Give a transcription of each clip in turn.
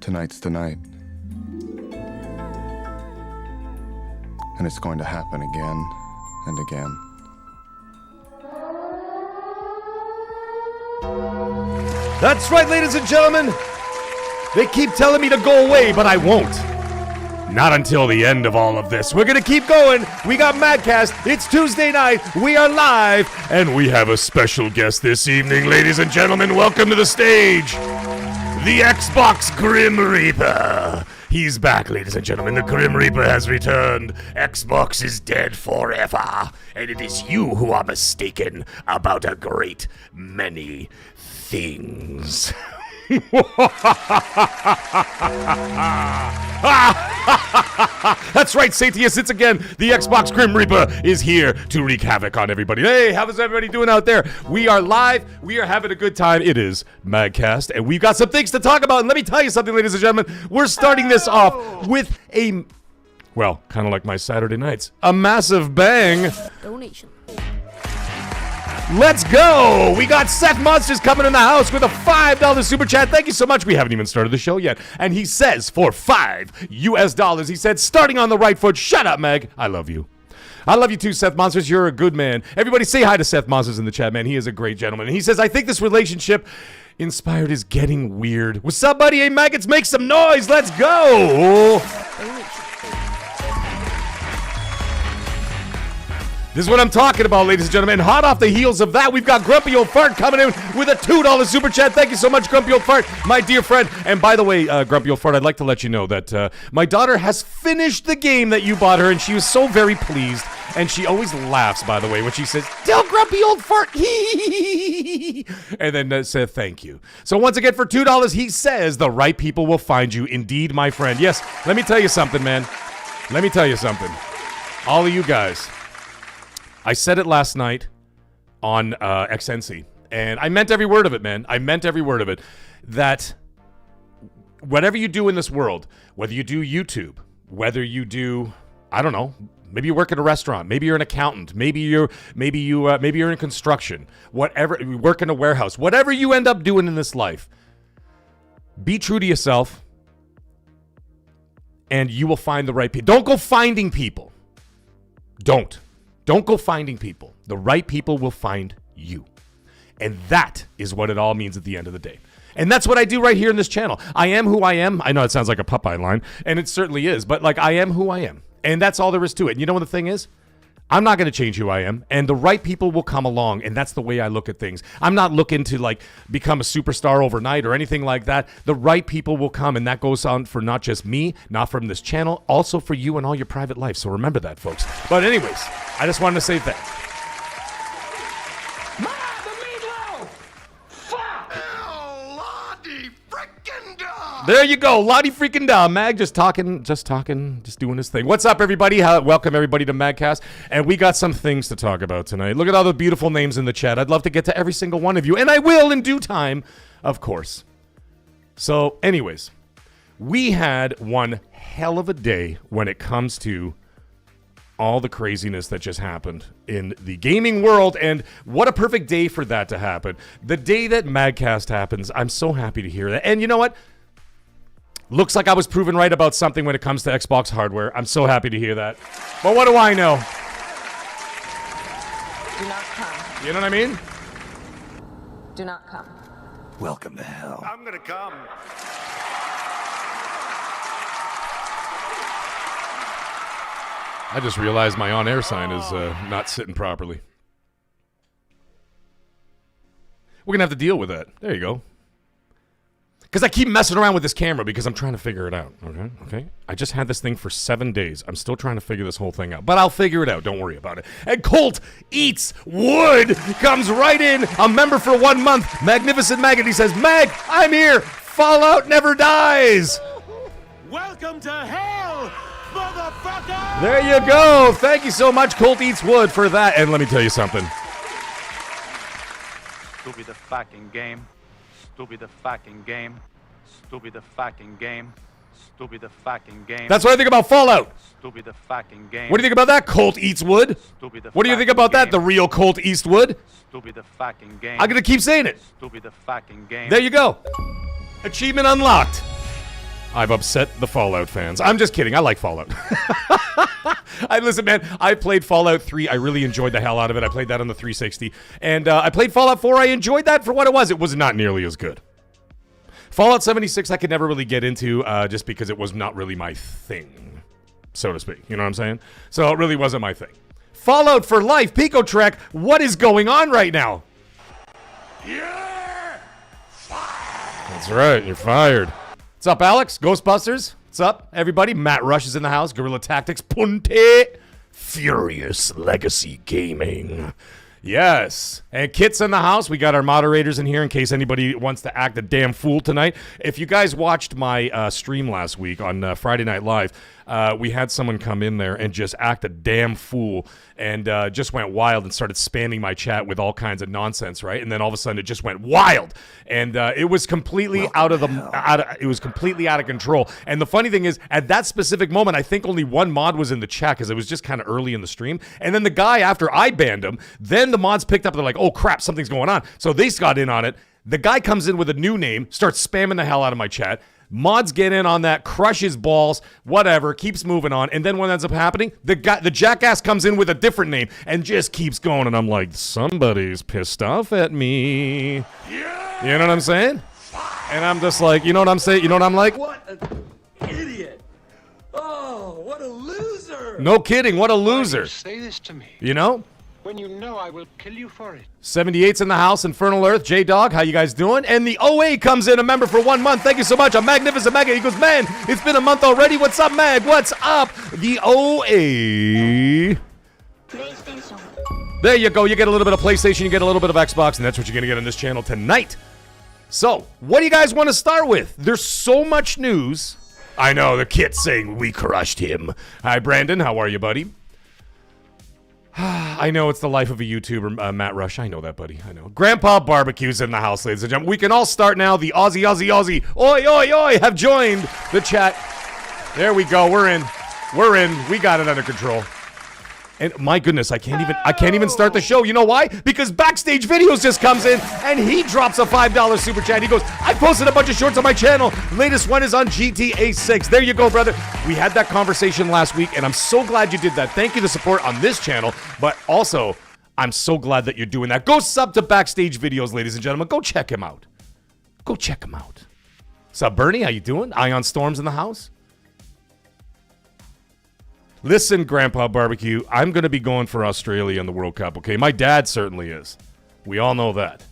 Tonight's the night. And it's going to happen again and again. That's right, ladies and gentlemen. They keep telling me to go away, but I won't. Not until the end of all of this. We're going to keep going. We got MAGGCAST. It's Tuesday night. We are live. And we have a special guest this evening, ladies and gentlemen. Welcome to the stage. The Xbox Grim Reaper. He's back, ladies and gentlemen. The Grim Reaper has returned. Xbox is dead forever. And it is you who are mistaken about a great many things. That's right, Satius. It's again. The Xbox Grim Reaper is here to wreak havoc on everybody. Hey, how is everybody doing out there? We are live. We are having a good time. It is MAGGCAST, and we've got some things to talk about. And let me tell you something, ladies and gentlemen. We're starting this off with a, well, kind of like my Saturday nights, a massive bang. Donation. Let's go! We got Seth Monsters coming in the house with a $5 super chat. Thank you so much. We haven't even started the show yet. And he says, for $5 US, he said, starting on the right foot. Shut up, Meg. I love you. I love you too, Seth Monsters. You're a good man. Everybody say hi to Seth Monsters in the chat, man. He is a great gentleman. And he says, I think this relationship inspired is getting weird. What's up, buddy? Hey, maggots, make some noise. Let's go! This is what I'm talking about, ladies and gentlemen. Hot off the heels of that, we've got Grumpy Old Fart coming in with a $2 super chat. Thank you so much, Grumpy Old Fart, my dear friend. And by the way, Grumpy Old Fart, I'd like to let you know that my daughter has finished the game that you bought her, and she was so very pleased. And she always laughs, by the way, when she says, tell Grumpy Old Fart, and then says thank you. So once again, for $2, he says, the right people will find you. Indeed, my friend. Yes, let me tell you something, man. Let me tell you something. All of you guys. I said it last night on XNC, and I meant every word of it, man. I meant every word of it. That whatever you do in this world, whether you do YouTube, whether you do, I don't know, maybe you work at a restaurant, maybe you're an accountant, maybe you're in construction, whatever, you work in a warehouse, whatever you end up doing in this life, be true to yourself, and you will find the right people. Don't go finding people. Don't go finding people. The right people will find you. And that is what it all means at the end of the day. And that's what I do right here in this channel. I am who I am. I know it sounds like a Popeye line, and it certainly is, but like I am who I am. And that's all there is to it. And you know what the thing is? I'm not going to change who I am, and the right people will come along, and that's the way I look at things. I'm not looking to like become a superstar overnight or anything like that. The right people will come, and that goes on for not just me, not from this channel, also for you and all your private life. So remember that, folks. But anyways, I just wanted to say that. There you go, Lottie freaking da. Mag just talking, just doing his thing. What's up, everybody? Welcome, everybody, to MAGGCAST. And we got some things to talk about tonight. Look at all the beautiful names in the chat. I'd love to get to every single one of you, and I will in due time, of course. So, anyways, we had one hell of a day when it comes to all the craziness that just happened in the gaming world, and what a perfect day for that to happen. The day that MAGGCAST happens, I'm so happy to hear that. And you know what? Looks like I was proven right about something when it comes to Xbox hardware. I'm so happy to hear that. But what do I know? Do not come. You know what I mean? Do not come. Welcome to hell. I'm gonna come. I just realized my on-air sign is not sitting properly. We're gonna have to deal with that. There you go. Because I keep messing around with this camera because I'm trying to figure it out. Okay. I just had this thing for 7 days. I'm still trying to figure this whole thing out. But I'll figure it out. Don't worry about it. And Colt Eats Wood comes right in. A member for 1 month. Magnificent Maggot. He says, Mag, I'm here. Fallout never dies. Welcome to hell, motherfucker! There you go. Thank you so much, Colt Eats Wood, for that. And let me tell you something. Stupid fucking game. Stupid fucking game. Stupid fucking game. Stupid fucking game. That's what I think about Fallout. Stupid fucking game. What do you think about that, Colt Eastwood? Stupid What do you think about that, the real Colt Eastwood? Stupid fucking game. I'm gonna keep saying it. Stupid fucking game. There you go. Achievement unlocked. I've upset the Fallout fans. I'm just kidding. I like Fallout. Listen, man, I played Fallout 3. I really enjoyed the hell out of it. I played that on the 360. And I played Fallout 4. I enjoyed that for what it was. It was not nearly as good. Fallout 76 I could never really get into just because it was not really my thing, so to speak. You know what I'm saying? So it really wasn't my thing. Fallout for life. Pico Trek, what is going on right now? You're fired. That's right. You're fired. What's up, Alex? Ghostbusters? What's up, everybody? Matt Rush is in the house. Guerrilla Tactics. Punte. Furious Legacy Gaming. Yes. And Kit's in the house. We got our moderators in here in case anybody wants to act a damn fool tonight. If you guys watched my stream last week on Friday Night Live, we had someone come in there and just act a damn fool and just went wild and started spamming my chat with all kinds of nonsense, right? And then all of a sudden it just went wild. And it was completely it was completely out of control. And the funny thing is, at that specific moment, I think only one mod was in the chat because it was just kind of early in the stream. And then the guy, after I banned him, then the mods picked up. They're like, oh crap, something's going on. So they got in on it. The guy comes in with a new name, starts spamming the hell out of my chat. Mods get in on that, crushes balls, whatever, keeps moving on. And then what ends up happening? The jackass comes in with a different name and just keeps going. And I'm like, somebody's pissed off at me. You know what I'm saying? And I'm just like, you know what I'm saying? You know what I'm like? What an idiot. Oh, what a loser. No kidding, what a loser. Why do you say this to me? You know? When you know I will kill you for it. 78's in the house, Infernal Earth, J-Dog, how you guys doing? And the OA comes in, a member for 1 month. Thank you so much. A magnificent Mag. He goes, man, it's been a month already. What's up, Mag? What's up? The OA. There you go. You get a little bit of PlayStation, you get a little bit of Xbox, and that's what you're going to get on this channel tonight. So, what do you guys want to start with? There's so much news. I know, the kid's saying, we crushed him. Hi, Brandon. How are you, buddy? I know it's the life of a YouTuber, Matt Rush. I know that, buddy. I know. Grandpa Barbecue's in the house, ladies and gentlemen. We can all start now. The Aussie, oi, oi, oi, have joined the chat. There we go. We're in. We're in. We got it under control. And my goodness, I can't even start the show. You know why? Because Backstage Videos just comes in and he drops a $5 super chat. He goes, I posted a bunch of shorts on my channel. Latest one is on GTA 6. There you go, brother. We had that conversation last week, and I'm so glad you did that. Thank you for the support on this channel, but also, I'm so glad that you're doing that. Go sub to Backstage Videos, ladies and gentlemen. Go check him out. Go check him out. What's up, Bernie? How you doing? Ion Storm's in the house. Listen, Grandpa Barbecue, I'm going to be going for Australia in the World Cup, okay? My dad certainly is. We all know that.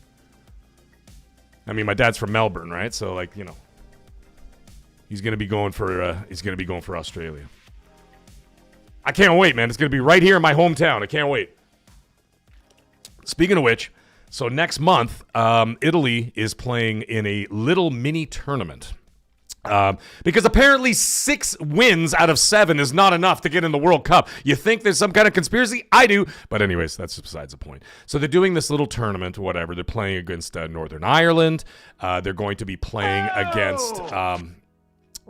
I mean, my dad's from Melbourne, right? So, like, you know, he's going to be going for Australia. I can't wait, man. It's going to be right here in my hometown. I can't wait. Speaking of which, so next month, Italy is playing in a little mini tournament. Because apparently 6 wins out of 7 is not enough to get in the World Cup. You think there's some kind of conspiracy? I do. But anyways, that's besides the point. So they're doing this little tournament, whatever. They're playing against Northern Ireland. They're going to be playing against... well,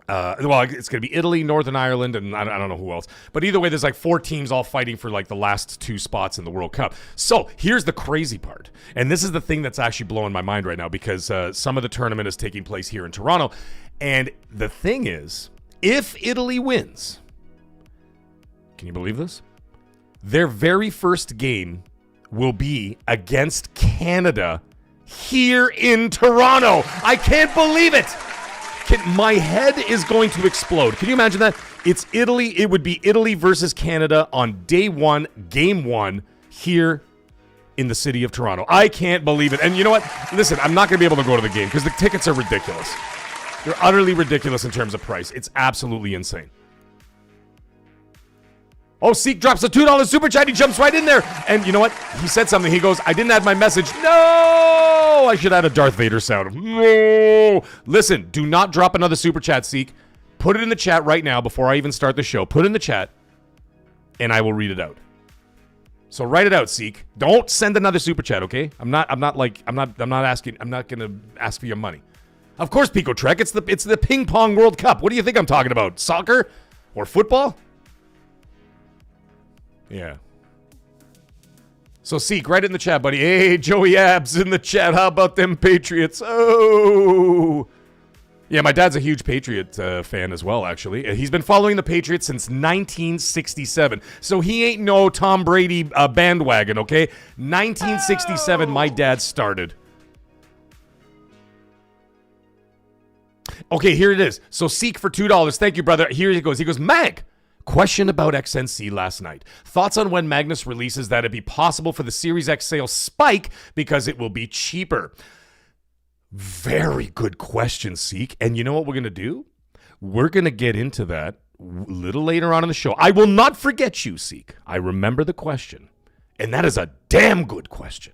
it's going to be Italy, Northern Ireland, and I don't know who else. But either way, there's like 4 teams all fighting for like the last 2 spots in the World Cup. So here's the crazy part. And this is the thing that's actually blowing my mind right now because some of the tournament is taking place here in Toronto. And the thing is, if Italy wins, can you believe this? Their very first game will be against Canada here in Toronto. I can't believe it. My head is going to explode. Can you imagine that? It's Italy. It would be Italy versus Canada on day 1, game 1 here in the city of Toronto. I can't believe it. And you know what? Listen, I'm not going to be able to go to the game because the tickets are ridiculous. They're utterly ridiculous in terms of price. It's absolutely insane. Oh, Seek drops a $2 super chat. He jumps right in there. And you know what? He said something. He goes, I didn't add my message. No! I should add a Darth Vader sound. No! Listen, do not drop another super chat, Seek. Put it in the chat right now before I even start the show. Put it in the chat, and I will read it out. So write it out, Seek. Don't send another super chat, okay? I'm not gonna ask for your money. Of course, Pico Trek. It's the Ping Pong World Cup. What do you think I'm talking about? Soccer or football? Yeah. So Seek, write it in the chat, buddy. Hey, Joey Abs in the chat. How about them Patriots? Oh, Yeah, my dad's a huge Patriot fan as well, actually. He's been following the Patriots since 1967. So he ain't no Tom Brady bandwagon, okay? 1967, my dad started. Okay, here it is. So Seek for $2. Thank you, brother. Here he goes. He goes, Mag, question about XNC last night. Thoughts on when Magnus releases that it'd be possible for the Series X sales spike because it will be cheaper. Very good question, Seek. And you know what we're going to do? We're going to get into that a little later on in the show. I will not forget you, Seek. I remember the question. And that is a damn good question.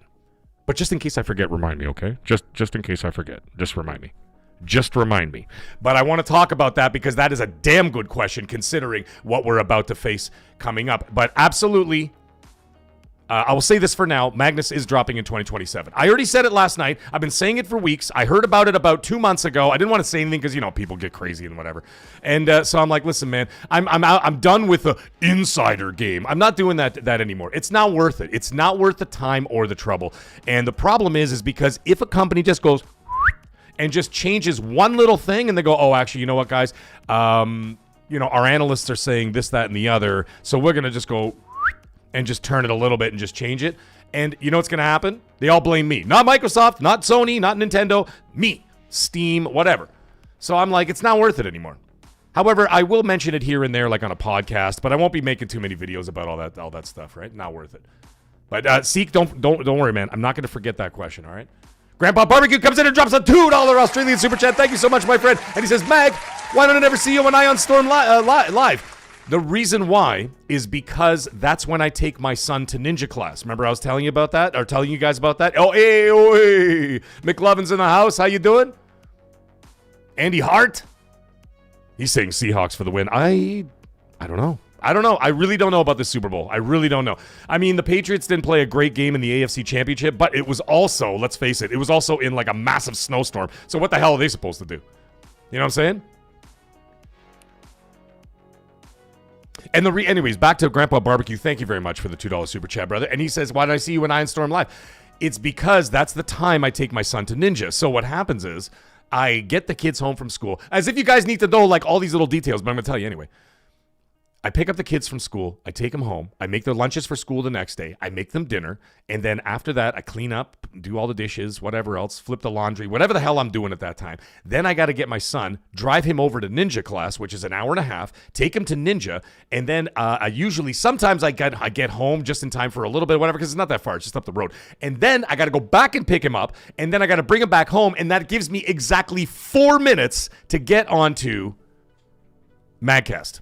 But just in case I forget, remind me, okay? Just in case I forget. Just remind me. Just remind me. But I want to talk about that because that is a damn good question considering what we're about to face coming up. But absolutely, I will say this for now. Magnus is dropping in 2027. I already said it last night. I've been saying it for weeks. I heard about it about 2 months ago. I didn't want to say anything because, you know, people get crazy and whatever. And so I'm like, listen, man, I'm out. I'm done with the insider game. I'm not doing that anymore. It's not worth it. It's not worth the time or the trouble. And the problem is because if a company just goes and just changes one little thing and they go, oh, actually, you know what, guys? You know, our analysts are saying this, that, and the other. So we're going to just go and just turn it a little bit and just change it. And you know what's going to happen? They all blame me. Not Microsoft, not Sony, not Nintendo, me, Steam, whatever. So I'm like, it's not worth it anymore. However, I will mention it here and there, like on a podcast, but I won't be making too many videos about all that stuff, right? Not worth it. But Seek, don't worry, man. I'm not going to forget that question, all right? Grandpa Barbecue comes in and drops a $2 Australian super chat. Thank you so much, my friend. And he says, Mag, why don't I never see you when I on Storm live? The reason why is because that's when I take my son to ninja class. Remember I was telling you about that? Or telling you guys about that? Oh, hey. McLovin's in the house. How you doing? Andy Hart? He's saying Seahawks for the win. I don't know. I really don't know about the Super Bowl. I really don't know. I mean, the Patriots didn't play a great game in the AFC Championship, but it was also, let's face it, it was also in like a massive snowstorm. So what the hell are they supposed to do? You know what I'm saying? And anyways, back to Grandpa Barbecue. Thank you very much for the $2 super chat, brother. And he says, why did I see you when I Storm live? It's because that's the time I take my son to Ninja. So what happens is I get the kids home from school. As if you guys need to know like all these little details, but I'm going to tell you anyway. I pick up the kids from school, I take them home, I make their lunches for school the next day, I make them dinner, and then after that, I clean up, do all the dishes, whatever else, flip the laundry, whatever the hell I'm doing at that time. Then I got to get my son, drive him over to ninja class, which is an hour and a half, take him to ninja, and then sometimes I get home just in time for a little bit, whatever, because it's not that far, it's just up the road. And then I got to go back and pick him up, and then I got to bring him back home, and that gives me exactly 4 minutes to get onto MAGGCAST.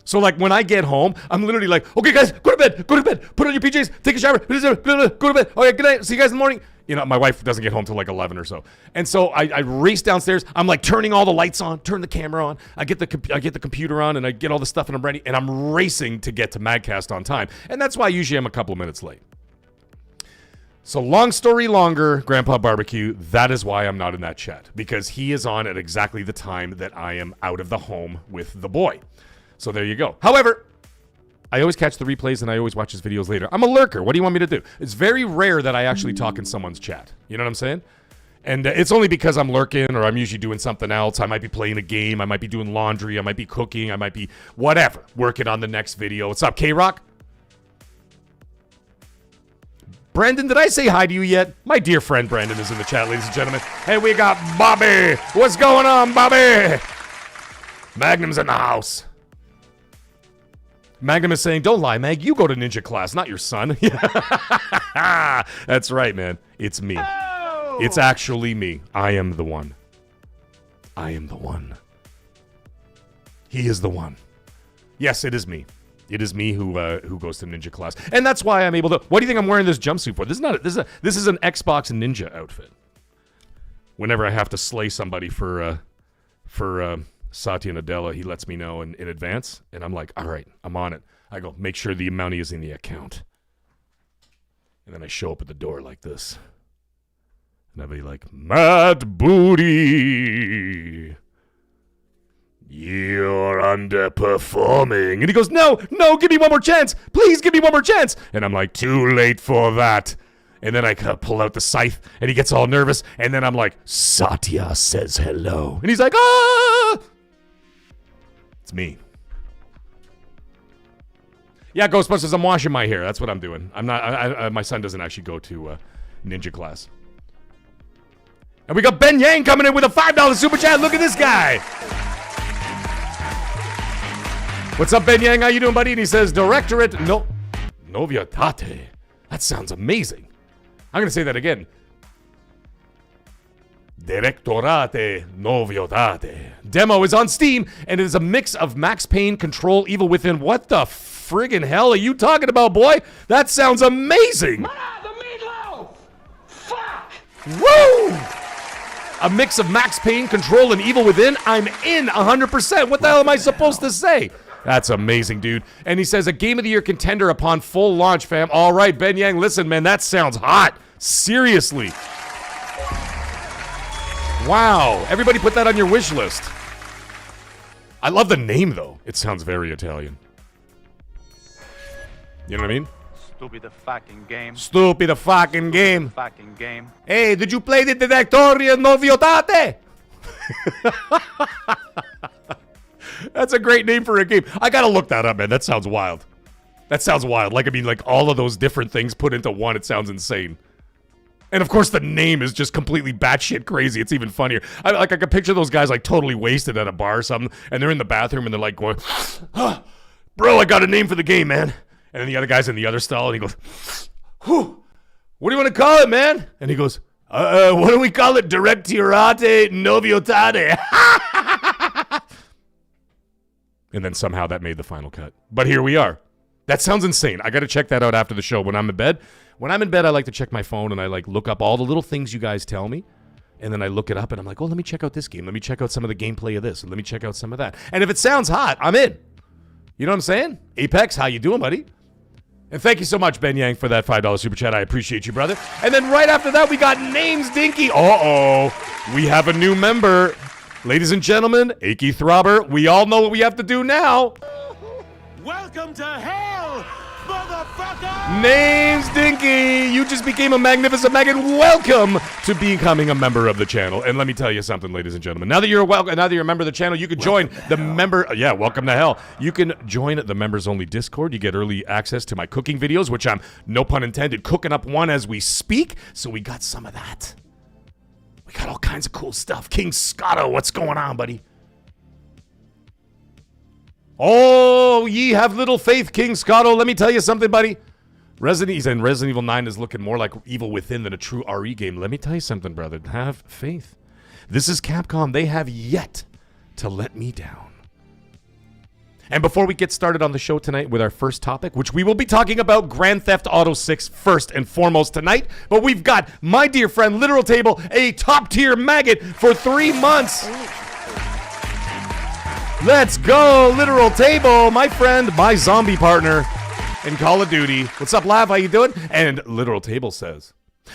So, like, when I get home, I'm literally like, okay, guys, go to bed, put on your PJs, take a shower, go to bed, okay, good night, see you guys in the morning. You know, my wife doesn't get home till like 11 or so. And so I race downstairs, I'm like turning all the lights on, turn the camera on, I get the computer on, and I get all the stuff, and I'm ready, and I'm racing to get to MAGGCAST on time. And that's why usually I'm a couple of minutes late. So long story longer, Grandpa Barbecue, that is why I'm not in that chat. Because he is on at exactly the time that I am out of the home with the boy. So there you go. However, I always catch the replays and I always watch his videos later. I'm a lurker. What do you want me to do? It's very rare that I actually talk in someone's chat. You know what I'm saying? And it's only because I'm lurking or I'm usually doing something else. I might be playing a game. I might be doing laundry. I might be cooking. I might be whatever. Working on the next video. What's up, K-Rock? Brandon, did I say hi to you yet? My dear friend Brandon is in the chat, ladies and gentlemen. Hey, we got Bobby. What's going on, Bobby? Magnum's in the house. Magnum is saying, don't lie, Mag. You go to ninja class, not your son. That's right, man. It's me. Oh! It's actually me. I am the one. I am the one. He is the one. Yes, it is me. It is me who goes to ninja class. And that's why I'm able to... What do you think I'm wearing this jumpsuit for? This is an Xbox Ninja outfit. Whenever I have to slay somebody for Satya Nadella, he lets me know in advance, and I'm like, all right, I'm on it. I go, make sure the money is in the account. And then I show up at the door like this. And I'll be like, Matt Booty, you're underperforming. And he goes, no, give me one more chance. Please give me one more chance. And I'm like, too late for that. And then I pull out the scythe, and he gets all nervous. And then I'm like, Satya says hello. And he's like, ah! It's me. Yeah, Ghostbusters, I'm washing my hair. That's what I'm doing. I'm not. My son doesn't actually go to ninja class. And we got Ben Yang coming in with a $5 super chat. Look at this guy. What's up, Ben Yang? How you doing, buddy? And he says, Directorate Noviotate. That sounds amazing. I'm going to say that again. Directorate Noviotate. Demo is on Steam, and it is a mix of Max Payne, Control, Evil Within. What the friggin' hell are you talking about, boy? That sounds amazing. The meatloaf! Fuck! Woo! A mix of Max Payne, Control, and Evil Within. I'm in 100%. What the hell am I supposed to say? That's amazing, dude. And he says, a Game of the Year contender upon full launch, fam. All right, Ben Yang, listen, man, that sounds hot. Seriously. Wow. Everybody put that on your wish list. I love the name, though. It sounds very Italian. You know what I mean? Stupid fucking game. Stupid fucking game. Fucking game. Hey, did you play the Directoria Noviotate? That's a great name for a game. I gotta look that up, man. That sounds wild. That sounds wild. Like, I mean, like all of those different things put into one. It sounds insane. And of course, the name is just completely batshit crazy. It's even funnier. I can picture those guys like totally wasted at a bar or something, and they're in the bathroom and they're like going, "Bro, I got a name for the game, man." And then the other guy's in the other stall, and he goes, "Whew, what do you want to call it, man?" And he goes, "What do we call it? Directorate Noviotate." And then somehow that made the final cut. But here we are. That sounds insane. I got to check that out after the show when I'm in bed. When I'm in bed, I like to check my phone, and I like look up all the little things you guys tell me. And then I look it up, and I'm like, oh, let me check out this game. Let me check out some of the gameplay of this, and let me check out some of that. And if it sounds hot, I'm in. You know what I'm saying? Apex, how you doing, buddy? And thank you so much, Ben Yang, for that $5 super chat. I appreciate you, brother. And then right after that, we got Names Dinky. Uh-oh. We have a new member. Ladies and gentlemen, Achy Throbber, we all know what we have to do now. Welcome to hell, motherfucker! Names Dinky, you just became a magnificent maggot. Welcome to becoming a member of the channel. And let me tell you something, ladies and gentlemen. Now that you're a member of the channel, you can join the member. Yeah, welcome to hell. You can join the members only Discord. You get early access to my cooking videos, which I'm, no pun intended, cooking up one as we speak. So we got some of that. We got all kinds of cool stuff. King Scotto, what's going on, buddy? Oh, ye have little faith, King Scotto. Let me tell you something, buddy. Resident Evil 9 is looking more like Evil Within than a true RE game. Let me tell you something, brother. Have faith. This is Capcom. They have yet to let me down. And before we get started on the show tonight with our first topic, which we will be talking about Grand Theft Auto 6 first and foremost tonight, but we've got my dear friend Literal Table, a top-tier maggot for 3 months. Let's go, Literal Table, my friend, my zombie partner in Call of Duty. What's up, Lav? How you doing? And Literal Table says,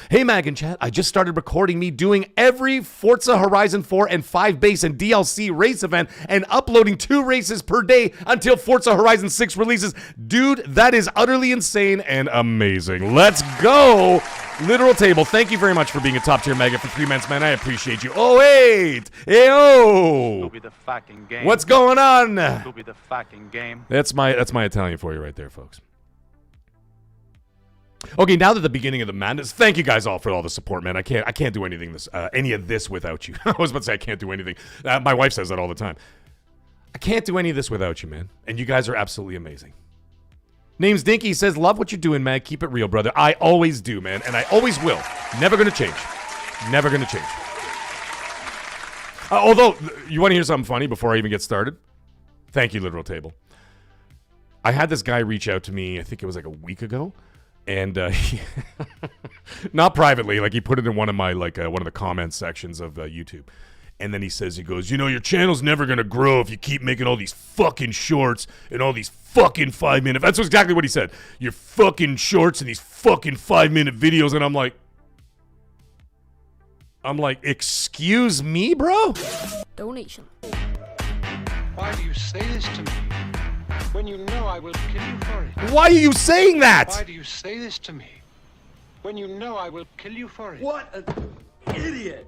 hey, Mag and Chat, I just started recording me doing every Forza Horizon 4 and 5 base and DLC race event and uploading 2 races per day until Forza Horizon 6 releases. Dude, that is utterly insane and amazing. Let's go. Literal Table, thank you very much for being a top tier mega for 3 months, man. I appreciate you. Oh, wait. Hey-oh. Stupid fucking game. What's going on? Stupid fucking game. That's my Italian for you right there, folks. Okay, now that the beginning of the madness, thank you guys all for all the support, man. I can't do anything any of this without you. I was about to say I can't do anything. My wife says that all the time. I can't do any of this without you, man. And you guys are absolutely amazing. Name's Dinky says, love what you're doing, man. Keep it real, brother. I always do, man. And I always will. Never gonna change. Never gonna change. Although, you want to hear something funny before I even get started? Thank you, Literal Table. I had this guy reach out to me, I think it was like a week ago. And not privately, like he put it in one of my one of the comment sections of YouTube. And then he goes, you know, your channel's never gonna grow if you keep making all these fucking shorts and all these fucking 5-minute. That's exactly what he said. Your fucking shorts and these fucking 5-minute videos. And I'm like, excuse me, bro? Donation. Why do you say this to me? When you know I will kill you for it. Why are you saying that? Why do you say this to me? when you know I will kill you for it? What an idiot!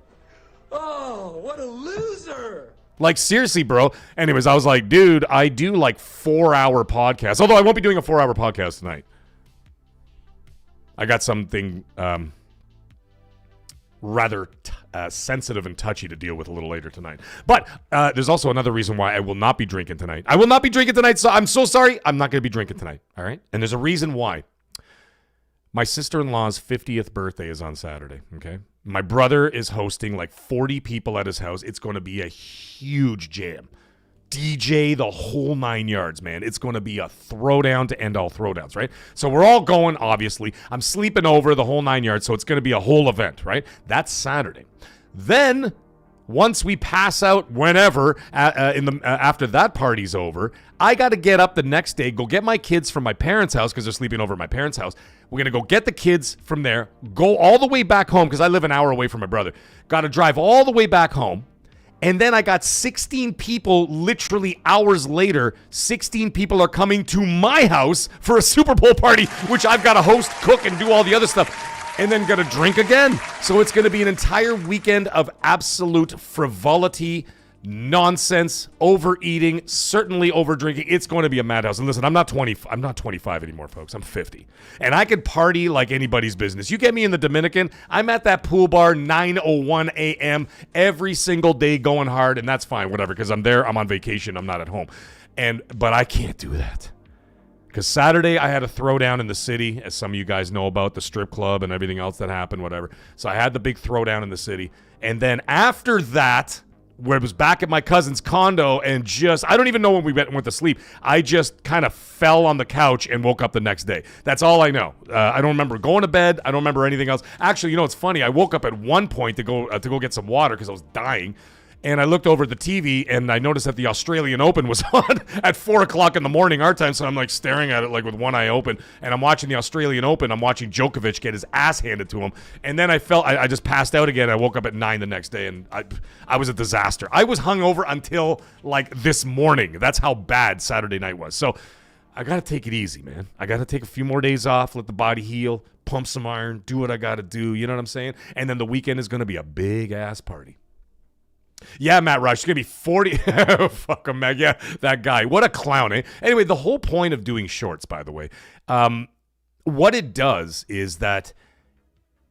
Oh, what a loser! Like, seriously, bro. Anyways, I was like, dude, I do like 4-hour podcasts. Although I won't be doing a 4-hour podcast tonight. I got something rather sensitive and touchy to deal with a little later tonight. But there's also another reason why I will not be drinking tonight. I will not be drinking tonight, so I'm so sorry. I'm not going to be drinking tonight, all right? And there's a reason why. My sister-in-law's 50th birthday is on Saturday, okay? My brother is hosting like 40 people at his house. It's going to be a huge jam. DJ the whole 9 yards, man. It's going to be a throwdown to end all throwdowns, right? So we're all going, obviously. I'm sleeping over the whole 9 yards, so it's going to be a whole event, right? That's Saturday. Then, once we pass out whenever, after that party's over, I got to get up the next day, go get my kids from my parents' house because they're sleeping over at my parents' house. We're going to go get the kids from there, go all the way back home because I live an hour away from my brother. Got to drive all the way back home. And then I got 16 people literally hours later. 16 people are coming to my house for a Super Bowl party, which I've got to host, cook, and do all the other stuff. And then going to drink again. So it's going to be an entire weekend of absolute frivolity, nonsense, overeating, certainly over drinking. It's going to be a madhouse. And listen, I'm not 25 anymore, folks. I'm 50. And I could party like anybody's business. You get me in the Dominican, I'm at that pool bar 9:01 a.m. every single day going hard, and that's fine, whatever, because I'm there, I'm on vacation, I'm not at home. But I can't do that. Because Saturday I had a throwdown in the city, as some of you guys know about, the strip club and everything else that happened, whatever. So I had the big throwdown in the city. And then after that, where it was back at my cousin's condo, and I don't even know when we went to sleep. I just kind of fell on the couch and woke up the next day. That's all I know. I don't remember going to bed. I don't remember anything else. Actually, you know, it's funny. I woke up at one point to go get some water because I was dying. And I looked over at the TV, and I noticed that the Australian Open was on at 4 o'clock in the morning our time. So I'm like staring at it like with one eye open, and I'm watching the Australian Open. I'm watching Djokovic get his ass handed to him, and then I just passed out again. I woke up at 9 the next day, and I was a disaster. I was hungover until like this morning. That's how bad Saturday night was. So I got to take it easy, man. I got to take a few more days off, let the body heal, pump some iron, do what I got to do. You know what I'm saying? And then the weekend is going to be a big ass party. Yeah, Matt Rush, it's going to be 40. Fuck him, Meg. Yeah, that guy. What a clown, eh? Anyway, the whole point of doing shorts, by the way, what it does is that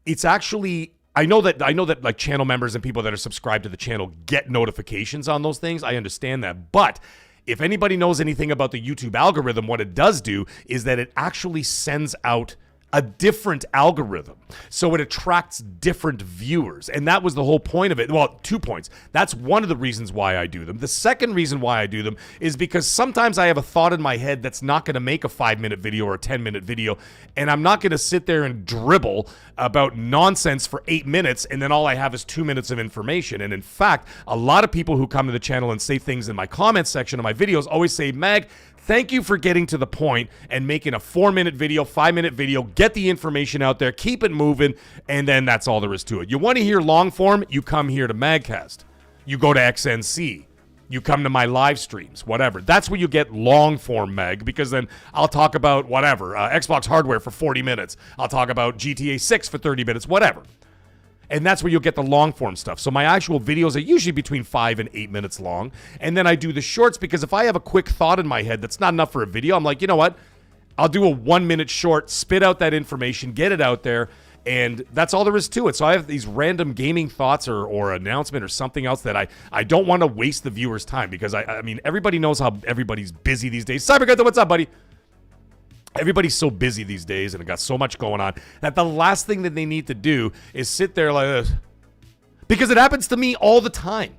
it's actually, I know that like channel members and people that are subscribed to the channel get notifications on those things. I understand that. But if anybody knows anything about the YouTube algorithm, what it does do is that it actually sends out a different algorithm. So it attracts different viewers. And that was the whole point of it. Well, 2 points. That's one of the reasons why I do them. The second reason why I do them is because sometimes I have a thought in my head that's not going to make a 5-minute video or a 10-minute video. And I'm not going to sit there and dribble about nonsense for 8 minutes and then all I have is 2 minutes of information. And in fact, a lot of people who come to the channel and say things in my comments section of my videos always say, Mag, thank you for getting to the point and making a 4-minute video, 5-minute video, get the information out there, keep it moving, and then that's all there is to it. You want to hear long form, you come here to MAGGCAST. You go to XNC. You come to my live streams, whatever. That's where you get long form, Meg, because then I'll talk about whatever, Xbox hardware for 40 minutes. I'll talk about GTA 6 for 30 minutes, whatever. And that's where you'll get the long form stuff. So my actual videos are usually between 5 and 8 minutes long. And then I do the shorts because if I have a quick thought in my head that's not enough for a video, I'm like, you know what? I'll do a 1-minute short, spit out that information, get it out there, and that's all there is to it. So I have these random gaming thoughts or announcement or something else that I don't want to waste the viewer's time because, I mean, everybody knows how everybody's busy these days. Cybergunther, what's up, buddy? Everybody's so busy these days and got so much going on that the last thing that they need to do is sit there like this. Because it happens to me all the time.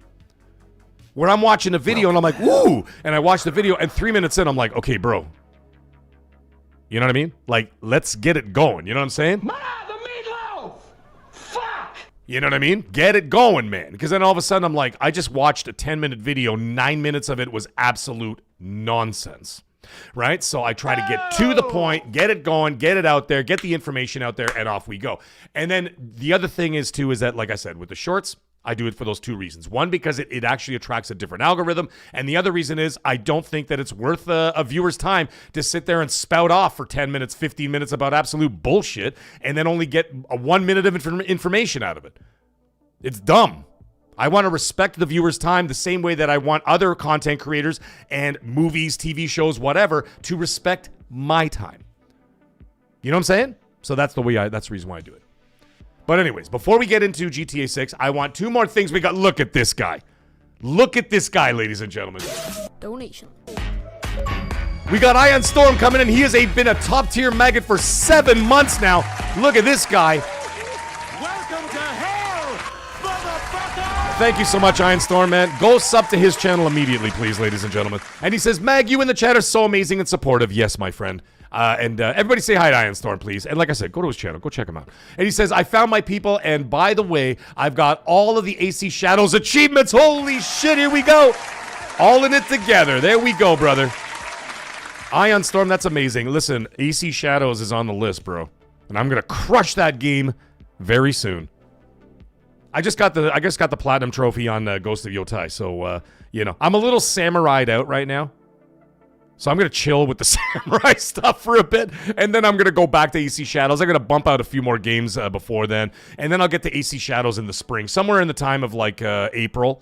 Where I'm watching a video and I'm like, woo! And I watch the video and 3 minutes in, I'm like, okay, bro. You know what I mean? Like, let's get it going. You know what I'm saying? Ma, the meatloaf! Fuck! You know what I mean? Get it going, man. Because then all of a sudden I'm like, I just watched a 10-minute video. 9 minutes of it was absolute nonsense. Right? So I try to get to the point, get it going, get it out there, get the information out there, and off we go. And then the other thing is, too, is that, like I said, with the shorts, I do it for those two reasons. One, because it actually attracts a different algorithm. And the other reason is I don't think that it's worth a viewer's time to sit there and spout off for 10 minutes, 15 minutes about absolute bullshit and then only get 1 minute of information out of it. It's dumb. I want to respect the viewer's time the same way that I want other content creators and movies, TV shows, whatever, to respect my time. You know what I'm saying? So that's the reason why I do it. But anyways, before we get into GTA 6, I want two more things we got. Look at this guy. Look at this guy, ladies and gentlemen. Donation. We got Ion Storm coming in. He has been a top-tier maggot for 7 months now. Look at this guy. Welcome to hell, motherfucker! Thank you so much, Ion Storm, man. Go sub to his channel immediately, please, ladies and gentlemen. And he says, Mag, you in the chat are so amazing and supportive. Yes, my friend. And everybody say hi to Iron Storm, please. And like I said, go to his channel. Go check him out. And he says, I found my people. And by the way, I've got all of the AC Shadows achievements. Holy shit, here we go. All in it together. There we go, brother. Ion Storm, that's amazing. Listen, AC Shadows is on the list, bro. And I'm going to crush that game very soon. I just got the Platinum Trophy on Ghost of Yotai. So, you know, I'm a little samurai'd out right now. So I'm going to chill with the samurai stuff for a bit, and then I'm going to go back to AC Shadows. I'm going to bump out a few more games before then, and then I'll get to AC Shadows in the spring. Somewhere in the time of, like, April.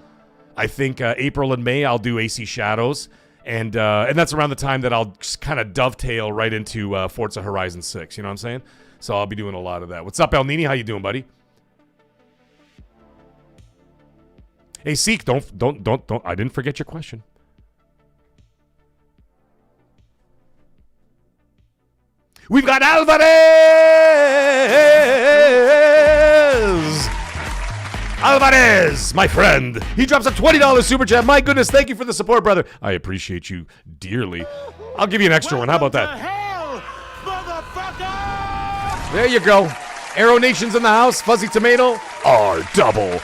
I think April and May, I'll do AC Shadows, and that's around the time that I'll just kind of dovetail right into Forza Horizon 6, you know what I'm saying? So I'll be doing a lot of that. What's up, El Nini? How you doing, buddy? Hey, Seek, don't, I didn't forget your question. We've got Alvarez! Alvarez, my friend. He drops a $20 super chat. My goodness, thank you for the support, brother. I appreciate you dearly. I'll give you an extra one. How about that? Hell, motherfucker! There you go. Arrow Nation's in the house. Fuzzy Tomato. R double.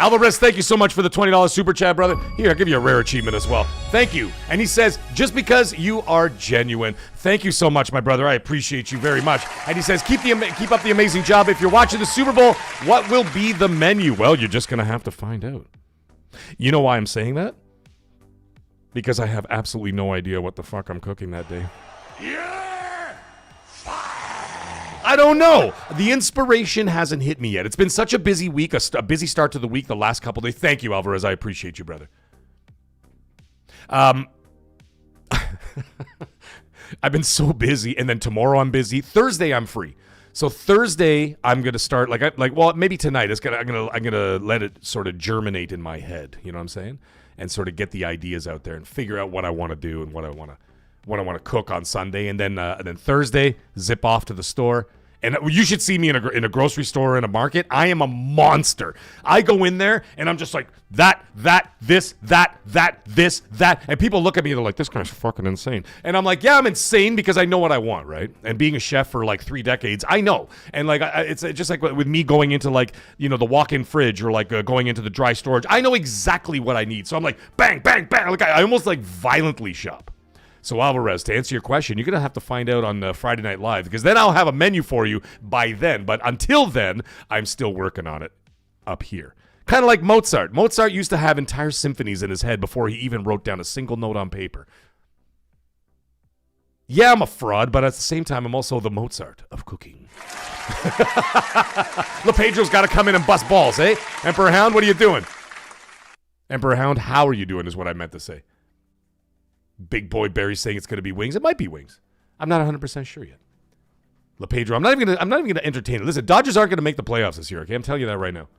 Alvarez, thank you so much for the $20 super chat, brother. Here, I'll give you a rare achievement as well. Thank you. And he says, just because you are genuine. Thank you so much, my brother. I appreciate you very much. And he says, keep up the amazing job. If you're watching the Super Bowl, what will be the menu? Well, you're just going to have to find out. You know why I'm saying that? Because I have absolutely no idea what the fuck I'm cooking that day. Yeah! I don't know. The inspiration hasn't hit me yet. It's been such a busy week, a busy start to the week the last couple days. Thank you, Alvarez. I appreciate you, brother. I've been so busy, and then tomorrow I'm busy. Thursday I'm free. So Thursday I'm gonna start well, maybe tonight. I'm gonna let it sort of germinate in my head. You know what I'm saying? And sort of get the ideas out there and figure out what I want to do and what I want to cook on Sunday, and then Thursday zip off to the store. And you should see me in a grocery store, in a market. I am a monster. I go in there and I'm just like this, that, and people look at me and they're like, "This guy's fucking insane." And I'm like, "Yeah, I'm insane because I know what I want, right?" And being a chef for like 3 decades, I know. And like it's just like with me going into like the walk-in fridge or like going into the dry storage, I know exactly what I need. So I'm like, bang, bang, bang. Like I almost like violently shop. So Alvarez, to answer your question, you're going to have to find out on Friday Night Live, because then I'll have a menu for you by then. But until then, I'm still working on it up here. Kind of like Mozart. Mozart used to have entire symphonies in his head before he even wrote down a single note on paper. Yeah, I'm a fraud, but at the same time, I'm also the Mozart of cooking. LePedro's got to come in and bust balls, eh? Emperor Hound, what are you doing? Emperor Hound, how are you doing is what I meant to say. Big Boy Barry's saying it's going to be wings. It might be wings. I'm not 100% sure yet. LePedro, I'm not even going to entertain it. Listen, Dodgers aren't going to make the playoffs this year, okay? I'm telling you that right now.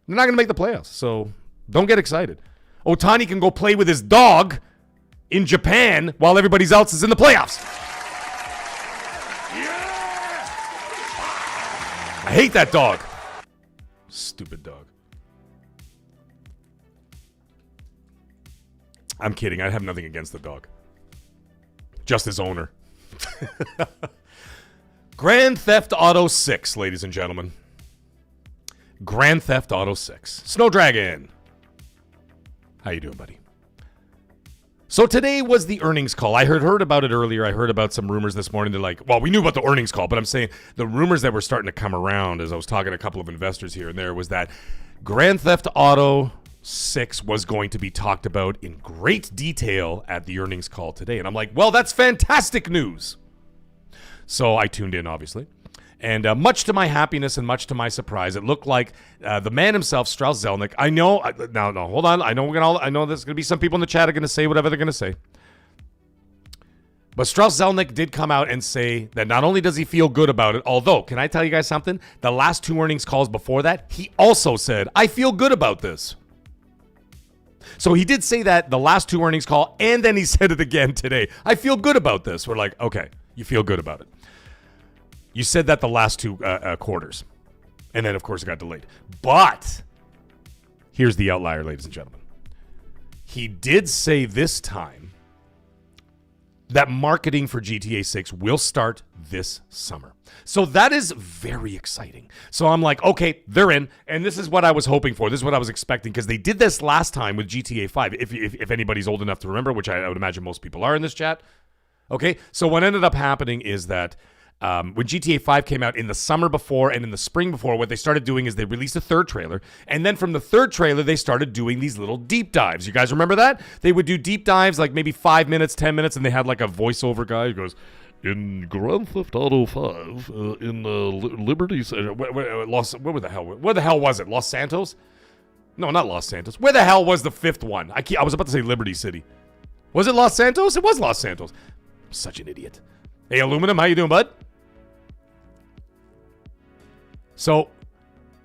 They're not going to make the playoffs, so don't get excited. Ohtani can go play with his dog in Japan while everybody else is in the playoffs. Yeah! I hate that dog. Stupid dog. I'm kidding. I have nothing against the dog. Just his owner. Grand Theft Auto 6, ladies and gentlemen. Grand Theft Auto 6. Snow Dragon. How you doing, buddy? So today was the earnings call. I heard about it earlier. I heard about some rumors this morning. They're like, well, we knew about the earnings call, but I'm saying the rumors that were starting to come around as I was talking to a couple of investors here and there was that Grand Theft Auto 6 was going to be talked about in great detail at the earnings call today. And I'm like, well, that's fantastic news. So I tuned in, obviously. And much to my happiness and much to my surprise, it looked like the man himself, Strauss Zelnick. I know. No, hold on. I know there's going to be some people in the chat are going to say whatever they're going to say. But Strauss Zelnick did come out and say that not only does he feel good about it, although, can I tell you guys something? The last 2 earnings calls before that, he also said, I feel good about this. So he did say that the last 2 earnings call, and then he said it again today. I feel good about this. We're like, okay, you feel good about it. You said that the last 2 quarters. And then, of course, it got delayed. But here's the outlier, ladies and gentlemen. He did say this time that marketing for GTA 6 will start this summer. So that is very exciting. So I'm like, okay, they're in. And this is what I was hoping for. This is what I was expecting because they did this last time with GTA 5. If anybody's old enough to remember, which I would imagine most people are in this chat. Okay, so what ended up happening is that when GTA 5 came out in the summer before and in the spring before, what they started doing is they released a 3rd trailer. And then from the 3rd trailer, they started doing these little deep dives. You guys remember that? They would do deep dives like maybe 5 minutes, 10 minutes, and they had like a voiceover guy who goes, in Grand Theft Auto 5, in Liberty, where the hell was it? Los Santos? No, not Los Santos. Where the hell was the 5th one? I was about to say Liberty City. Was it Los Santos? It was Los Santos. I'm such an idiot. Hey, Aluminum, how you doing, bud? So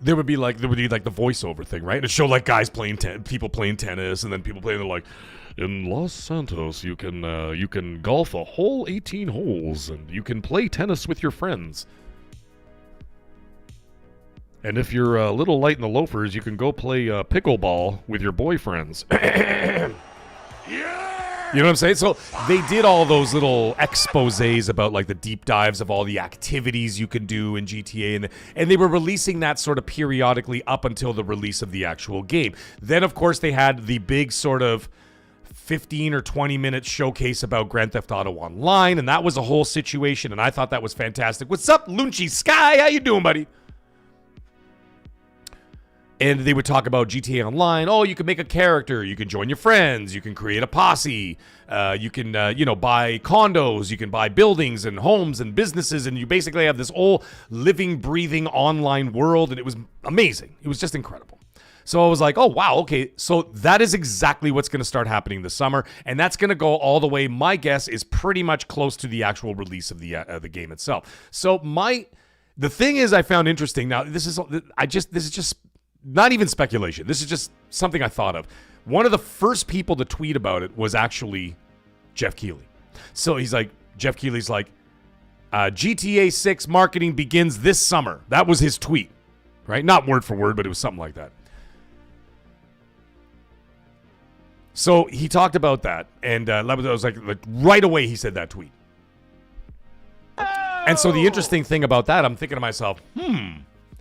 there would be like the voiceover thing, right? And it showed like guys playing people playing tennis, and then people playing. They're like, in Los Santos, you can golf a whole 18 holes, and you can play tennis with your friends. And if you're a little light in the loafers, you can go play pickleball with your boyfriends. You know what I'm saying? So they did all those little exposés about like the deep dives of all the activities you can do in GTA, and they were releasing that sort of periodically up until the release of the actual game. Then, of course, they had the big sort of 15 or 20 minute showcase about Grand Theft Auto Online, and that was a whole situation, and I thought that was fantastic. What's up, Lunchy Sky? How you doing, buddy? And they would talk about GTA Online. Oh, you can make a character. You can join your friends. You can create a posse. You can, buy condos. You can buy buildings and homes and businesses. And you basically have this whole living, breathing online world. And it was amazing. It was just incredible. So I was like, oh, wow, okay. So that is exactly what's going to start happening this summer. And that's going to go all the way, my guess, is pretty much close to the actual release of the game itself. So the thing is I found interesting. Now, this is just not even speculation. This is just something I thought of. One of the first people to tweet about it was actually Jeff Keighley. So Jeff Keighley's like, GTA 6 marketing begins this summer. That was his tweet, right? Not word for word, but it was something like that. So he talked about that, and I was like right away he said that tweet. And so the interesting thing about that, I'm thinking to myself,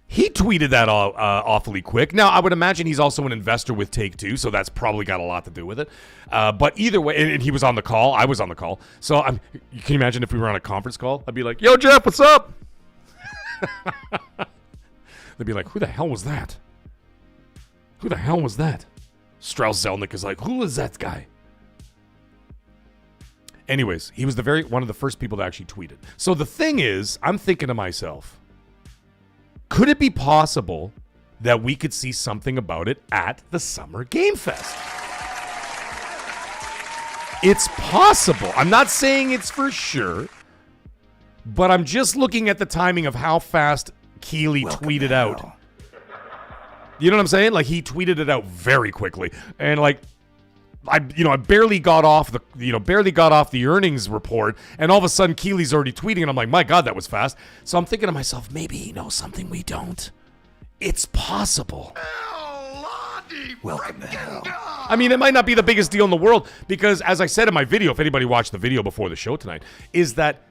he tweeted that awfully quick. Now, I would imagine he's also an investor with Take-Two, so that's probably got a lot to do with it. But either way, and he was on the call. I was on the call. So can you imagine if we were on a conference call? I'd be like, yo, Jeff, what's up? They'd be like, who the hell was that? Who the hell was that? Strauss Zelnick is like, who is that guy? Anyways, he was one of the first people to actually tweet it. So the thing is, I'm thinking to myself, could it be possible that we could see something about it at the Summer Game Fest? It's possible. I'm not saying it's for sure, but I'm just looking at the timing of how fast Keighley tweeted out. You know what I'm saying? Like, he tweeted it out very quickly. And like, I barely got off the earnings report, and all of a sudden Keighley's already tweeting, and I'm like, my God, that was fast. So I'm thinking to myself, maybe he knows something we don't. It's possible. Welcome to hell. I mean, it might not be the biggest deal in the world, because as I said in my video, if anybody watched the video before the show tonight, is that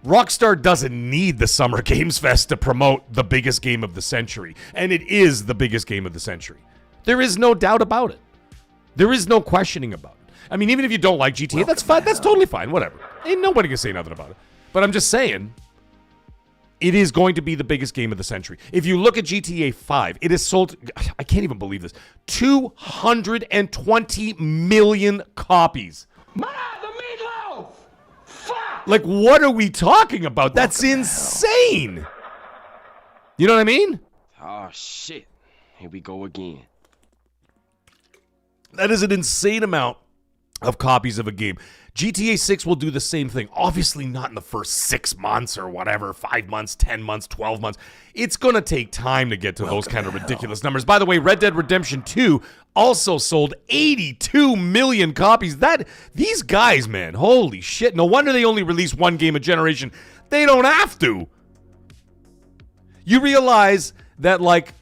Rockstar doesn't need the Summer Games Fest to promote the biggest game of the century. And it is the biggest game of the century. There is no doubt about it. There is no questioning about it. I mean, even if you don't like GTA, that's fine. That's totally fine. Whatever. Ain't nobody can say nothing about it. But I'm just saying, it is going to be the biggest game of the century. If you look at GTA 5, it has sold, I can't even believe this, 220 million copies. Ma, the meatloaf! Fuck! Like, what are we talking about? That's insane. You know what I mean? Oh, shit. Here we go again. That is an insane amount of copies of a game. GTA 6 will do the same thing. Obviously not in the first 6 months or whatever, 5 months, 10 months, 12 months. It's going to take time to get to those kind of ridiculous numbers. By the way, Red Dead Redemption 2 also sold 82 million copies. These guys, man, holy shit. No wonder they only release one game a generation. They don't have to. You realize that, like,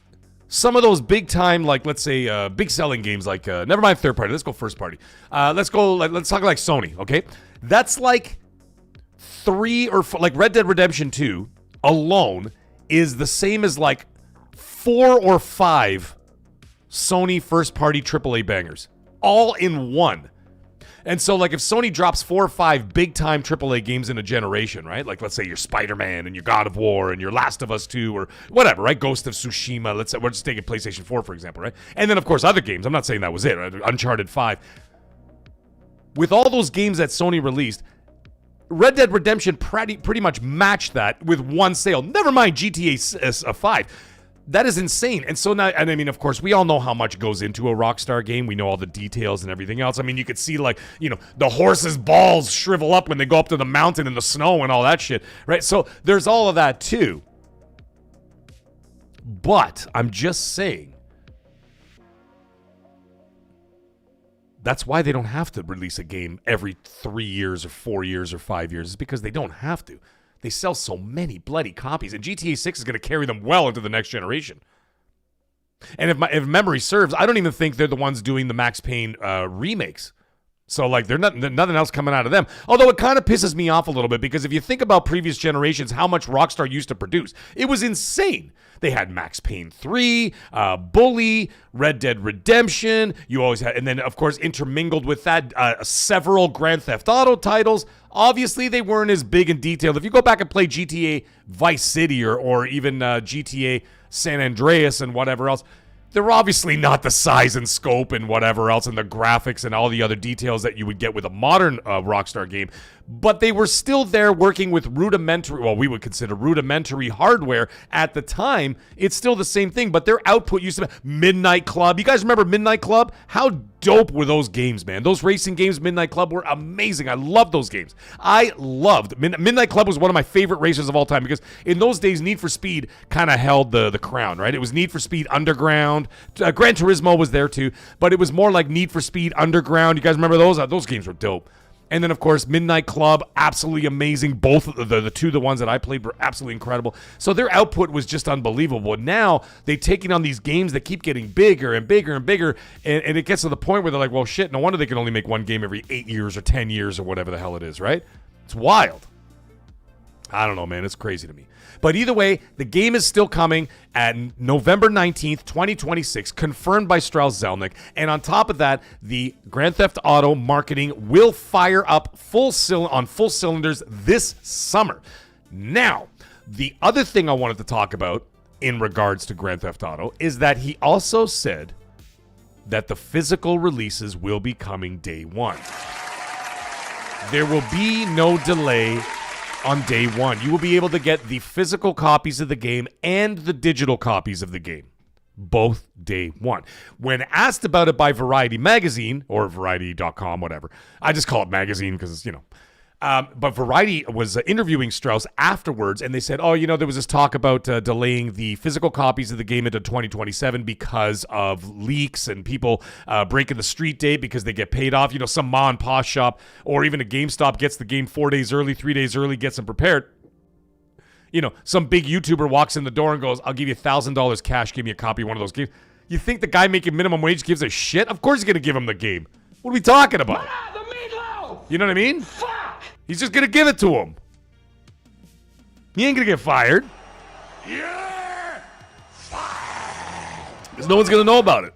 some of those big time, like, let's say, big selling games, like, never mind third party, let's go first party. Let's talk like Sony, okay? That's like 3 or 4, like Red Dead Redemption 2 alone is the same as like 4 or 5 Sony first party AAA bangers, all in one. And so, like, if Sony drops 4 or 5 big-time AAA games in a generation, right? Like, let's say your Spider-Man and your God of War and your Last of Us 2 or whatever, right? Ghost of Tsushima. Let's say we're just taking PlayStation 4, for example, right? And then, of course, other games. I'm not saying that was it. Right? Uncharted 5. With all those games that Sony released, Red Dead Redemption pretty much matched that with one sale. Never mind GTA 5. That is insane. And so now, and I mean, of course, we all know how much goes into a Rockstar game. We know all the details and everything else. I mean, you could see, like, you know, the horse's balls shrivel up when they go up to the mountain in the snow and all that shit, right? So there's all of that too. But I'm just saying, that's why they don't have to release a game every 3 years or 4 years or 5 years. It's because they don't have to. They sell so many bloody copies, and GTA 6 is going to carry them well into the next generation. And if memory serves, I don't even think they're the ones doing the Max Payne remakes. So, like, there's nothing else coming out of them. Although it kind of pisses me off a little bit, because if you think about previous generations, how much Rockstar used to produce, it was insane. They had Max Payne 3, Bully, Red Dead Redemption. You always had, and then, of course, intermingled with that, several Grand Theft Auto titles. Obviously, they weren't as big and detailed. If you go back and play GTA Vice City or even GTA San Andreas and whatever else, they're obviously not the size and scope and whatever else and the graphics and all the other details that you would get with a modern Rockstar game. But they were still there working with rudimentary, well, we would consider rudimentary hardware at the time. It's still the same thing, but their output used to be Midnight Club. You guys remember Midnight Club? How dope were those games, man? Those racing games, Midnight Club, were amazing. I loved those games. I loved Midnight Club was one of my favorite races of all time, because in those days, Need for Speed kind of held the crown, right? It was Need for Speed Underground. Gran Turismo was there too, but it was more like Need for Speed Underground. You guys remember those? Those games were dope. And then, of course, Midnight Club, absolutely amazing. Both of the ones that I played were absolutely incredible. So their output was just unbelievable. And now they've taken on these games that keep getting bigger and bigger and bigger, and it gets to the point where they're like, well, shit, no wonder they can only make one game every 8 years or 10 years or whatever the hell it is, right? It's wild. I don't know, man. It's crazy to me. But either way, the game is still coming at November 19th, 2026, confirmed by Strauss-Zelnick. And on top of that, the Grand Theft Auto marketing will fire up on full cylinders this summer. Now, the other thing I wanted to talk about in regards to Grand Theft Auto is that he also said that the physical releases will be coming day one. There will be no delay on day one. You will be able to get the physical copies of the game and the digital copies of the game, both day one. When asked about it by Variety Magazine, or Variety.com, whatever, I just call it magazine because it's, you know, but Variety was interviewing Strauss afterwards, and they said, oh, you know, there was this talk about delaying the physical copies of the game into 2027 because of leaks and people breaking the street date because they get paid off. You know, some ma and pa shop or even a GameStop gets the game 4 days early, 3 days early, gets them prepared. You know, some big YouTuber walks in the door and goes, I'll give you $1,000 cash, give me a copy of one of those games. You think the guy making minimum wage gives a shit? Of course he's going to give him the game. What are we talking about? The meatloaf! You know what I mean? Fuck! He's just going to give it to him. He ain't going to get fired. Yeah! Fire! Because no one's going to know about it.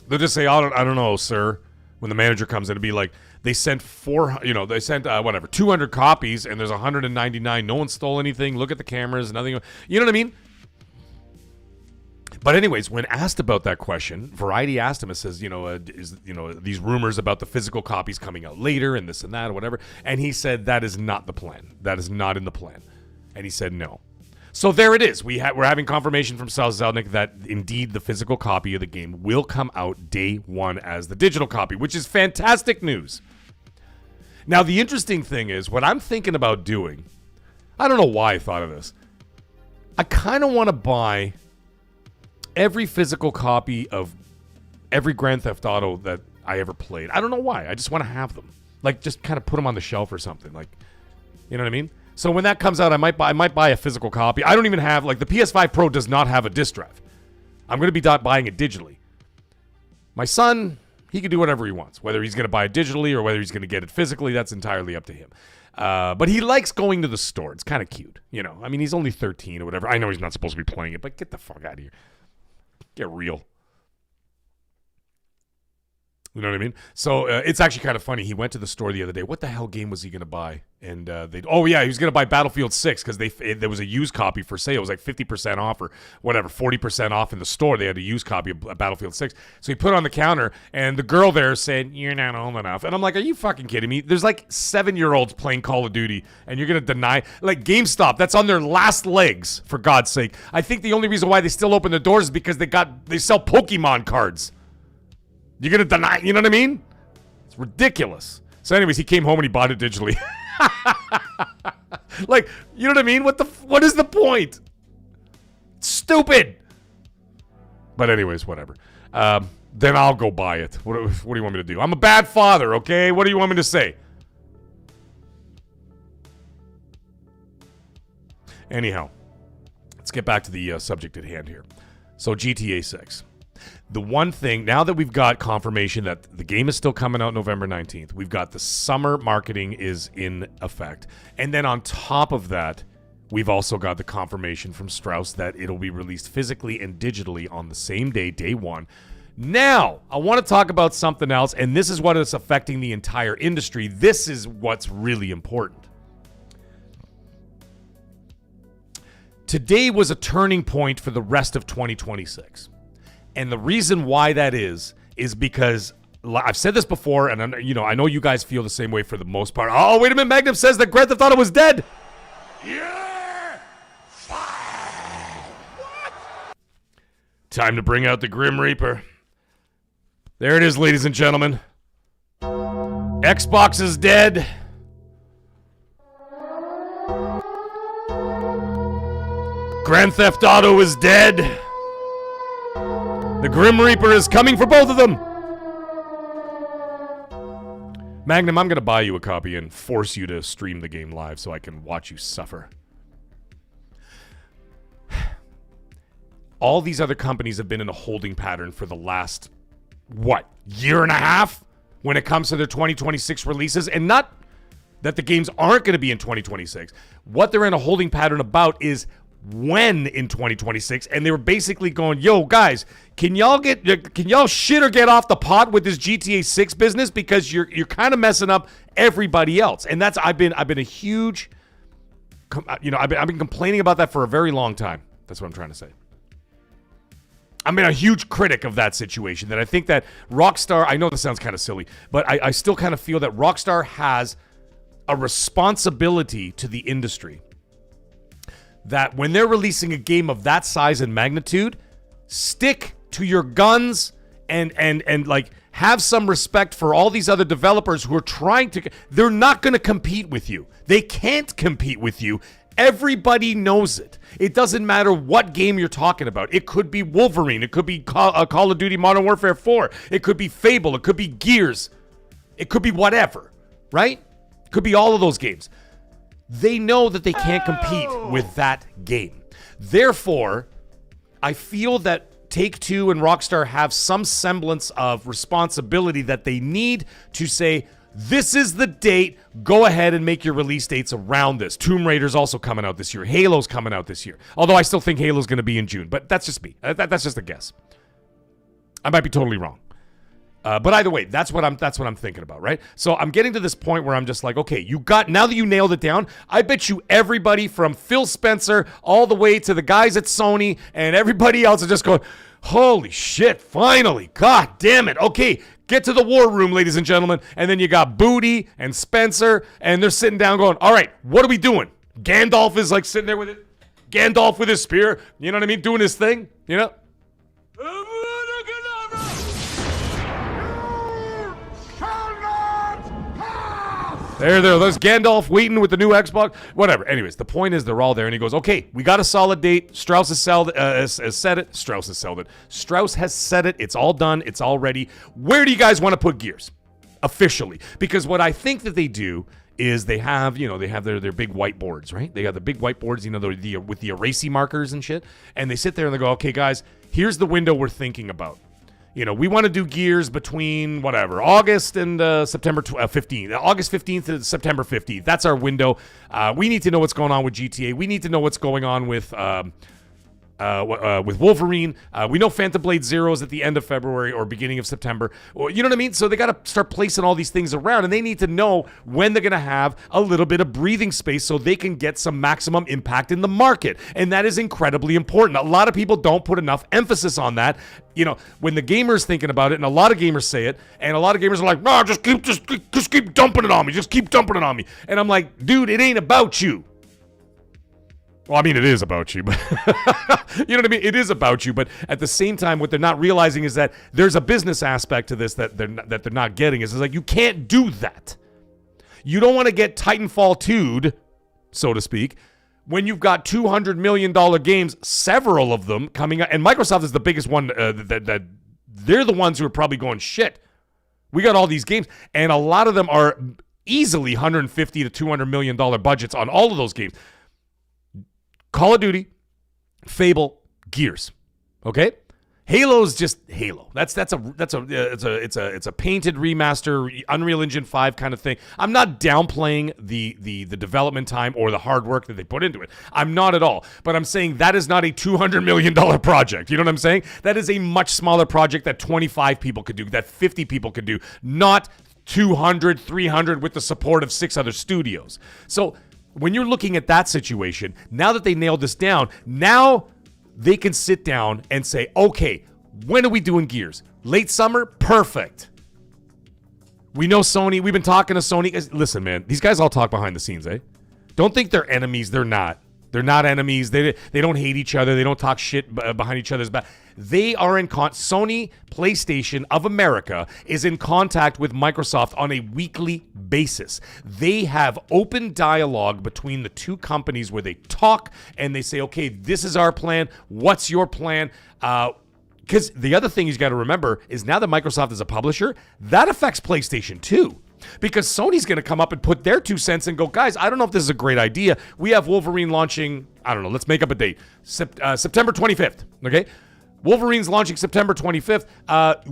They'll just say, I don't know, sir. when the manager comes in, to be like, they sent 200 copies, and there's 199. No one stole anything. Look at the cameras, nothing. You know what I mean? But anyways, when asked about that question, Variety asked him, it says, these rumors about the physical copies coming out later and this and that or whatever. And he said, that is not the plan. That is not in the plan. And he said, no. So there it is. We're having confirmation from Sal Zelnick that indeed the physical copy of the game will come out day one as the digital copy, which is fantastic news. Now, the interesting thing is, what I'm thinking about doing, I don't know why I thought of this. I kind of want to buy every physical copy of every Grand Theft Auto that I ever played. I don't know why. I just want to have them. Like, just kind of put them on the shelf or something. Like, you know what I mean? So when that comes out, I might buy a physical copy. I don't even have, like, the PS5 Pro does not have a disc drive. I'm going to be buying it digitally. My son, he can do whatever he wants. Whether he's going to buy it digitally or whether he's going to get it physically, that's entirely up to him. But he likes going to the store. It's kind of cute, you know. I mean, he's only 13 or whatever. I know he's not supposed to be playing it, but get the fuck out of here. Get real. You know what I mean? So it's actually kind of funny. He went to the store the other day. What the hell game was he going to buy? And he was going to buy Battlefield 6 because there was a used copy for sale. It was like 50% off or whatever, 40% off in the store. They had a used copy of Battlefield 6. So he put it on the counter, and the girl there said, "You're not old enough." And I'm like, are you fucking kidding me? There's like 7-year-olds playing Call of Duty, and you're going to deny? Like, GameStop, that's on their last legs, for God's sake. I think the only reason why they still open the doors is because they sell Pokemon cards. You're going to deny, you know what I mean? It's ridiculous. So anyways, he came home and he bought it digitally. Like, you know what I mean? What is the point? Stupid. But anyways, whatever. Then I'll go buy it. What do you want me to do? I'm a bad father, okay? What do you want me to say? Anyhow, let's get back to the subject at hand here. So GTA 6. The one thing, now that we've got confirmation that the game is still coming out November 19th, we've got the summer marketing is in effect. And then on top of that, we've also got the confirmation from Strauss that it'll be released physically and digitally on the same day, day one. Now, I want to talk about something else, and this is what is affecting the entire industry. This is what's really important. Today was a turning point for the rest of 2026. And the reason why that is because I've said this before, and I know you guys feel the same way for the most part. Oh, wait a minute, Magnum says that Grand Theft Auto was dead. Yeah! What? Time to bring out the Grim Reaper. There it is, ladies and gentlemen. Xbox is dead. Grand Theft Auto is dead. The Grim Reaper is coming for both of them. Magnum, I'm going to buy you a copy and force you to stream the game live so I can watch you suffer. All these other companies have been in a holding pattern for the last, year and a half when it comes to their 2026 releases. And not that the games aren't going to be in 2026. What they're in a holding pattern about is when in 2026, and they were basically going, yo guys, can y'all shit or get off the pot with this GTA 6 business, because you're kind of messing up everybody else. And that's I've been a huge I've been complaining about that for a very long time. That's what I'm trying to say. I've been a huge critic of that situation, that I think that Rockstar, I know this sounds kind of silly, but I still kind of feel that Rockstar has a responsibility to the industry, that when they're releasing a game of that size and magnitude, stick to your guns and like have some respect for all these other developers who are trying to. They're not going to compete with you. They can't compete with you. Everybody knows it. It doesn't matter what game you're talking about. It could be Wolverine. It could be Call of Duty Modern Warfare 4. It could be Fable. It could be Gears. It could be whatever, right? It could be all of those games. They know that they can't compete with that game. Therefore, I feel that Take-Two and Rockstar have some semblance of responsibility that they need to say, this is the date, go ahead and make your release dates around this. Tomb Raider's also coming out this year. Halo's coming out this year. Although I still think Halo's going to be in June, but that's just me. That's just a guess. I might be totally wrong. But either way, that's what I'm thinking about, right? So I'm getting to this point where I'm just like, okay, now that you nailed it down, I bet you everybody from Phil Spencer all the way to the guys at Sony and everybody else are just going, holy shit, finally, god damn it. Okay, get to the war room, ladies and gentlemen. And then you got Booty and Spencer, and they're sitting down going, all right, what are we doing? Gandalf is like sitting there with it. Gandalf with his spear, you know what I mean? Doing his thing, you know? There's Gandalf waiting with the new Xbox. Whatever. Anyways, the point is they're all there, and he goes, okay, we got a solid date. Strauss has said it. Strauss has said it. Strauss has said it. It's all done. It's all ready. Where do you guys want to put Gears? Officially. Because what I think that they do is they have their big whiteboards, right? They got the big whiteboards, with the erasing markers and shit. And they sit there and they go, okay, guys, here's the window we're thinking about. We want to do Gears between August and September 15th. August 15th to September 15th. That's our window. We need to know what's going on with GTA. We need to know what's going on with Wolverine. We know Phantom Blade Zero is at the end of February or beginning of September. You know what I mean? So they got to start placing all these things around, and they need to know when they're going to have a little bit of breathing space so they can get some maximum impact in the market. And that is incredibly important. A lot of people don't put enough emphasis on that. When the gamer's thinking about it, and a lot of gamers say it, and a lot of gamers are like, no, just keep dumping it on me. Just keep dumping it on me. And I'm like, dude, it ain't about you. Well, I mean, it is about you, but you know what I mean? It is about you, but at the same time, what they're not realizing is that there's a business aspect to this that they're not getting. It's like, you can't do that. You don't want to get Titanfall 2'd, so to speak, when you've got $200 million games, several of them coming out, and Microsoft is the biggest one that they're the ones who are probably going, shit, we got all these games, and a lot of them are easily $150 to $200 million budgets on all of those games. Call of Duty, Fable, Gears, okay? Halo's just Halo. It's a painted remaster, Unreal Engine 5 kind of thing. I'm not downplaying the development time or the hard work that they put into it. I'm not at all. But I'm saying that is not a $200 million project. You know what I'm saying? That is a much smaller project that 25 people could do, that 50 people could do, not 200, 300 with the support of 6 other studios. So when you're looking at that situation, now that they nailed this down, now they can sit down and say, okay, when are we doing Gears? Late summer? Perfect. We know Sony. We've been talking to Sony. Listen, man, these guys all talk behind the scenes, eh? Don't think they're enemies. They're not. They're not enemies. They don't hate each other. They don't talk shit behind each other's back. They are in Sony PlayStation of America is in contact with Microsoft on a weekly basis. They have open dialogue between the two companies where they talk and they say, okay, this is our plan. What's your plan? Because the other thing you got to remember is now that Microsoft is a publisher, that affects PlayStation too. Because Sony's going to come up and put their 2 cents and go, guys, I don't know if this is a great idea. We have Wolverine launching, I don't know, let's make up a date. September 25th, okay? Wolverine's launching September 25th.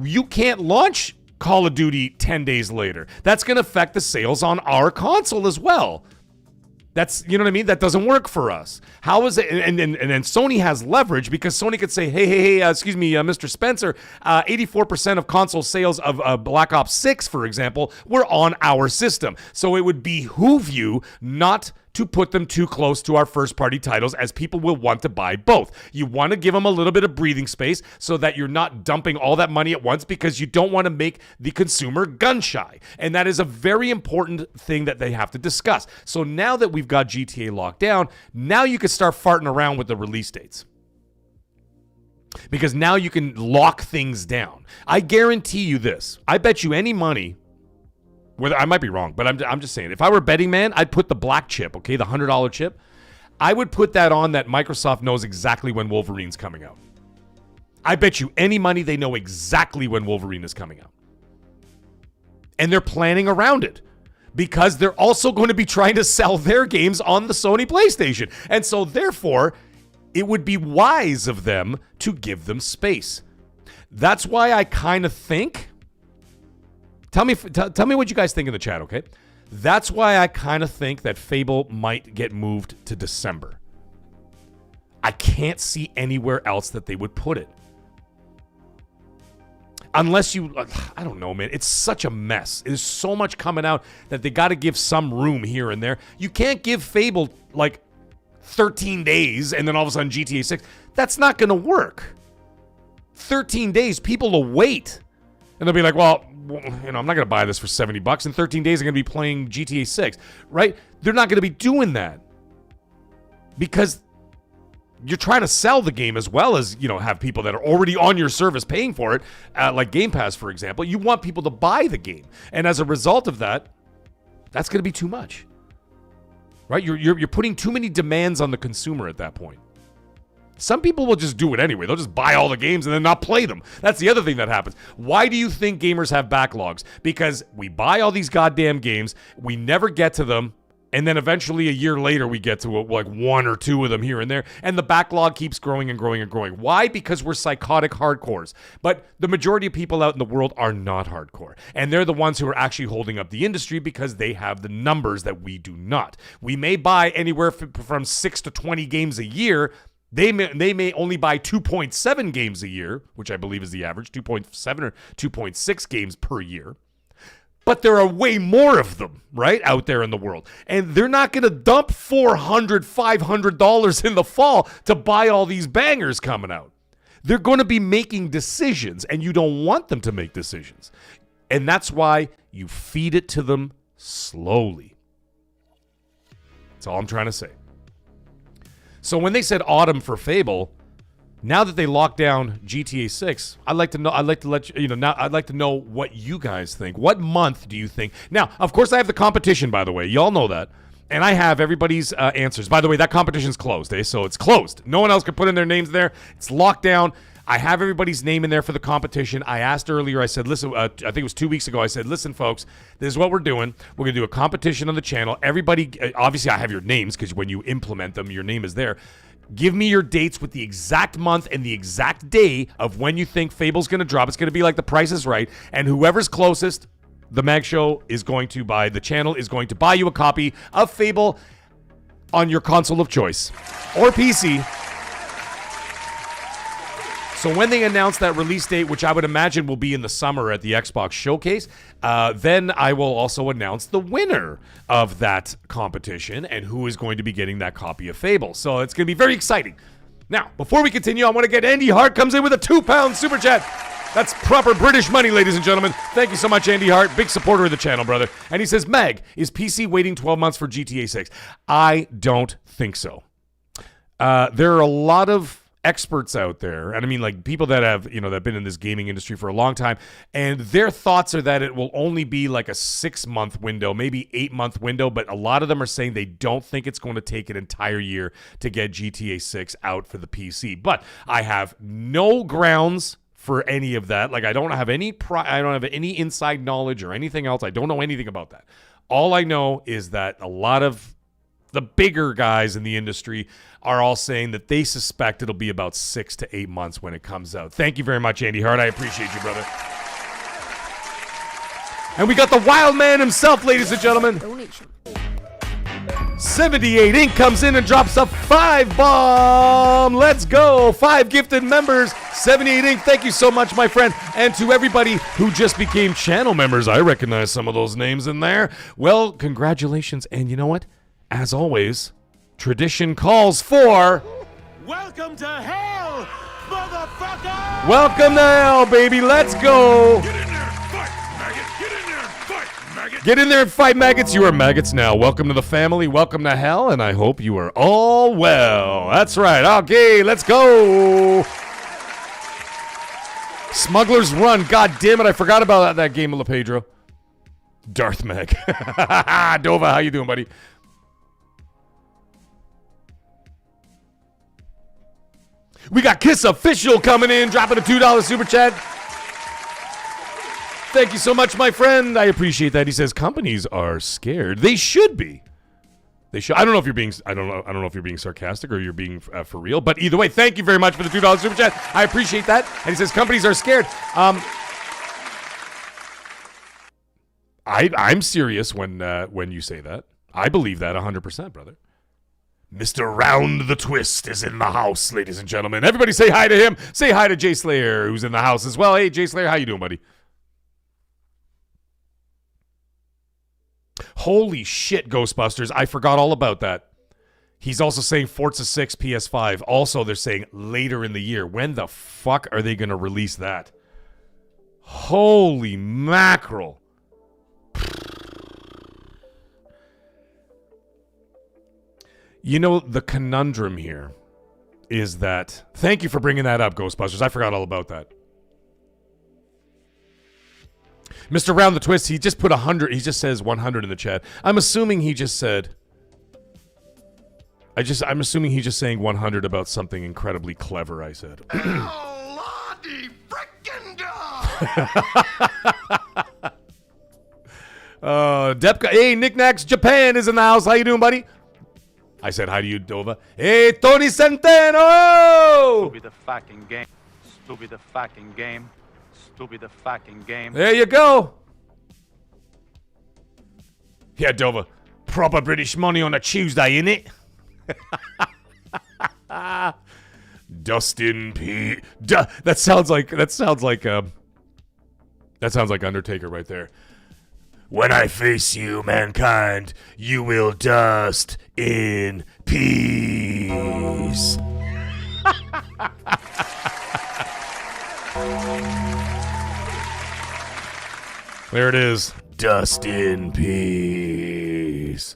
You can't launch Call of Duty 10 days later. That's going to affect the sales on our console as well. That's, you know what I mean? That doesn't work for us. How is it? And then Sony has leverage because Sony could say, hey, excuse me, Mr. Spencer, 84% of console sales of Black Ops 6, for example, were on our system. So it would behoove you not to put them too close to our first-party titles, as people will want to buy both. You want to give them a little bit of breathing space so that you're not dumping all that money at once, because you don't want to make the consumer gun-shy. And that is a very important thing that they have to discuss. So now that we've got GTA locked down, now you can start farting around with the release dates. Because now you can lock things down. I guarantee you this. I bet you any money, whether I might be wrong, but I'm just saying, if I were a betting man, I'd put the black chip, okay, the $100 chip. I would put that on that Microsoft knows exactly when Wolverine's coming out. I bet you any money they know exactly when Wolverine is coming out. And they're planning around it because they're also going to be trying to sell their games on the Sony PlayStation. And so therefore, it would be wise of them to give them space. That's why I kind of think, Tell me what you guys think in the chat, okay? That's why I kind of think that Fable might get moved to December. I can't see anywhere else that they would put it. Unless you, I don't know, man. It's such a mess. There's so much coming out that they got to give some room here and there. You can't give Fable like 13 days and then all of a sudden GTA 6. That's not going to work. 13 days, people will wait. And they'll be like, well, I'm not going to buy this for $70. In 13 days, I'm going to be playing GTA 6, right? They're not going to be doing that because you're trying to sell the game as well as, have people that are already on your service paying for it, like Game Pass, for example. You want people to buy the game. And as a result of that, that's going to be too much, right? You're putting too many demands on the consumer at that point. Some people will just do it anyway. They'll just buy all the games and then not play them. That's the other thing that happens. Why do you think gamers have backlogs? Because we buy all these goddamn games, we never get to them, and then eventually a year later we get to like one or two of them here and there, and the backlog keeps growing and growing and growing. Why? Because we're psychotic hardcores. But the majority of people out in the world are not hardcore, and they're the ones who are actually holding up the industry because they have the numbers that we do not. We may buy anywhere from 6 to 20 games a year. They may only buy 2.7 games a year, which I believe is the average, 2.7 or 2.6 games per year. But there are way more of them, right, out there in the world. And they're not going to dump $400, $500 in the fall to buy all these bangers coming out. They're going to be making decisions, and you don't want them to make decisions. And that's why you feed it to them slowly. That's all I'm trying to say. So when they said autumn for Fable, now that they locked down GTA 6, I'd like to know what you guys think. What month do you think? Now, of course, I have the competition, by the way. Y'all know that. And I have everybody's answers. By the way, that competition's closed, so it's closed. No one else can put in their names there. It's locked down. I have everybody's name in there for the competition. I asked earlier, I said, listen, I think it was 2 weeks ago, I said, listen, folks, this is what we're doing. We're going to do a competition on the channel. Everybody, obviously I have your names because when you implement them, your name is there. Give me your dates with the exact month and the exact day of when you think Fable's going to drop. It's going to be like The Price is Right. And whoever's closest, the Mag Show is going to buy, the channel is going to buy you a copy of Fable on your console of choice or PC. So when they announce that release date, which I would imagine will be in the summer at the Xbox Showcase, then I will also announce the winner of that competition and who is going to be getting that copy of Fable. So it's going to be very exciting. Now, before we continue, I want to get Andy Hart comes in with a £2 super chat. That's proper British money, ladies and gentlemen. Thank you so much, Andy Hart. Big supporter of the channel, brother. And he says, Meg, is PC waiting 12 months for GTA 6? I don't think so. There are a lot of experts out there, and I mean like people that have, that have been in this gaming industry for a long time, and their thoughts are that it will only be like a 6-month window, maybe 8-month window, but a lot of them are saying they don't think it's going to take an entire year to get GTA 6 out for the PC. But I have no grounds for any of that. Like I don't have any inside knowledge or anything else. I don't know anything about that. All I know is that a lot of the bigger guys in the industry are all saying that they suspect it'll be about 6 to 8 months when it comes out. Thank you very much, Andy Hart. I appreciate you, brother. And we got the wild man himself, ladies and gentlemen. 78 Inc. comes in and drops a 5 bomb. Let's go. 5 gifted members. 78 Inc. Thank you so much, my friend. And to everybody who just became channel members, I recognize some of those names in there. Well, congratulations. And you know what? As always, tradition calls for... Welcome to hell, motherfucker! Welcome to hell, baby. Let's go. Get in there and fight, maggot! Get in there and fight, maggot! Get in there and fight, maggots. You are maggots now. Welcome to the family. Welcome to hell, and I hope you are all well. That's right. Okay, let's go. Smuggler's Run. God damn it, I forgot about that game, La Pedro. Darth Mag. Dova, how you doing, buddy? We got Kiss Official coming in, dropping a $2 super chat. Thank you so much, my friend. I appreciate that. He says companies are scared. They should be. They should. I don't know if you're being. I don't know if you're being sarcastic or you're being for real. But either way, thank you very much for the $2 super chat. I appreciate that. And he says companies are scared. I'm serious when you say that. I believe that 100%, brother. Mr. Round the Twist is in the house, ladies and gentlemen. Everybody say hi to him. Say hi to Jay Slayer, who's in the house as well. Hey, Jay Slayer, how you doing, buddy? Holy shit, Ghostbusters. I forgot all about that. He's also saying Forza 6 PS5. Also, they're saying later in the year. When the fuck are they going to release that? Holy mackerel. You know, the conundrum here is that... Thank you for bringing that up, Ghostbusters. I forgot all about that. Mr. Round the Twist, he just put 100. He just says 100 in the chat. I'm assuming he just said... I'm assuming he's just saying 100 about something incredibly clever I said. Lottie frickin' dog! Depka, hey, Knickknacks Japan is in the house. How you doing, buddy? I said hi to you, Dova. Hey, Tony Centeno! Stupid the fucking game. Stupid the fucking game. Stupid the fucking game. There you go. Yeah, Dova. Proper British money on a Tuesday, innit? Dustin P. That sounds like Undertaker right there. When I face you, mankind, you will dust in peace. There it is. Dust in peace.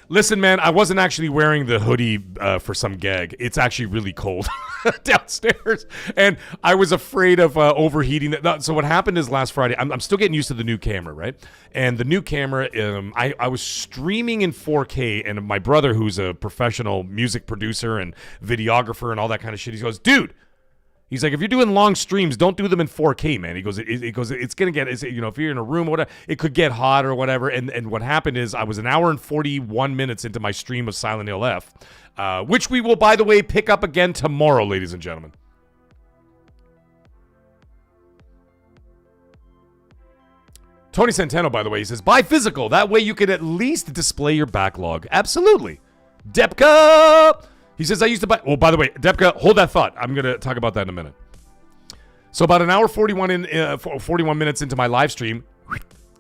Listen, man, I wasn't actually wearing the hoodie for some gag. It's actually really cold downstairs, and I was afraid of overheating. So what happened is last Friday, I'm still getting used to the new camera, right? And the new camera, I was streaming in 4K, and my brother, who's a professional music producer and videographer and all that kind of shit, he goes, dude, he's like, if you're doing long streams, don't do them in 4K, man. He goes, it's gonna get, if you're in a room or whatever, it could get hot or whatever. And what happened is, I was an hour and 41 minutes into my stream of Silent Hill F, which we will, by the way, pick up again tomorrow, ladies and gentlemen. Tony Centeno, by the way, he says, buy physical. That way you can at least display your backlog. Absolutely. Depka! He says, I used to buy... Oh, by the way, Depka, hold that thought. I'm going to talk about that in a minute. So about an hour 41 minutes into my live stream,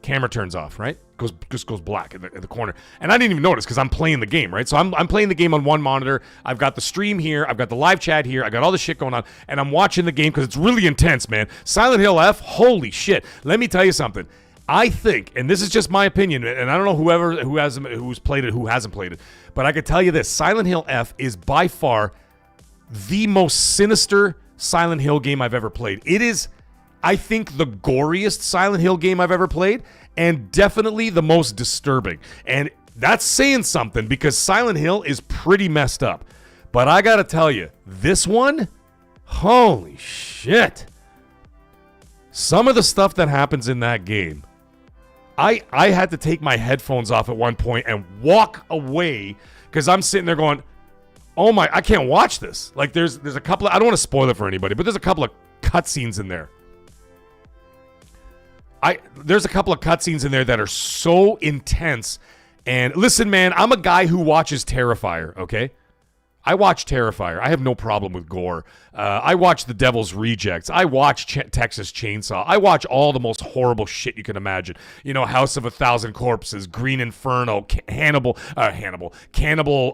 camera turns off, right? Just goes black in the corner. And I didn't even notice because I'm playing the game, right? So I'm playing the game on one monitor. I've got the stream here. I've got the live chat here. I got all this shit going on. And I'm watching the game because it's really intense, man. Silent Hill F, holy shit. Let me tell you something. I think, and this is just my opinion, and I don't know who's played it, who hasn't played it, but I can tell you this: Silent Hill F is by far the most sinister Silent Hill game I've ever played. It is, I think, the goriest Silent Hill game I've ever played, and definitely the most disturbing. And that's saying something because Silent Hill is pretty messed up. But I gotta tell you, this one, holy shit! Some of the stuff that happens in that game. I had to take my headphones off at one point and walk away because I'm sitting there going, oh my, I can't watch this. Like there's a couple of, I don't want to spoil it for anybody, but there's a couple of cutscenes in there. There's a couple of cutscenes in there that are so intense. And listen, man, I'm a guy who watches Terrifier, okay? I watch Terrifier. I have no problem with gore. I watch The Devil's Rejects. I watch Texas Chainsaw. I watch all the most horrible shit you can imagine. You know, House of a Thousand Corpses, Green Inferno, Cannibal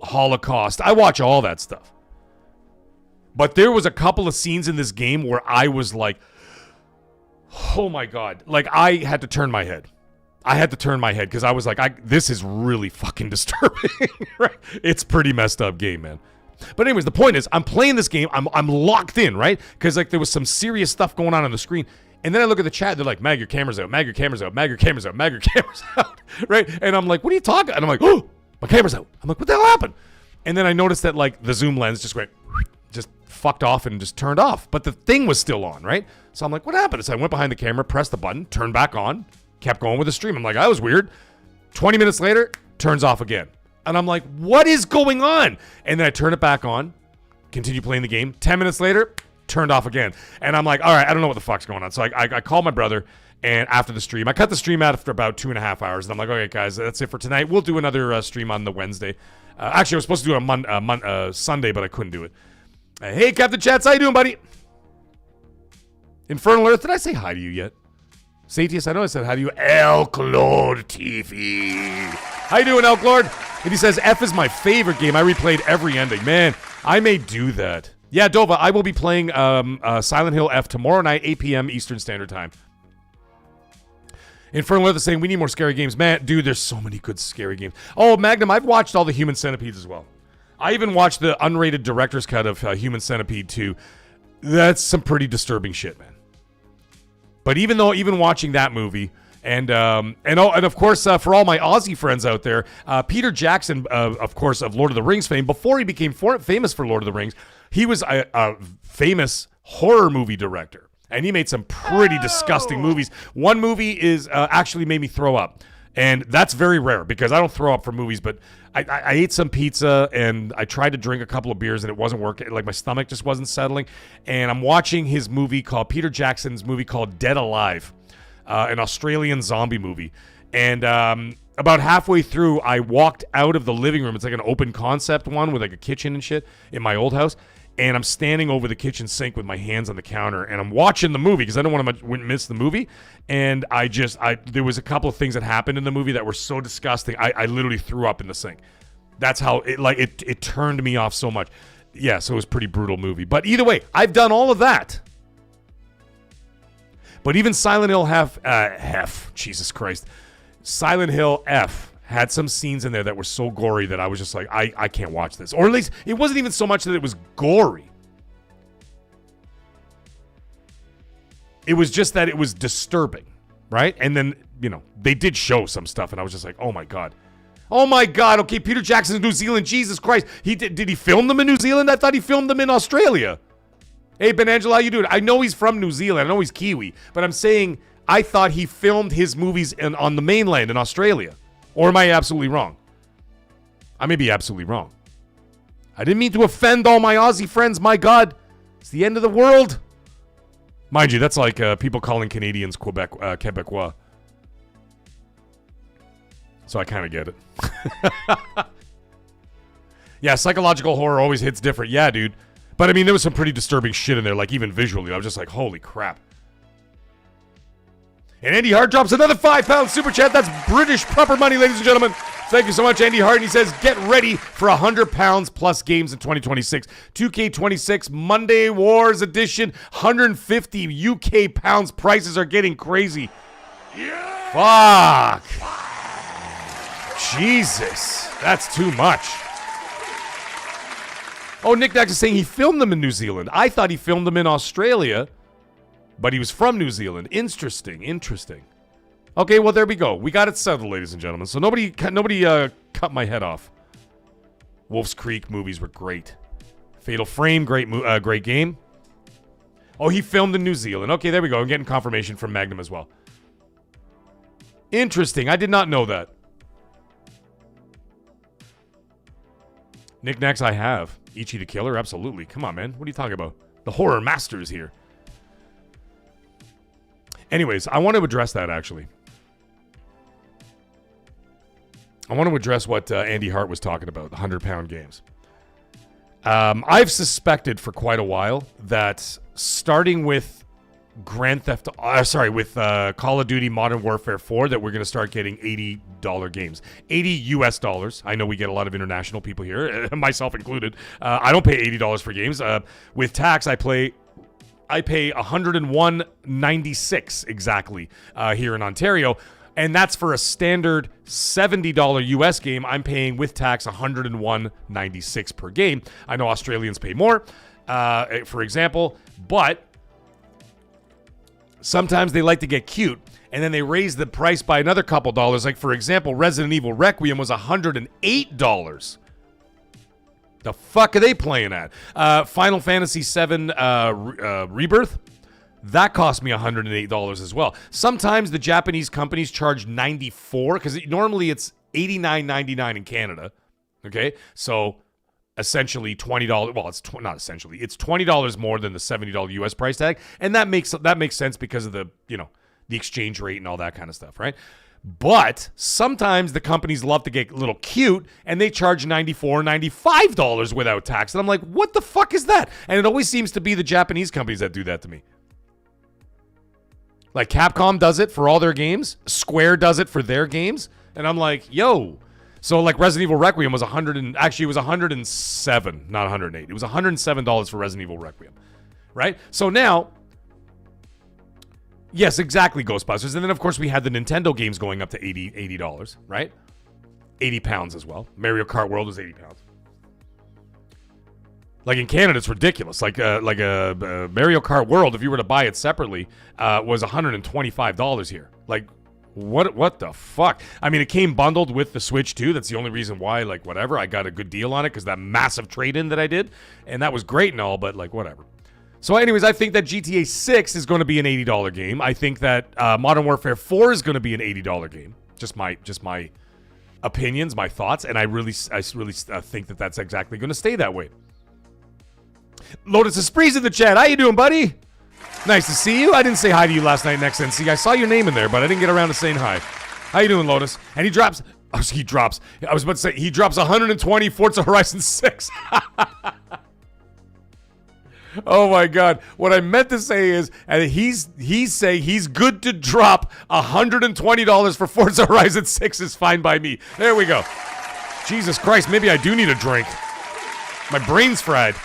Holocaust. I watch all that stuff. But there was a couple of scenes in this game where I was like, oh my God. Like, I had to turn my head. Because I was like, this is really fucking disturbing. Right? It's pretty messed up game, man. But anyways, the point is, I'm playing this game. I'm locked in, right? Because like there was some serious stuff going on the screen. And then I look at the chat. They're like, mag your cameras out, mag your cameras out, mag your cameras out, mag your cameras out. Right? And I'm like, what are you talking? And I'm like, oh, my camera's out. I'm like, what the hell happened? And then I noticed that like the zoom lens just fucked off and just turned off. But the thing was still on, right? So I'm like, what happened? So I went behind the camera, pressed the button, turned back on, kept going with the stream. I'm like, that was weird. 20 minutes later, turns off again. And I'm like, what is going on? And then I turn it back on, continue playing the game. 10 minutes later, turned off again. And I'm like, all right, I don't know what the fuck's going on. So I called my brother, And after the stream, I cut the stream out after about 2.5 hours. And I'm like, okay, guys, that's it for tonight. We'll do another stream on the Wednesday. Actually, I was supposed to do it on Sunday, but I couldn't do it. Hey, Captain Chats, how you doing, buddy? Infernal Earth, did I say hi to you yet? Satius, I know I said hi to you. Elk Lord TV. How you doing, Elk Lord? And he says, F is my favorite game. I replayed every ending. Man, I may do that. Yeah, Dova, I will be playing Silent Hill F tomorrow night, 8 p.m. Eastern Standard Time. Infernal Earth is saying, we need more scary games. Man, dude, there's so many good scary games. Oh, Magnum, I've watched all the Human Centipedes as well. I even watched the unrated director's cut of Human Centipede 2. That's some pretty disturbing shit, man. But even watching that movie, and of course, for all my Aussie friends out there, Peter Jackson, of course, of Lord of the Rings fame, before he became famous for Lord of the Rings, he was a famous horror movie director. And he made some pretty disgusting movies. One movie is actually made me throw up. And that's very rare because I don't throw up for movies, but I ate some pizza and I tried to drink a couple of beers and it wasn't working. Like my stomach just wasn't settling. And I'm watching his movie called, Peter Jackson's movie called Dead Alive, an Australian zombie movie. And about halfway through, I walked out of the living room. It's like an open concept one with like a kitchen and shit in my old house. And I'm standing over the kitchen sink with my hands on the counter, and I'm watching the movie because I don't want to miss the movie. And there was a couple of things that happened in the movie that were so disgusting. I literally threw up in the sink. That's how it turned me off so much. Yeah, so it was a pretty brutal movie. But either way, I've done all of that. But even Silent Hill Jesus Christ, Silent Hill F had some scenes in there that were so gory that I was just like, I can't watch this. Or at least, it wasn't even so much that it was gory. It was just that it was disturbing, right? And then, they did show some stuff, and I was just like, oh my God. Oh my God, okay, Peter Jackson's New Zealand, Jesus Christ. Did he film them in New Zealand? I thought he filmed them in Australia. Hey, Ben Angelo, how you doing? I know he's from New Zealand. I know he's Kiwi. But I'm saying, I thought he filmed his movies on the mainland in Australia. Or am I absolutely wrong? I may be absolutely wrong. I didn't mean to offend all my Aussie friends. My God, it's the end of the world. Mind you, that's like people calling Canadians Quebecois. So I kind of get it. Yeah, psychological horror always hits different. Yeah, dude. But I mean, there was some pretty disturbing shit in there, like even visually. I was just like, holy crap. And Andy Hart drops another £5 super chat. That's British proper money, ladies and gentlemen. Thank you so much, Andy Hart. And he says, get ready for £100 plus games in 2026. 2K26 Monday Wars Edition, 150 UK pounds. Prices are getting crazy. Yeah. Fuck. Jesus. That's too much. Oh, Nick Dax is saying he filmed them in New Zealand. I thought he filmed them in Australia. But he was from New Zealand. Interesting. Okay, well, there we go. We got it settled, ladies and gentlemen. So nobody cut my head off. Wolf's Creek movies were great. Fatal Frame, great game. Oh, he filmed in New Zealand. Okay, there we go. I'm getting confirmation from Magnum as well. Interesting. I did not know that. Knickknacks I have. Ichi the Killer? Absolutely. Come on, man. What are you talking about? The horror master is here. Anyways, I want to address that, actually. I want to address what Andy Hart was talking about, the 100-pound games. I've suspected for quite a while that starting with Call of Duty Modern Warfare 4, that we're going to start getting $80 games. $80 US. I know we get a lot of international people here, myself included. I don't pay $80 for games. With tax, I pay $101.96 exactly here in Ontario, and that's for a standard $70 US game. I'm paying with tax $101.96 per game. I know Australians pay more, for example, but sometimes they like to get cute, and then they raise the price by another couple dollars. Like, for example, Resident Evil Requiem was $108. The fuck are they playing at? Final Fantasy VII Rebirth, that cost me $108 as well. Sometimes the Japanese companies charge $94 because normally it's $89.99 in Canada. Okay, so essentially $20. Well, it's not essentially. It's $20 more than the $70 US price tag, and that makes sense because of the the exchange rate and all that kind of stuff, right? But sometimes the companies love to get a little cute and they charge $94, $95 without tax. And I'm like, what the fuck is that? And it always seems to be the Japanese companies that do that to me. Like Capcom does it for all their games. Square does it for their games. And I'm like, yo. So like Resident Evil Requiem was it was 107, not 108. It was $107 for Resident Evil Requiem, right? So now, yes, exactly, Ghostbusters. And then, of course, we had the Nintendo games going up to $80, right? 80 pounds as well. Mario Kart World was 80 pounds. Like in Canada, it's ridiculous. Like a Mario Kart World, if you were to buy it separately, was $125 here. Like, what the fuck? I mean, it came bundled with the Switch too. That's the only reason why, like, whatever. I got a good deal on it because that massive trade-in that I did. And that was great and all, but, like, whatever. So anyways, I think that GTA 6 is going to be an $80 game. I think that Modern Warfare 4 is going to be an $80 game. Just my opinions, my thoughts, and I really think that that's exactly going to stay that way. Lotus Espree's in the chat. How you doing, buddy? Nice to see you. I didn't say hi to you last night in XNC. I saw your name in there, but I didn't get around to saying hi. How you doing, Lotus? And he drops. I was about to say he drops 120 Forza Horizon 6. Oh my God! What I meant to say is, he's good to drop $120 for Forza Horizon 6 is fine by me. There we go. Jesus Christ! Maybe I do need a drink. My brain's fried.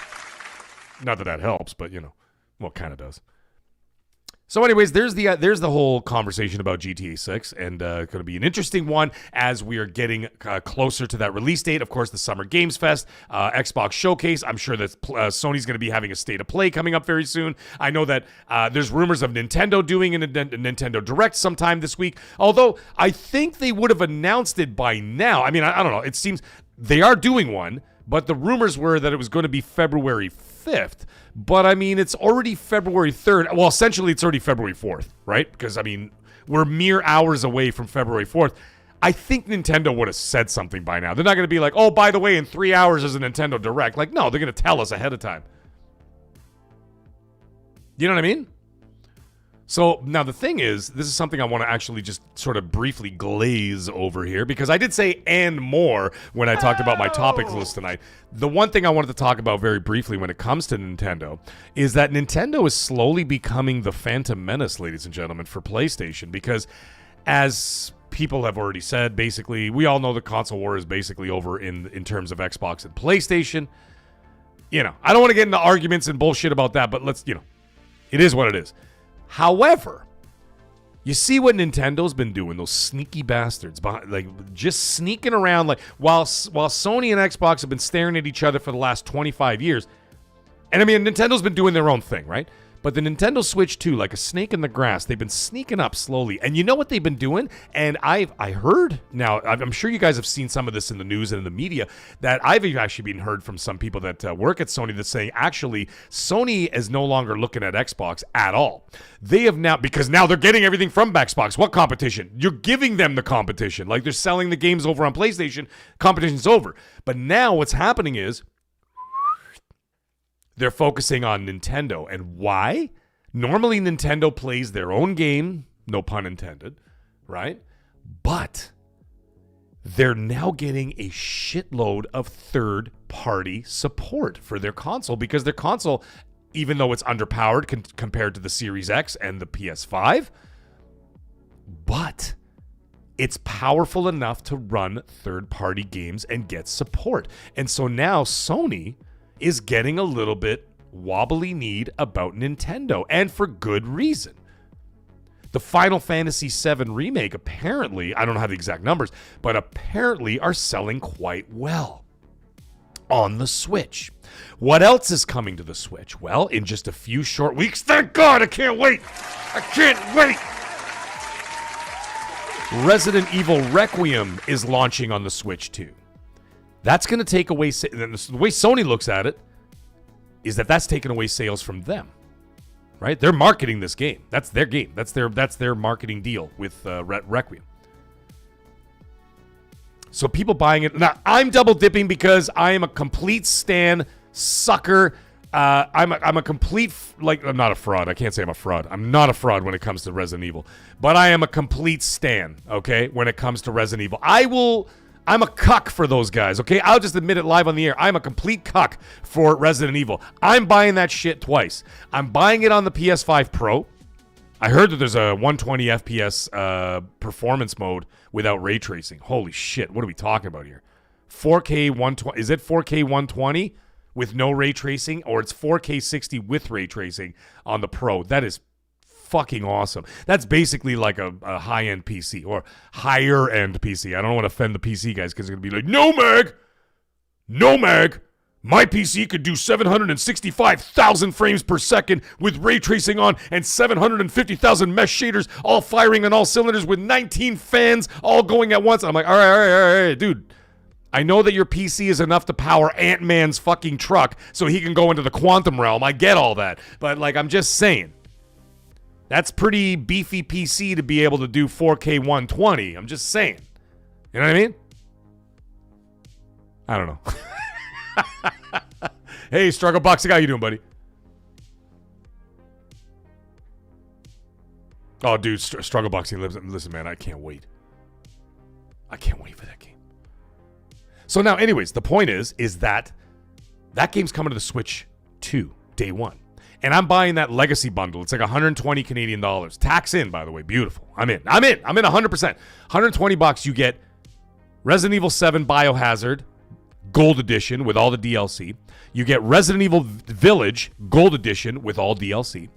Not that that helps, but you know, well, kind of does. So anyways, there's the whole conversation about GTA 6, and going to be an interesting one as we are getting closer to that release date. Of course, the Summer Games Fest, Xbox Showcase. I'm sure that Sony's going to be having a State of Play coming up very soon. I know that there's rumors of Nintendo doing a Nintendo Direct sometime this week, although I think they would have announced it by now. I mean, I don't know. It seems they are doing one, but the rumors were that it was going to be February 5th. But, I mean, it's already February 3rd. Well, essentially, it's already February 4th, right? Because, I mean, we're mere hours away from February 4th. I think Nintendo would have said something by now. They're not going to be like, oh, by the way, in 3 hours is a Nintendo Direct. Like, no, they're going to tell us ahead of time. You know what I mean? So, now the thing is, this is something I want to actually just sort of briefly glaze over here, because I did say and more when I talked about my topics list tonight. The one thing I wanted to talk about very briefly when it comes to Nintendo is that Nintendo is slowly becoming the Phantom Menace, ladies and gentlemen, for PlayStation, because as people have already said, basically, we all know the console war is basically over in terms of Xbox and PlayStation. You know, I don't want to get into arguments and bullshit about that, but let's, you know, it is what it is. However, you see what Nintendo's been doing, those sneaky bastards, like just sneaking around, like while Sony and Xbox have been staring at each other for the last 25 years. And I mean, Nintendo's been doing their own thing, right? But the Nintendo Switch 2, like a snake in the grass, they've been sneaking up slowly. And you know what they've been doing? And I heard, now, I'm sure you guys have seen some of this in the news and in the media, that I've actually been heard from some people that work at Sony that's saying, actually, Sony is no longer looking at Xbox at all. They have now, because now they're getting everything from Xbox. What competition? You're giving them the competition. Like they're selling the games over on PlayStation. Competition's over. But now what's happening is, they're focusing on Nintendo. And why? Normally, Nintendo plays their own game, no pun intended, right? But they're now getting a shitload of third-party support for their console because their console, even though it's underpowered compared to the Series X and the PS5, but it's powerful enough to run third-party games and get support. And so now Sony is getting a little bit wobbly kneed about Nintendo, and for good reason. The Final Fantasy VII Remake apparently, I don't know how the exact numbers, but apparently are selling quite well on the Switch. What else is coming to the Switch? Well, in just a few short weeks, thank God, I can't wait! I can't wait! Resident Evil Requiem is launching on the Switch too. That's going to take away, the way Sony looks at it, is that that's taking away sales from them, right? They're marketing this game. That's their game. That's their marketing deal with Requiem. So people buying it. Now, I'm double dipping because I am a complete stan, sucker, I'm a complete, I'm not a fraud. I can't say I'm a fraud. I'm not a fraud when it comes to Resident Evil. But I am a complete stan, okay, when it comes to Resident Evil. I'm a cuck for those guys, okay? I'll just admit it live on the air. I'm a complete cuck for Resident Evil. I'm buying that shit twice. I'm buying it on the PS5 Pro. I heard that there's a 120 FPS performance mode without ray tracing. Holy shit, what are we talking about here? 4K 120, is it 4K 120 with no ray tracing, or it's 4K 60 with ray tracing on the Pro? That is fucking awesome. That's basically like a high-end PC or higher-end PC. I don't want to offend the PC guys because they're going to be like, no, Mag, my PC could do 765,000 frames per second with ray tracing on and 750,000 mesh shaders all firing on all cylinders with 19 fans all going at once. I'm like, all right, dude. I know that your PC is enough to power Ant-Man's fucking truck so he can go into the quantum realm. I get all that. But, I'm just saying. That's pretty beefy PC to be able to do 4K 120. I'm just saying. You know what I mean? I don't know. Hey, Struggle Boxing, how you doing, buddy? Oh, dude, Struggle Boxing, listen, man, I can't wait. I can't wait for that game. So now, anyways, the point is that game's coming to the Switch 2, day one. And I'm buying that Legacy bundle. It's like 120 Canadian dollars. Tax in, by the way. Beautiful. I'm in 100%. 120 bucks, you get Resident Evil 7 Biohazard Gold Edition with all the DLC. You get Resident Evil Village Gold Edition with all DLC.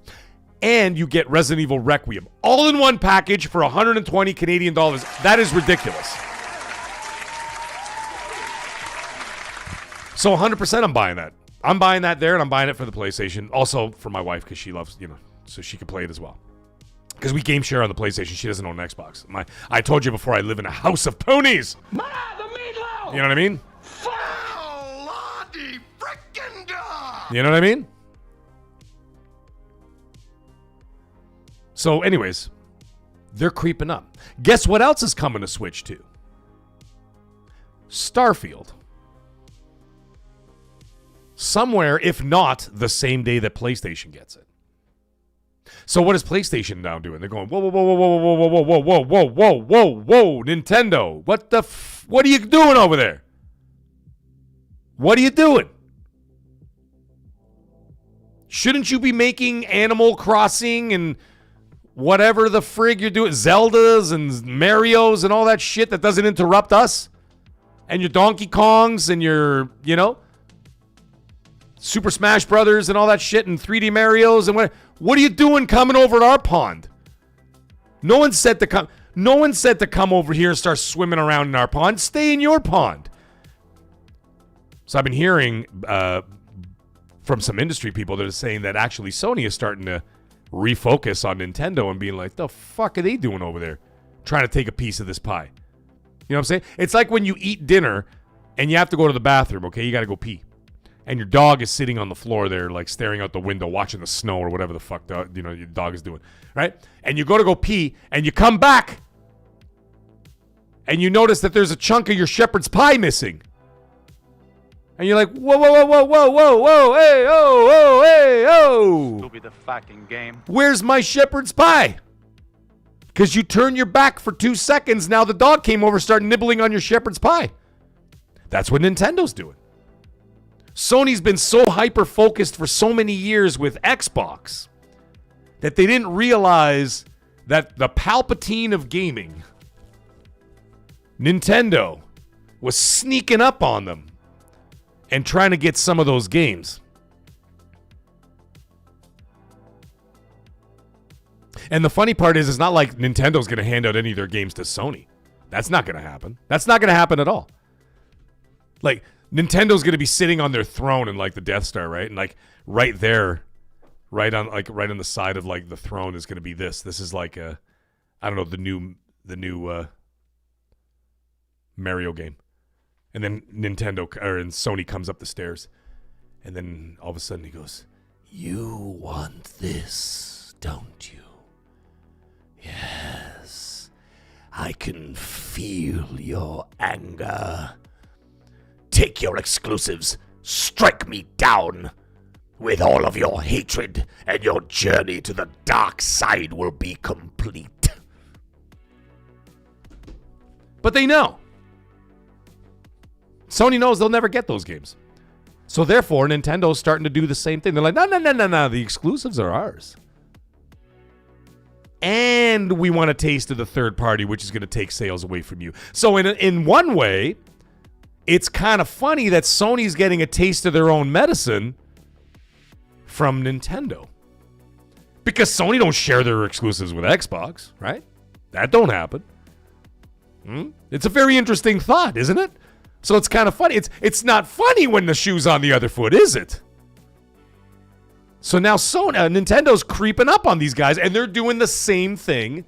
And you get Resident Evil Requiem. All in one package for 120 Canadian dollars. That is ridiculous. So 100% I'm buying that. I'm buying that there, and I'm buying it for the PlayStation. Also for my wife, because she loves, so she can play it as well. Because we game share on the PlayStation. She doesn't own an Xbox. I told you before, I live in a house of ponies. Ma, the meatloaf! You know what I mean? Lottie frickin' dog! You know what I mean? So anyways, they're creeping up. Guess what else is coming to Switch 2? Starfield. Somewhere, if not the same day that PlayStation gets it. So what is PlayStation now doing? They're going, whoa, Nintendo. What are you doing over there? What are you doing? Shouldn't you be making Animal Crossing and whatever the frig you're doing, Zeldas and Marios and all that shit that doesn't interrupt us? And your Donkey Kongs and your, Super Smash Brothers and all that shit and 3D Marios and what are you doing coming over at our pond? No one said to come over here and start swimming around in our pond. Stay in your pond. So I've been hearing from some industry people that are saying that actually Sony is starting to refocus on Nintendo and being like, the fuck are they doing over there? Trying to take a piece of this pie. You know what I'm saying? It's like when you eat dinner and you have to go to the bathroom, okay? You got to go pee. And your dog is sitting on the floor there, staring out the window, watching the snow or whatever the fuck your dog is doing, right? And you go to pee, and you come back, and you notice that there's a chunk of your shepherd's pie missing. And you're like, whoa, hey, oh. Stupid fucking game. Where's my shepherd's pie? Because you turn your back for 2 seconds, now the dog came over, started nibbling on your shepherd's pie. That's what Nintendo's doing. Sony's been so hyper-focused for so many years with Xbox that they didn't realize that the Palpatine of gaming, Nintendo, was sneaking up on them and trying to get some of those games. And the funny part is, it's not like Nintendo's going to hand out any of their games to Sony. That's not going to happen. That's not going to happen at all. Nintendo's going to be sitting on their throne in the Death Star, right? And right there, right on the side of the throne is going to be this. This is I don't know, the new Mario game. And then Sony comes up the stairs. And then all of a sudden he goes, "You want this, don't you? Yes. I can feel your anger. Take your exclusives. Strike me down. with all of your hatred, and your journey to the dark side will be complete. But they know. Sony knows they'll never get those games. So therefore, Nintendo's starting to do the same thing. They're like, no. The exclusives are ours. And we want a taste of the third party, which is going to take sales away from you. So in one way, it's kind of funny that Sony's getting a taste of their own medicine from Nintendo. Because Sony don't share their exclusives with Xbox, right? That don't happen. It's a very interesting thought, isn't it? So it's kind of funny. It's not funny when the shoe's on the other foot, is it? So now Nintendo's creeping up on these guys, and they're doing the same thing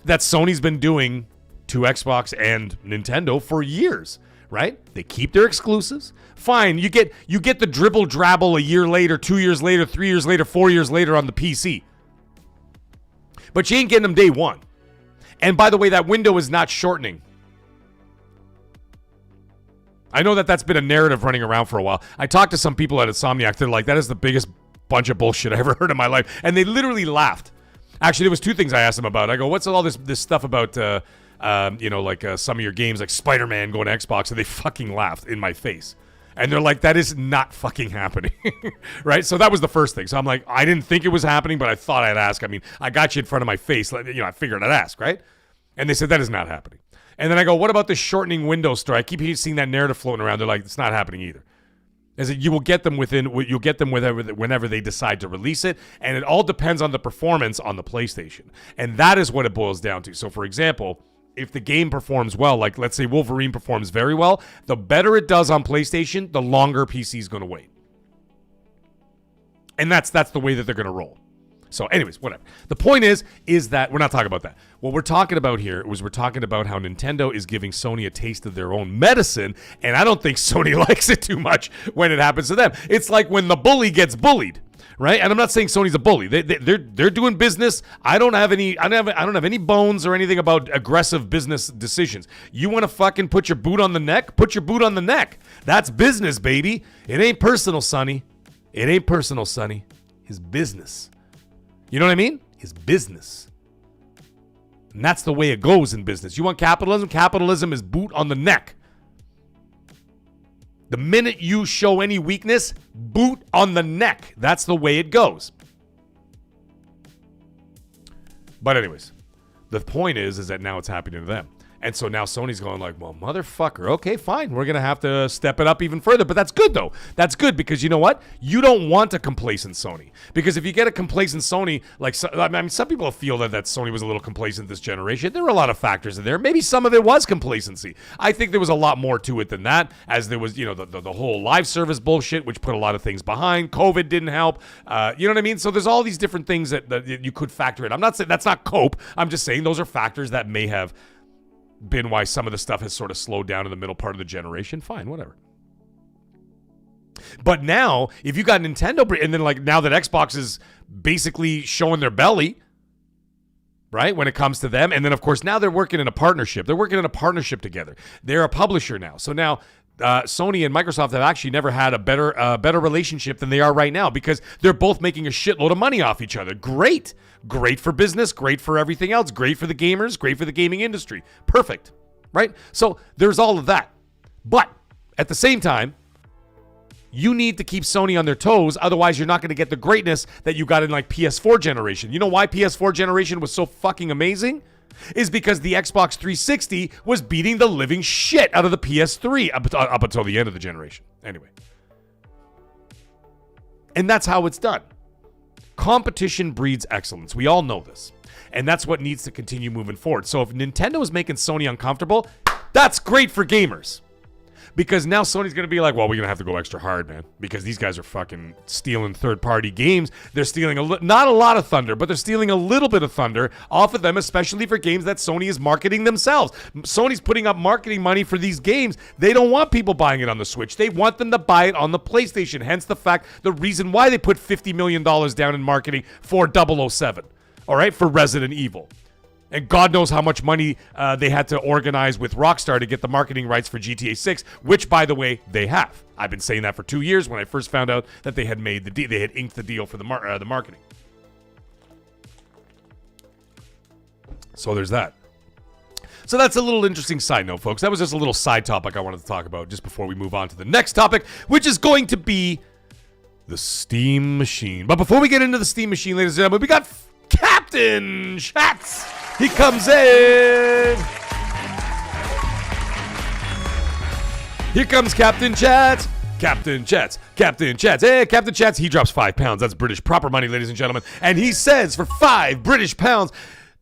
that Sony's been doing to Xbox and Nintendo for years, right? They keep their exclusives. Fine, you get the dribble drabble a year later, 2 years later, 3 years later, 4 years later on the PC. But you ain't getting them day one. And by the way, that window is not shortening. I know that that's been a narrative running around for a while. I talked to some people at Insomniac. They're like, that is the biggest bunch of bullshit I ever heard in my life. And they literally laughed. Actually, there was two things I asked them about. I go, what's all this stuff about, some of your games like Spider-Man going to Xbox? And they fucking laughed in my face. And they're like, that is not fucking happening. Right? So that was the first thing. So I'm like, I didn't think it was happening, but I thought I'd ask. I mean, I got you in front of my face. I figured I'd ask, right? And they said, that is not happening. And then I go, what about the shortening window story? I keep seeing that narrative floating around. They're like, it's not happening either. Is that you will get them whenever they decide to release it, and it all depends on the performance on the PlayStation. And that is what it boils down to. So for example, if the game performs well, like let's say Wolverine performs very well, the better it does on PlayStation, the longer PC is going to wait. And that's the way that they're going to roll. So anyways, whatever. The point is that we're not talking about that. What we're talking about here was we're talking about how Nintendo is giving Sony a taste of their own medicine, and I don't think Sony likes it too much when it happens to them. It's like when the bully gets bullied, right? And I'm not saying Sony's a bully. They're doing business. I don't have any bones or anything about aggressive business decisions. You want to fucking put your boot on the neck? Put your boot on the neck. That's business, baby. It ain't personal, Sonny. It ain't personal, Sonny. It's business. You know what I mean? It's business. And that's the way it goes in business. You want capitalism? Capitalism is boot on the neck. The minute you show any weakness, boot on the neck. That's the way it goes. But anyways, the point is that now it's happening to them. And so now Sony's going like, well, motherfucker, okay, fine. We're going to have to step it up even further. But that's good, though. That's good because you know what? You don't want a complacent Sony. Because if you get a complacent Sony, some people feel that Sony was a little complacent this generation. There were a lot of factors in there. Maybe some of it was complacency. I think there was a lot more to it than that, as there was, the whole live service bullshit, which put a lot of things behind. COVID didn't help. You know what I mean? So there's all these different things that you could factor in. I'm not saying that's not cope. I'm just saying those are factors that may have been why some of the stuff has sort of slowed down in the middle part of the generation. Fine, whatever. But now, if you got Nintendo, and then now that Xbox is basically showing their belly, right, when it comes to them, and then of course now they're working in a partnership. They're working in a partnership together. They're a publisher now. So now Sony and Microsoft have actually never had a better relationship than they are right now because they're both making a shitload of money off each other. Great for business, great for everything else, great for the gamers, great for the gaming industry. Perfect, right? So there's all of that. But at the same time, you need to keep Sony on their toes. Otherwise, you're not going to get the greatness that you got in PS4 generation. You know why PS4 generation was so fucking amazing? Is because the Xbox 360 was beating the living shit out of the PS3 up until the end of the generation. Anyway. And that's how it's done. Competition breeds excellence. We all know this. And that's what needs to continue moving forward. So if Nintendo is making Sony uncomfortable, that's great for gamers. Because now Sony's going to be like, well, we're going to have to go extra hard, man. Because these guys are fucking stealing third-party games. They're stealing not a lot of thunder, but they're stealing a little bit of thunder off of them, especially for games that Sony is marketing themselves. Sony's putting up marketing money for these games. They don't want people buying it on the Switch. They want them to buy it on the PlayStation. Hence the reason why they put $50 million down in marketing for 007. All right, for Resident Evil. And God knows how much money they had to organize with Rockstar to get the marketing rights for GTA 6, which, by the way, they have. I've been saying that for 2 years when I first found out that they had made the deal. They had inked the deal for the marketing. So there's that. So that's a little interesting side note, folks. That was just a little side topic I wanted to talk about just before we move on to the next topic, which is going to be the Steam Machine. But before we get into the Steam Machine, ladies and gentlemen, we got Captain Chats. He comes in. Here comes Captain Chats. Captain Chats. Captain Chats. Hey, Captain Chats. He drops £5. That's British proper money, ladies and gentlemen. And he says, for £5 British,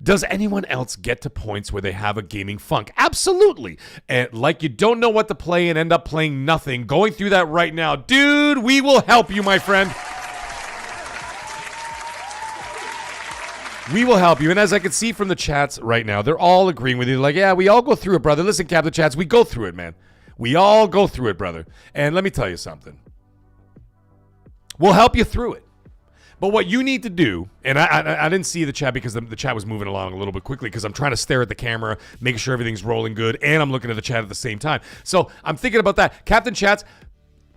does anyone else get to points where they have a gaming funk? Absolutely. And like you don't know what to play and end up playing nothing. Going through that right now. Dude, we will help you, my friend. We will help you. And as I can see from the chats right now, they're all agreeing with you. Like, yeah, we all go through it, brother. Listen, Captain Chats, we go through it, man. We all go through it, brother. And let me tell you something. We'll help you through it. But what you need to do, and I didn't see the chat because the chat was moving along a little bit quickly because I'm trying to stare at the camera, making sure everything's rolling good, and I'm looking at the chat at the same time. So I'm thinking about that. Captain Chats,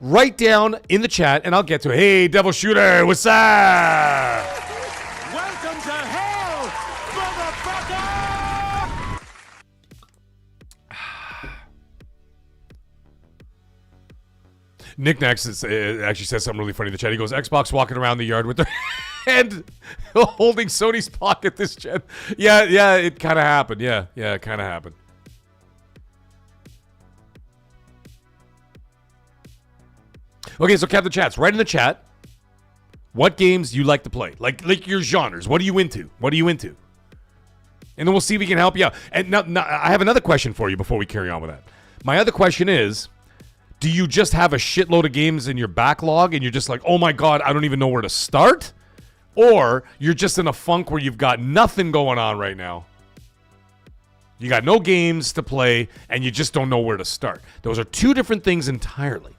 write down in the chat, and I'll get to it. Hey, Devil Shooter, what's up? Welcome to hell, motherfucker! Nick Nax actually says something really funny in the chat. He goes, Xbox walking around the yard with their hand holding Sony's pocket this gen. Yeah, it kind of happened. Yeah, it kind of happened. Okay, so Captain Chats, write in the chat what games you like to play. Like your genres. What are you into? And then we'll see if we can help you out. And now I have another question for you before we carry on with that. My other question is, do you just have a shitload of games in your backlog and you're just like, oh my God, I don't even know where to start? Or you're just in a funk where you've got nothing going on right now. You got no games to play and you just don't know where to start. Those are two different things entirely.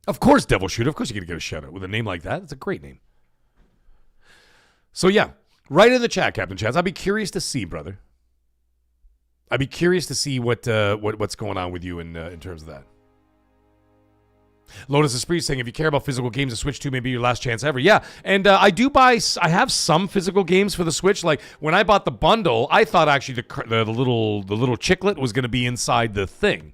Of course, Devil Shooter. Of course you're going to get a shout out with a name like that. It's a great name. So yeah, write in the chat, Captain Chats. I'd be curious to see, brother. I'd be curious to see what's going on with you in terms of that. Lotus Esprit saying, if you care about physical games, the Switch 2 may be your last chance ever. Yeah, and I have some physical games for the Switch. Like when I bought the bundle, I thought actually the little chiclet was going to be inside the thing.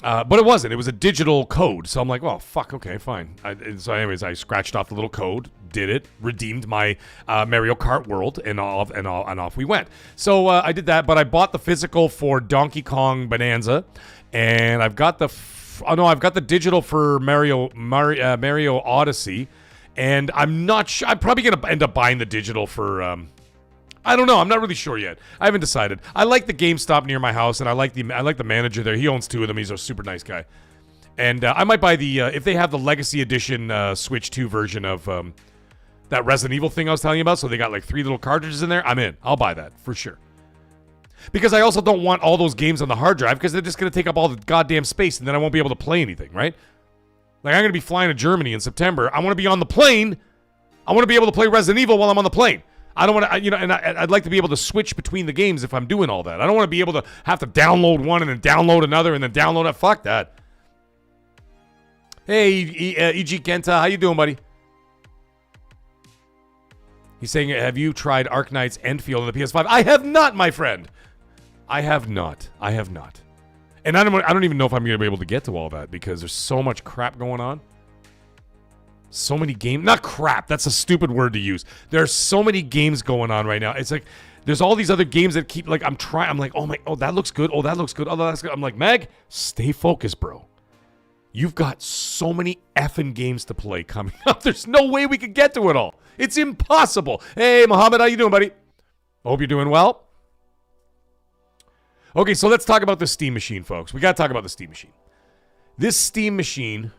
But it wasn't. It was a digital code. So I'm like, well, fuck, okay, fine. So anyways, I scratched off the little code, did it, redeemed my Mario Kart World, and off we went. So I did that, but I bought the physical for Donkey Kong Bonanza, and I've got I've got the digital for Mario Odyssey, and I'm not sure. I'm probably going to end up buying the digital for... I don't know. I'm not really sure yet. I haven't decided. I like the GameStop near my house, and I like the manager there. He owns two of them. He's a super nice guy. And I might buy the if they have the Legacy Edition Switch 2 version of that Resident Evil thing I was telling you about. So they got like 3 little cartridges in there. I'm in. I'll buy that for sure. Because I also don't want all those games on the hard drive because they're just going to take up all the goddamn space, and then I won't be able to play anything, right? Like I'm going to be flying to Germany in September. I want to be on the plane. I want to be able to play Resident Evil while I'm on the plane. I don't want to, and I'd like to be able to switch between the games if I'm doing all that. I don't want to be able to have to download one and then download another and then download it. Fuck that. Hey, E.G. Kenta, how you doing, buddy? He's saying, have you tried Arknight's Enfield on the PS5? I have not, my friend. I have not. And I don't even know if I'm going to be able to get to all that because there's so much crap going on. So many games, not crap, that's a stupid word to use. There are so many games going on right now. It's like, there's all these other games that keep, like, I'm like, oh, that looks good. Oh, that looks good. Oh, that's good. I'm like, Meg, stay focused, bro. You've got so many effing games to play coming up. There's no way we could get to it all. It's impossible. Hey, Mohammed, how you doing, buddy? I hope you're doing well. Okay, so let's talk about the Steam Machine, folks. We got to talk about the Steam Machine. This Steam Machine...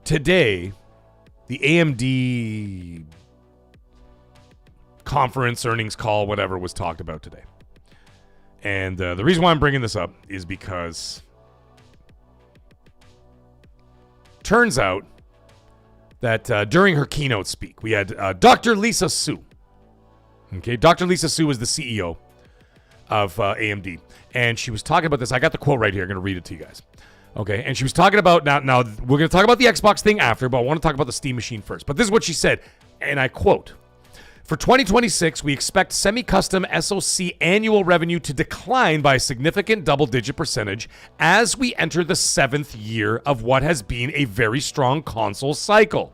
today, the AMD conference, earnings call, whatever, was talked about today. And the reason why I'm bringing this up is because turns out that during her keynote speak, we had Dr. Lisa Su. Okay, Dr. Lisa Su is the CEO of AMD. And she was talking about this. I got the quote right here. I'm going to read it to you guys. Okay, and she was talking about, now we're going to talk about the Xbox thing after, but I want to talk about the Steam machine first. But this is what she said, and I quote, "For 2026, we expect semi-custom SoC annual revenue to decline by a significant double-digit percentage as we enter the 7th year of what has been a very strong console cycle."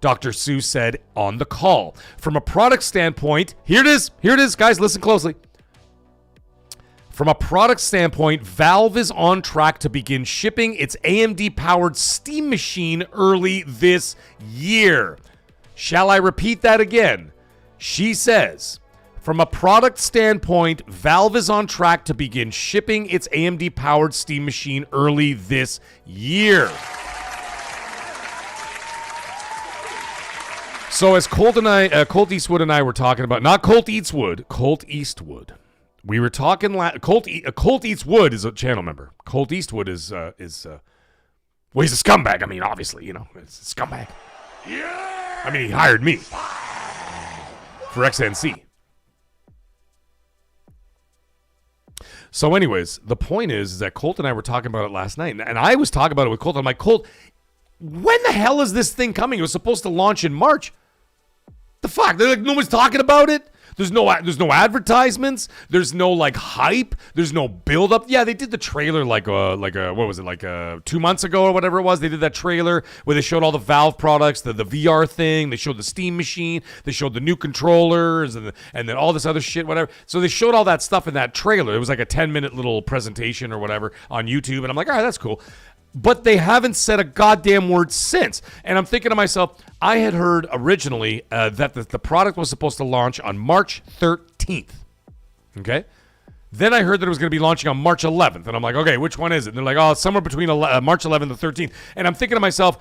Dr. Su said on the call, "From a product standpoint," here it is, guys, listen closely. "From a product standpoint, Valve is on track to begin shipping its AMD-powered Steam machine early this year." Shall I repeat that again? She says, from a product standpoint, Valve is on track to begin shipping its AMD-powered Steam machine early this year. So as Colt Eastwood and I were talking about, not Colt Eastwood, Colt Eastwood. We were talking, Colt Eastwood is a channel member. Colt Eastwood is well, he's a scumbag. I mean, obviously, it's a scumbag. Yeah! I mean, he hired me for XNC. So anyways, the point is that Colt and I were talking about it last night, and I was talking about it with Colt. I'm like, Colt, when the hell is this thing coming? It was supposed to launch in March. The fuck? They're like, no one's talking about it? There's no advertisements. There's no hype. There's no build up. Yeah, they did the trailer what was it, 2 months ago or whatever it was. They did that trailer where they showed all the Valve products, the VR thing. They showed the Steam machine. They showed the new controllers and then all this other shit, whatever. So they showed all that stuff in that trailer. It was like a 10-minute little presentation or whatever on YouTube, and I'm like, all right, that's cool. But they haven't said a goddamn word since. And I'm thinking to myself, I had heard originally that the product was supposed to launch on March 13th. Okay? Then I heard that it was going to be launching on March 11th. And I'm like, okay, which one is it? And they're like, oh, somewhere between March 11th and 13th. And I'm thinking to myself,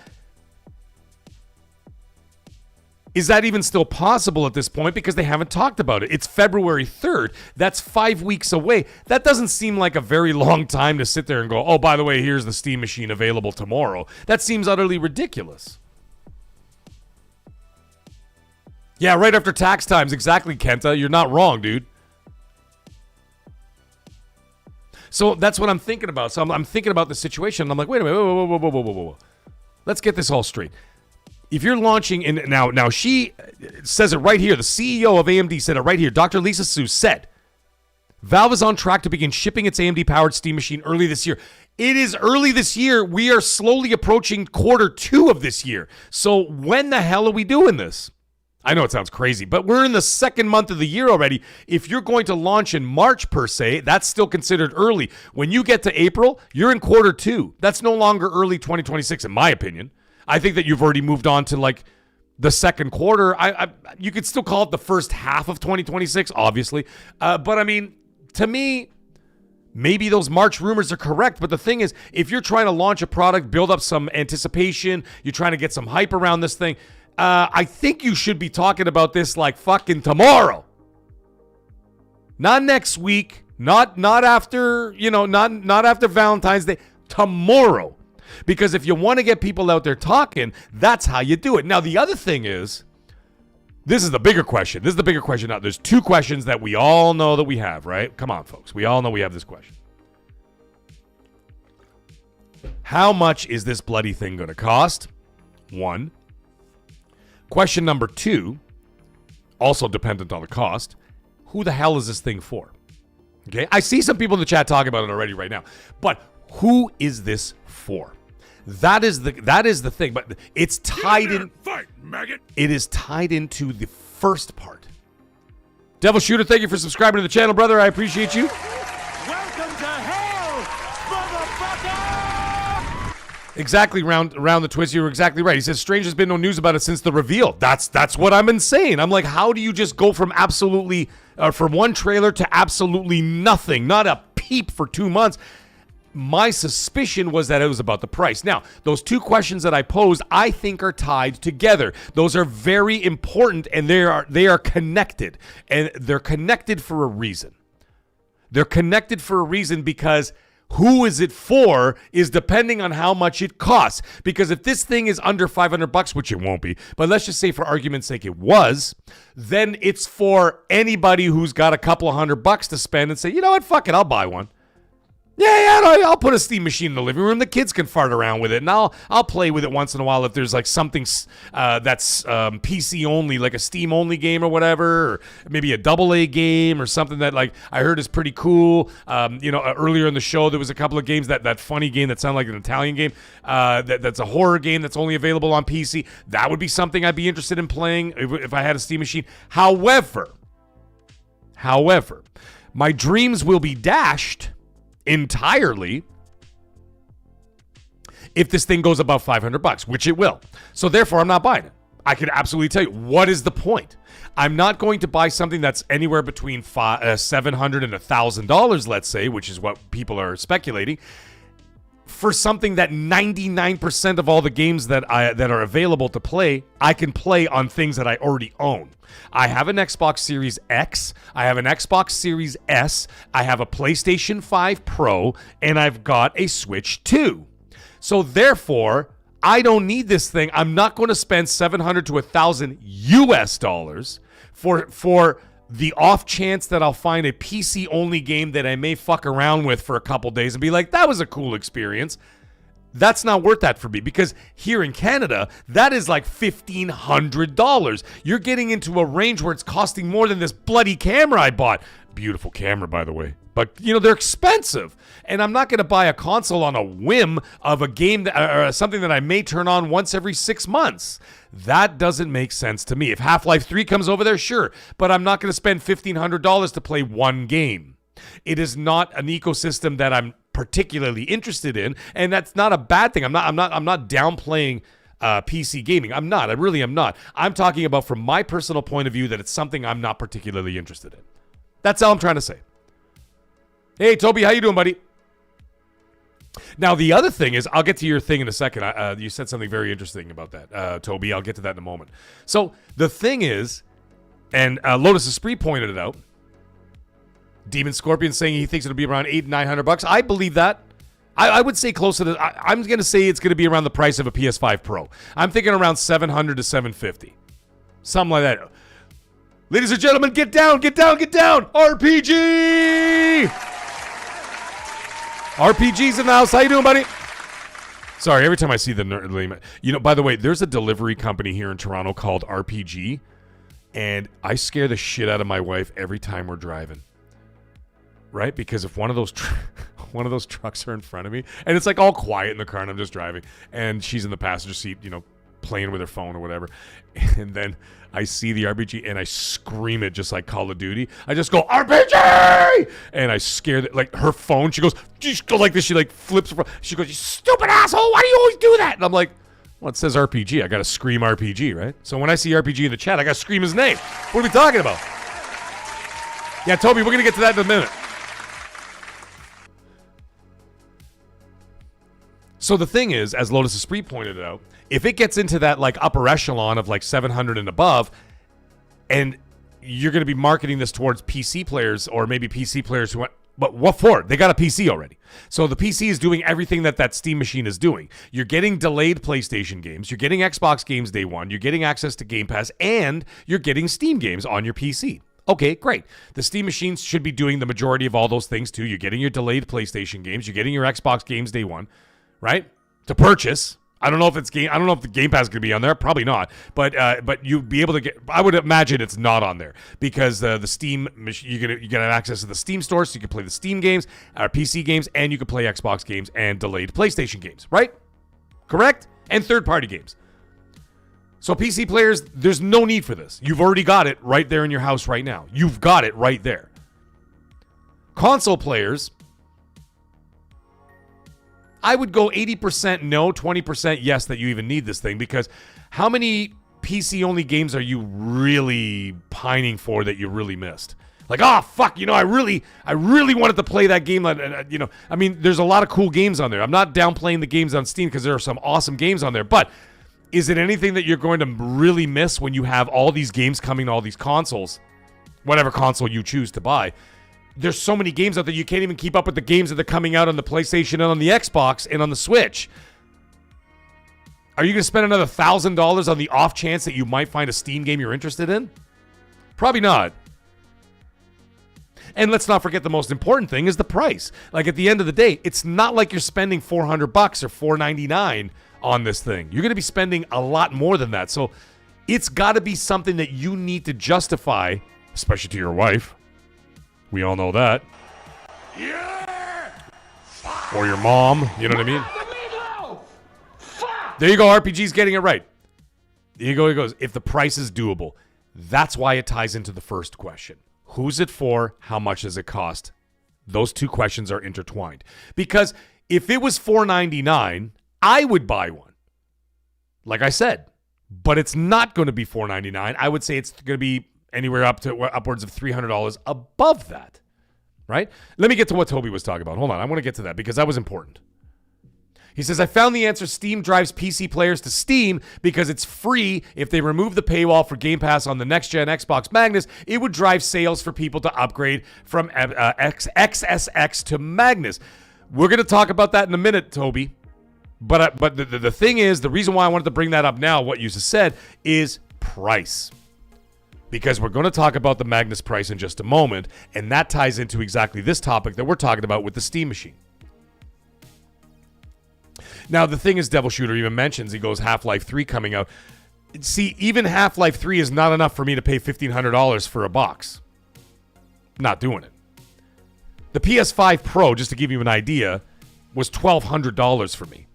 is that even still possible at this point? Because they haven't talked about it. It's February 3rd. That's 5 weeks away. That doesn't seem like a very long time to sit there and go, oh, by the way, here's the Steam machine available tomorrow. That seems utterly ridiculous. Yeah, right after tax times. Exactly, Kenta. You're not wrong, dude. So that's what I'm thinking about. So I'm thinking about the situation. And I'm like, wait a minute. Whoa. Let's get this all straight. If you're launching in now she says it right here. The CEO of AMD said it right here. Dr. Lisa Su said, Valve is on track to begin shipping its AMD-powered Steam machine early this year. It is early this year. We are slowly approaching Q2 of this year. So when the hell are we doing this? I know it sounds crazy, but we're in the second month of the year already. If you're going to launch in March, per se, that's still considered early. When you get to April, you're in Q2. That's no longer early 2026, in my opinion. I think that you've already moved on to the second quarter. You could still call it the first half of 2026, obviously. But I mean, to me, maybe those March rumors are correct. But the thing is, if you're trying to launch a product, build up some anticipation, you're trying to get some hype around this thing, I think you should be talking about this fucking tomorrow. Not next week, not after, not after Valentine's Day, tomorrow. Because if you want to get people out there talking, that's how you do it. Now, the other thing is, this is the bigger question. This is the bigger question. Now, there's two questions that we all know that we have, right? Come on, folks. We all know we have this question. How much is this bloody thing going to cost? One. Question number two, also dependent on the cost, who the hell is this thing for? Okay, I see some people in the chat talking about it already right now. But who is this for? That is the thing, but it's tied in. Fight, maggot. It is tied into the first part. Devil Shooter, thank you for subscribing to the channel, brother. I appreciate you. Welcome to hell, motherfucker! Exactly, round the twist. You were exactly right. He says, strange, there's been no news about it since the reveal. That's what I've been saying. I'm like, how do you just go from absolutely, from one trailer to absolutely nothing? Not a peep for 2 months. My suspicion was that it was about the price. Now, those two questions that I posed, I think are tied together. Those are very important, and they are connected. And they're connected for a reason. They're connected for a reason because who is it for is depending on how much it costs. Because if this thing is under $500, which it won't be, but let's just say for argument's sake it was, then it's for anybody who's got a couple of $100 to spend and say, you know what, fuck it, I'll buy one. Yeah, I'll put a Steam machine in the living room. The kids can fart around with it, and I'll play with it once in a while if there's like something that's PC only, like a Steam only game or whatever, or maybe a AA game or something that like I heard is pretty cool. Earlier in the show there was a couple of games that funny game that sounded like an Italian game that's a horror game that's only available on PC. That would be something I'd be interested in playing if I had a Steam machine. However, my dreams will be dashed entirely if this thing goes above $500, which it will. So therefore, I'm not buying it. I can absolutely tell you, what is the point? I'm not going to buy something that's anywhere between $700 and $1,000, let's say, which is what people are speculating, for something that 99% of all the games that are available to play, I can play on things that I already own. I have an Xbox Series X, I have an Xbox Series S, I have a PlayStation 5 Pro, and I've got a Switch 2. So therefore, I don't need this thing. I'm not going to spend $700 to $1,000 US dollars for the off chance that I'll find a PC only game that I may fuck around with for a couple days and be like, that was a cool experience. That's not worth that for me, because here in Canada, that is like $1,500. You're getting into a range where it's costing more than this bloody camera I bought. Beautiful camera, by the way. But, they're expensive. And I'm not going to buy a console on a whim of a game or something that I may turn on once every 6 months. That doesn't make sense to me. If Half-Life 3 comes over there, sure. But I'm not going to spend $1,500 to play one game. It is not an ecosystem that I'm particularly interested in, and that's not a bad thing. I'm not downplaying PC gaming. I'm not. I really am not. I'm talking about from my personal point of view that it's something I'm not particularly interested in. That's all I'm trying to say. Hey, Toby, how you doing, buddy? Now, the other thing is, I'll get to your thing in a second. You said something very interesting about that, Toby. I'll get to that in a moment. So the thing is, and Lotus Esprit pointed it out, Demon Scorpion saying he thinks it'll be around $800-900. I believe that. I would say closer to. I'm going to say it's going to be around the price of a PS5 Pro. I'm thinking around $700 to $750, something like that. Ladies and gentlemen, get down, get down, get down! RPG! RPG's in the house. How you doing, buddy? Sorry, every time I see the name. By the way, there's a delivery company here in Toronto called RPG, and I scare the shit out of my wife every time we're driving. Right? Because if one of those trucks are in front of me, and it's like all quiet in the car and I'm just driving, and she's in the passenger seat, playing with her phone or whatever, and then I see the RPG and I scream it just like Call of Duty. I just go, RPG! And I scare like her phone. She goes like this. She like flips. She goes, you stupid asshole. Why do you always do that? And I'm like, well, it says RPG. I got to scream RPG, right? So when I see RPG in the chat, I got to scream his name. What are we talking about? Yeah, Toby, we're going to get to that in a minute. So the thing is, as Lotus Esprit pointed out, if it gets into that like upper echelon of like 700 and above, and you're going to be marketing this towards PC players or maybe PC players who want, but what for? They got a PC already. So the PC is doing everything that Steam machine is doing. You're getting delayed PlayStation games. You're getting Xbox games day one. You're getting access to Game Pass, and you're getting Steam games on your PC. Okay, great. The Steam machines should be doing the majority of all those things too. You're getting your delayed PlayStation games. You're getting your Xbox games day one. Right? To purchase. I don't know if the Game Pass is going to be on there. Probably not. But you'd be able to get. I would imagine it's not on there because the Steam you get access to the Steam store, so you can play the Steam games, PC games, and you can play Xbox games and delayed PlayStation games. Right? Correct? And third-party games. So PC players, there's no need for this. You've already got it right there in your house right now. You've got it right there. Console players, I would go 80% no, 20% yes that you even need this thing, because how many PC-only games are you really pining for that you really missed? Like, oh, fuck, I really wanted to play that game. I mean, there's a lot of cool games on there. I'm not downplaying the games on Steam because there are some awesome games on there. But is it anything that you're going to really miss when you have all these games coming to all these consoles, whatever console you choose to buy? There's so many games out there, you can't even keep up with the games that are coming out on the PlayStation and on the Xbox and on the Switch. Are you going to spend another $1,000 on the off chance that you might find a Steam game you're interested in? Probably not. And let's not forget the most important thing is the price. Like at the end of the day, it's not like you're spending $400 or $499 on this thing. You're going to be spending a lot more than that. So it's got to be something that you need to justify, especially to your wife. We all know that. Yeah! Or your mom, you know what I mean? There you go, RPG's getting it right. There you go, he goes, if the price is doable. That's why it ties into the first question. Who's it for? How much does it cost? Those two questions are intertwined. Because if it was $4.99, I would buy one. Like I said. But it's not going to be $4.99. I would say it's going to be anywhere up to upwards of $300 above that. Right? Let me get to what Toby was talking about. Hold on. I want to get to that because that was important. He says, I found the answer. Steam drives PC players to Steam because it's free. If they remove the paywall for Game Pass on the next-gen Xbox Magnus, it would drive sales for people to upgrade from XSX to Magnus. We're going to talk about that in a minute, Toby. But the thing is, the reason why I wanted to bring that up now, what you just said, is price. Because we're going to talk about the Magnus price in just a moment, and that ties into exactly this topic that we're talking about with the Steam machine. Now, the thing is, Devil Shooter even mentions, he goes, Half-Life 3 coming out. See, even Half-Life 3 is not enough for me to pay $1,500 for a box. Not doing it. The PS5 Pro, just to give you an idea, was $1,200 for me.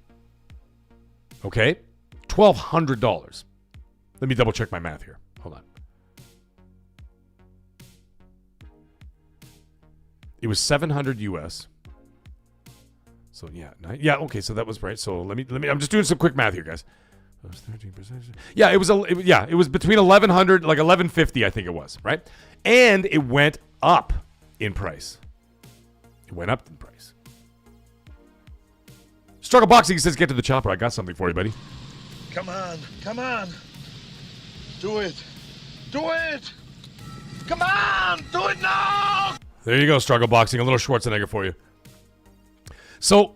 Okay? $1,200. Let me double check my math here. Hold on. It was $700 US. So yeah, okay. So that was right. So let me. I'm just doing some quick math here, guys. 13%. Yeah, it was between 1,100, like 1,150, I think it was, right? And it went up in price. It went up in price. Struggle Boxing says, "Get to the chopper. I got something for you, buddy." Come on. Do it. Come on, do it now! There you go, Struggle Boxing. A little Schwarzenegger for you. So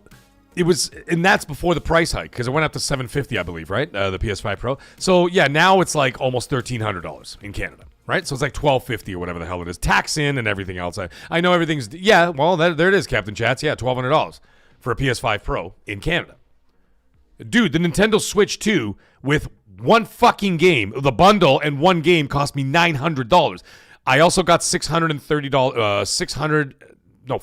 it was, and that's before the price hike because it went up to $750, I believe, right? The PS5 Pro. So yeah, now it's like almost $1,300 in Canada, right? So it's like $1,250 or whatever the hell it is, tax in and everything else. I know everything's Well, there it is, Captain Chats. Yeah, $1,200 for a PS5 Pro in Canada. Dude, the Nintendo Switch 2 with one fucking game, the bundle and one game cost me $900. I also got $570. I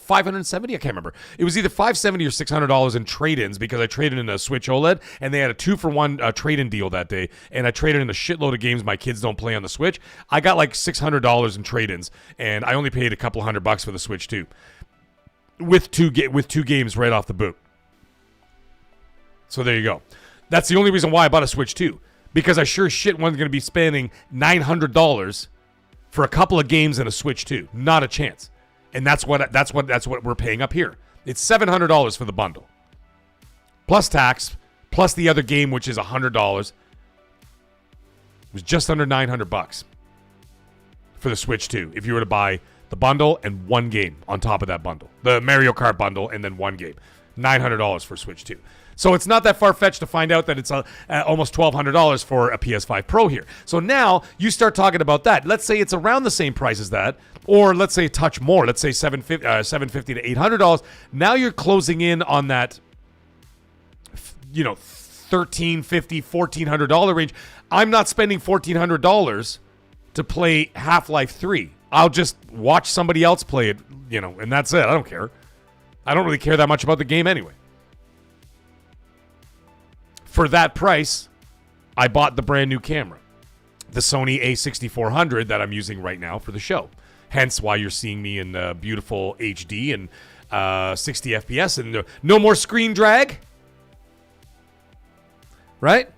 can't remember. It was either $570 or $600 in trade-ins because I traded in a Switch OLED, and they had a 2-for-1 trade-in deal that day, and I traded in a shitload of games my kids don't play on the Switch. I got like $600 in trade-ins, and I only paid a couple $100 for the Switch 2 with two games right off the boot. So there you go. That's the only reason why I bought a Switch 2, because I sure as shit wasn't going to be spending $900 for a couple of games and a Switch 2. Not a chance. And that's what we're paying up here. It's $700 for the bundle, plus tax, plus the other game, which is $100. It was just under $900 for the Switch 2 if you were to buy the bundle and one game on top of that bundle, the Mario Kart bundle, and then one game. $900 for Switch 2. So it's not that far-fetched to find out that it's almost $1,200 for a PS5 Pro here. So now you start talking about that. Let's say it's around the same price as that, or let's say a touch more. Let's say $750 to $800. Now you're closing in on that, $1,350, $1,400 range. I'm not spending $1,400 to play Half-Life 3. I'll just watch somebody else play it, and that's it. I don't care. I don't really care that much about the game anyway. For that price, I bought the brand new camera, the Sony a6400 that I'm using right now for the show. Hence why you're seeing me in beautiful HD and 60 FPS and no more screen drag. Right?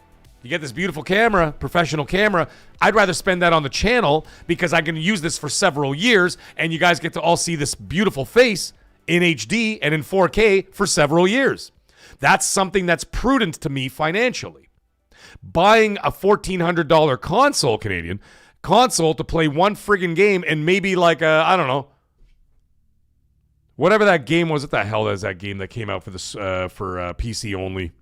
You get this beautiful camera, professional camera. I'd rather spend that on the channel because I can use this for several years and you guys get to all see this beautiful face in HD and in 4K for several years. That's something that's prudent to me financially. Buying a $1,400 console, Canadian console, to play one friggin' game and maybe like I don't know, whatever that game was. What the hell is that game that came out for this for PC only?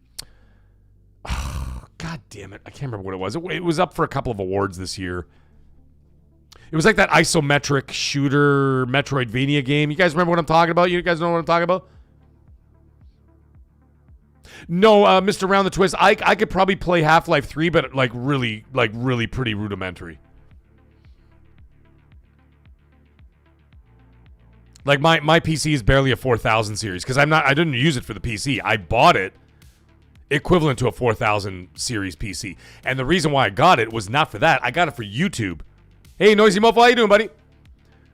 God damn it. I can't remember what it was. It was up for a couple of awards this year. It was like that isometric shooter Metroidvania game. You guys remember what I'm talking about? You guys know what I'm talking about? No, Mr. Round the Twist. I could probably play Half-Life 3, but like really pretty rudimentary. Like my PC is barely a 4000 series because I didn't use it for the PC. I bought it equivalent to a 4000 series PC. And the reason why I got it was not for that. I got it for YouTube. Hey, Noisy Mofo, how you doing, buddy?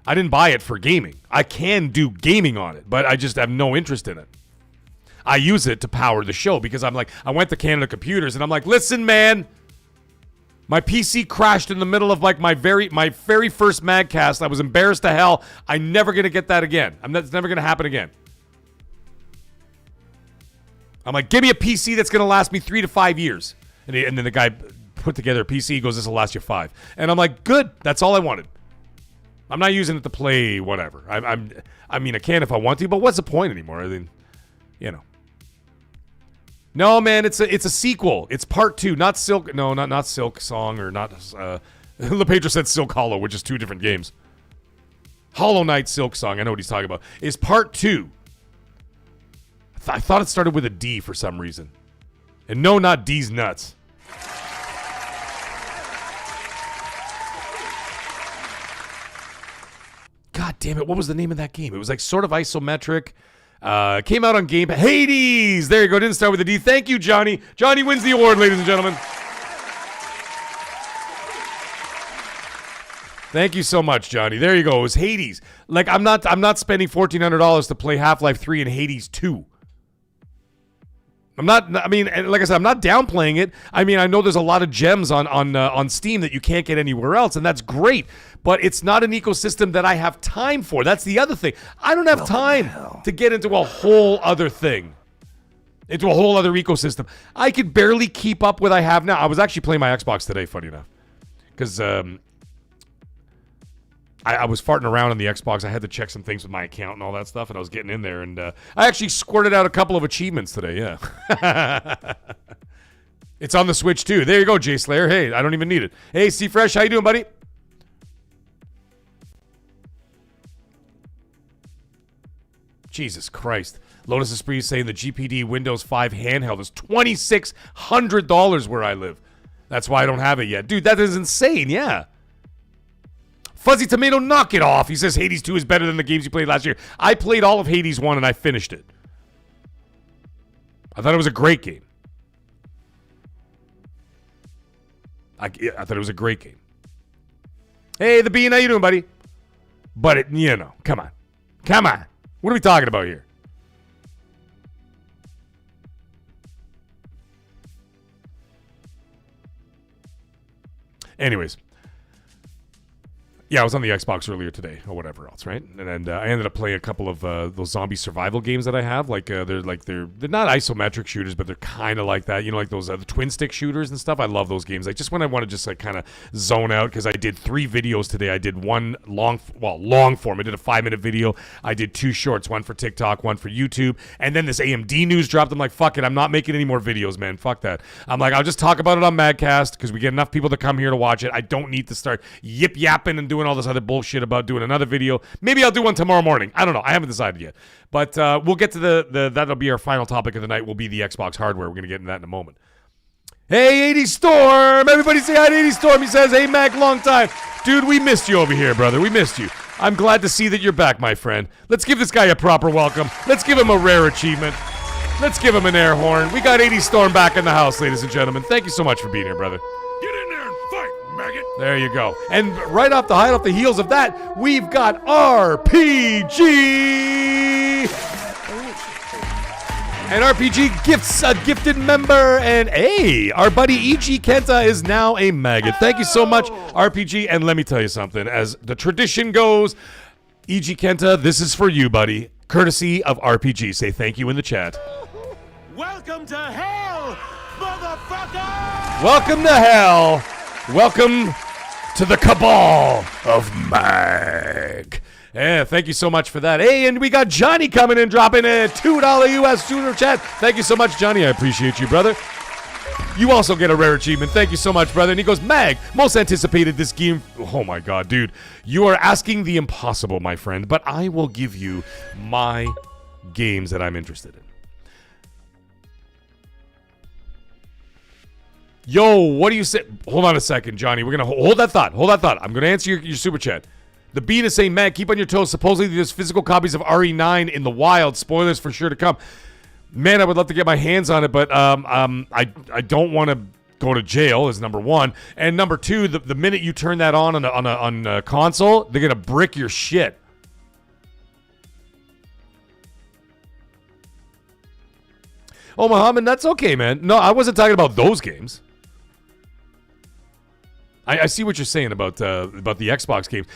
I didn't buy it for gaming. I can do gaming on it, but I just have no interest in it. I use it to power the show because I'm like, I went to Canada Computers and I'm like, listen, man, my PC crashed in the middle of like my very first MAGGCAST. I was embarrassed to hell. I'm never going to get that again. It's never going to happen again. I'm like, give me a PC that's going to last me 3 to 5 years. And then the guy put together a PC. He goes, this will last you 5. And I'm like, good. That's all I wanted. I'm not using it to play whatever. I mean, I can if I want to, but what's the point anymore? I mean, you know. No, man, it's a sequel. It's part 2, not Silk. No, not Silk Song or not. LePedro said Silk Hollow, which is 2 different games. Hollow Knight Silk Song. I know what he's talking about. Is part 2. I thought it started with a D for some reason. And no, not D's nuts. God damn it. What was the name of that game? It was like sort of isometric. Came out on Game Pass. Hades! There you go. Didn't start with a D. Thank you, Johnny. Johnny wins the award, ladies and gentlemen. Thank you so much, Johnny. There you go. It was Hades. Like, I'm not spending $1,400 to play Half-Life 3 and Hades 2. I'm not, I mean, like I said, I'm not downplaying it. I mean, I know there's a lot of gems on Steam that you can't get anywhere else, and that's great. But it's not an ecosystem that I have time for. That's the other thing. I don't have time to get into a whole other thing, into a whole other ecosystem. I could barely keep up with what I have now. I was actually playing my Xbox today, funny enough, because I was farting around on the Xbox. I had to check some things with my account and all that stuff, and I was getting in there, and I actually squirted out a couple of achievements today, yeah. It's on the Switch, too. There you go, Jay Slayer. Hey, I don't even need it. Hey, C-Fresh, how you doing, buddy? Jesus Christ. Lotus Esprit is saying the GPD Windows 5 handheld is $2,600 where I live. That's why I don't have it yet. Dude, that is insane, yeah. Fuzzy Tomato, knock it off. He says Hades 2 is better than the games you played last year. I played all of Hades 1 and I finished it. I thought it was a great game. I thought it was a great game. Hey, the Bean, how you doing, buddy? But it, you know, come on. Come on. What are we talking about here? Anyways. Yeah, I was on the Xbox earlier today, or whatever else, right? And I ended up playing a couple of those zombie survival games that I have. They're not isometric shooters, but they're kind of like that. You know, like those the twin stick shooters and stuff. I love those games. Like just when I want to just like kind of zone out, because I did 3 videos today. I did one long form. I did a 5-minute video. I did 2 shorts, one for TikTok, one for YouTube. And then this AMD news dropped. I'm like, fuck it, I'm not making any more videos, man. Fuck that. I'm like, I'll just talk about it on MAGGCAST because we get enough people to come here to watch it. I don't need to start yip yapping and doing all this other bullshit about doing another video. Maybe I'll do one tomorrow morning. I don't know. I haven't decided yet. But we'll get to that'll be our final topic of the night, will be the Xbox hardware. We're going to get into that in a moment. Hey, 80 Storm. Everybody say hi to 80 Storm. He says, hey, Mac, long time. Dude, we missed you over here, brother. We missed you. I'm glad to see that you're back, my friend. Let's give this guy a proper welcome. Let's give him a rare achievement. Let's give him an air horn. We got 80 Storm back in the house, ladies and gentlemen. Thank you so much for being here, brother. Get in there and fight, maggot! There you go. And right off the heels of that, we've got RPG. And RPG gifts a gifted member. And hey, our buddy E.G. Kenta is now a maggot. Thank you so much, RPG. And let me tell you something. As the tradition goes, E.G. Kenta, this is for you, buddy. Courtesy of RPG. Say thank you in the chat. Welcome to hell, motherfucker! Welcome to hell. Welcome to the cabal of Mag. Yeah, thank you so much for that. Hey, and we got Johnny coming in, dropping a $2 US super chat. Thank you so much, Johnny. I appreciate you, brother. You also get a rare achievement. Thank you so much, brother. And he goes, Mag, most anticipated this game. Oh my God, dude. You are asking the impossible, my friend, but I will give you my games that I'm interested in. Yo, what do you say? Hold on a second, Johnny. We're going to hold that thought. Hold that thought. I'm going to answer your super chat. The Bean is saying, Mag, keep on your toes. Supposedly there's physical copies of RE9 in the wild. Spoilers for sure to come. Man, I would love to get my hands on it, but I don't want to go to jail is number one. And number two, the minute you turn that on a console, they're going to brick your shit. Oh, Muhammad, that's okay, man. No, I wasn't talking about those games. I see what you're saying about the Xbox games.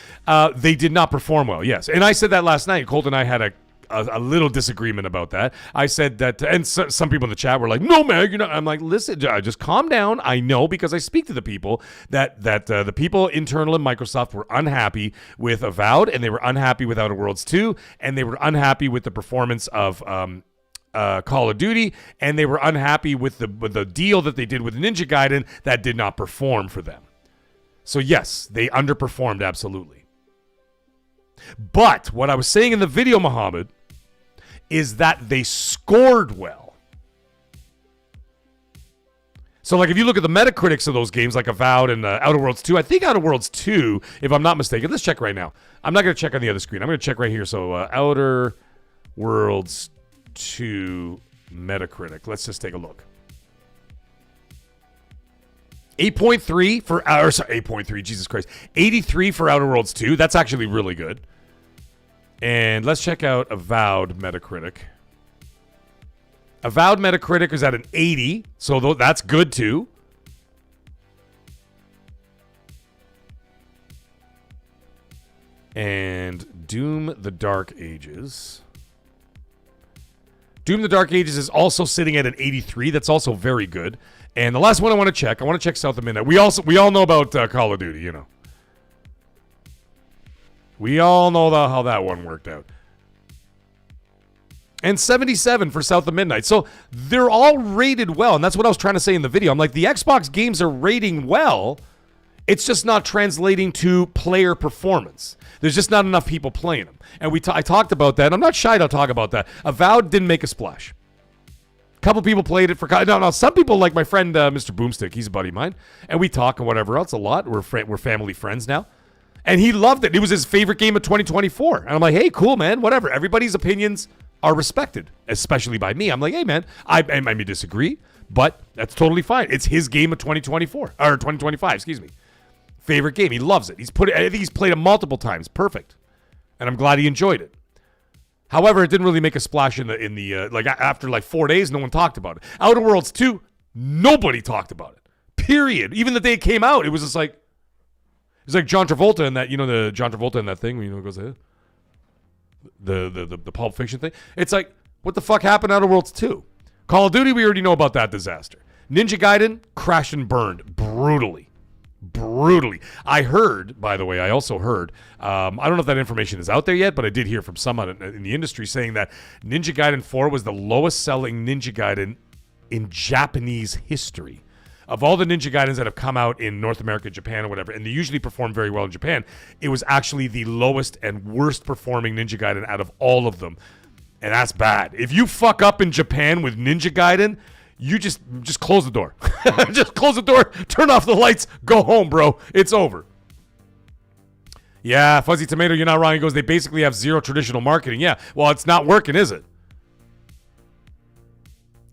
They did not perform well, yes. And I said that last night. Colt and I had a little disagreement about that. I said that, and some people in the chat were like, no, man, you're not. I'm like, listen, just calm down. I know because I speak to the people that the people internal in Microsoft were unhappy with Avowed, and they were unhappy with Outer Worlds 2, and they were unhappy with the performance of Call of Duty, and they were unhappy with the deal that they did with Ninja Gaiden that did not perform for them. So yes, they underperformed absolutely. But what I was saying in the video, Muhammad, is that they scored well. So like if you look at the Metacritics of those games like Avowed and Outer Worlds 2, I think Outer Worlds 2, if I'm not mistaken, let's check right now. I'm not going to check on the other screen. I'm going to check right here. So Outer Worlds 2 Metacritic. Let's just take a look. 8.3 for 8.3, Jesus Christ. 83 for Outer Worlds 2. That's actually really good. And let's check out Avowed Metacritic. Avowed Metacritic is at an 80, so that's good too. And Doom the Dark Ages. Doom the Dark Ages is also sitting at an 83. That's also very good. And the last one I want to check South of Midnight. We all know about Call of Duty, you know. We all know how that one worked out. And 77 for South of Midnight. So they're all rated well, and that's what I was trying to say in the video. I'm like, the Xbox games are rating well. It's just not translating to player performance. There's just not enough people playing them. And I talked about that. I'm not shy to talk about that. Avowed didn't make a splash. A couple people played it for... No, some people, like my friend Mr. Boomstick, he's a buddy of mine, and we talk and whatever else a lot. We're family friends now. And he loved it. It was his favorite game of 2024. And I'm like, hey, cool, man, whatever. Everybody's opinions are respected, especially by me. I'm like, hey, man, I may disagree, but that's totally fine. It's his game of 2024, or 2025, excuse me. Favorite game. He loves it. I think he's played it multiple times. Perfect. And I'm glad he enjoyed it. However, it didn't really make a splash in the like after like 4 days, no one talked about it. Outer Worlds 2, nobody talked about it. Period. Even the day it came out, it was just like it's like John Travolta in that, you know, the John Travolta in that thing where, you know, it goes the Pulp Fiction thing. It's like, what the fuck happened to Outer Worlds 2? Call of Duty, we already know about that disaster. Ninja Gaiden crashed and burned brutally. I heard, by the way, I also heard, I don't know if that information is out there yet, but I did hear from someone in the industry saying that Ninja Gaiden 4 was the lowest selling Ninja Gaiden in Japanese history. Of all the Ninja Gaidens that have come out in North America, Japan, or whatever, and they usually perform very well in Japan, it was actually the lowest and worst performing Ninja Gaiden out of all of them. And that's bad. If you fuck up in Japan with Ninja Gaiden, you just close the door. Just close the door, turn off the lights, go home, bro. It's over. Yeah, Fuzzy Tomato, you're not wrong. He goes, they basically have zero traditional marketing. Yeah, well, it's not working, is it?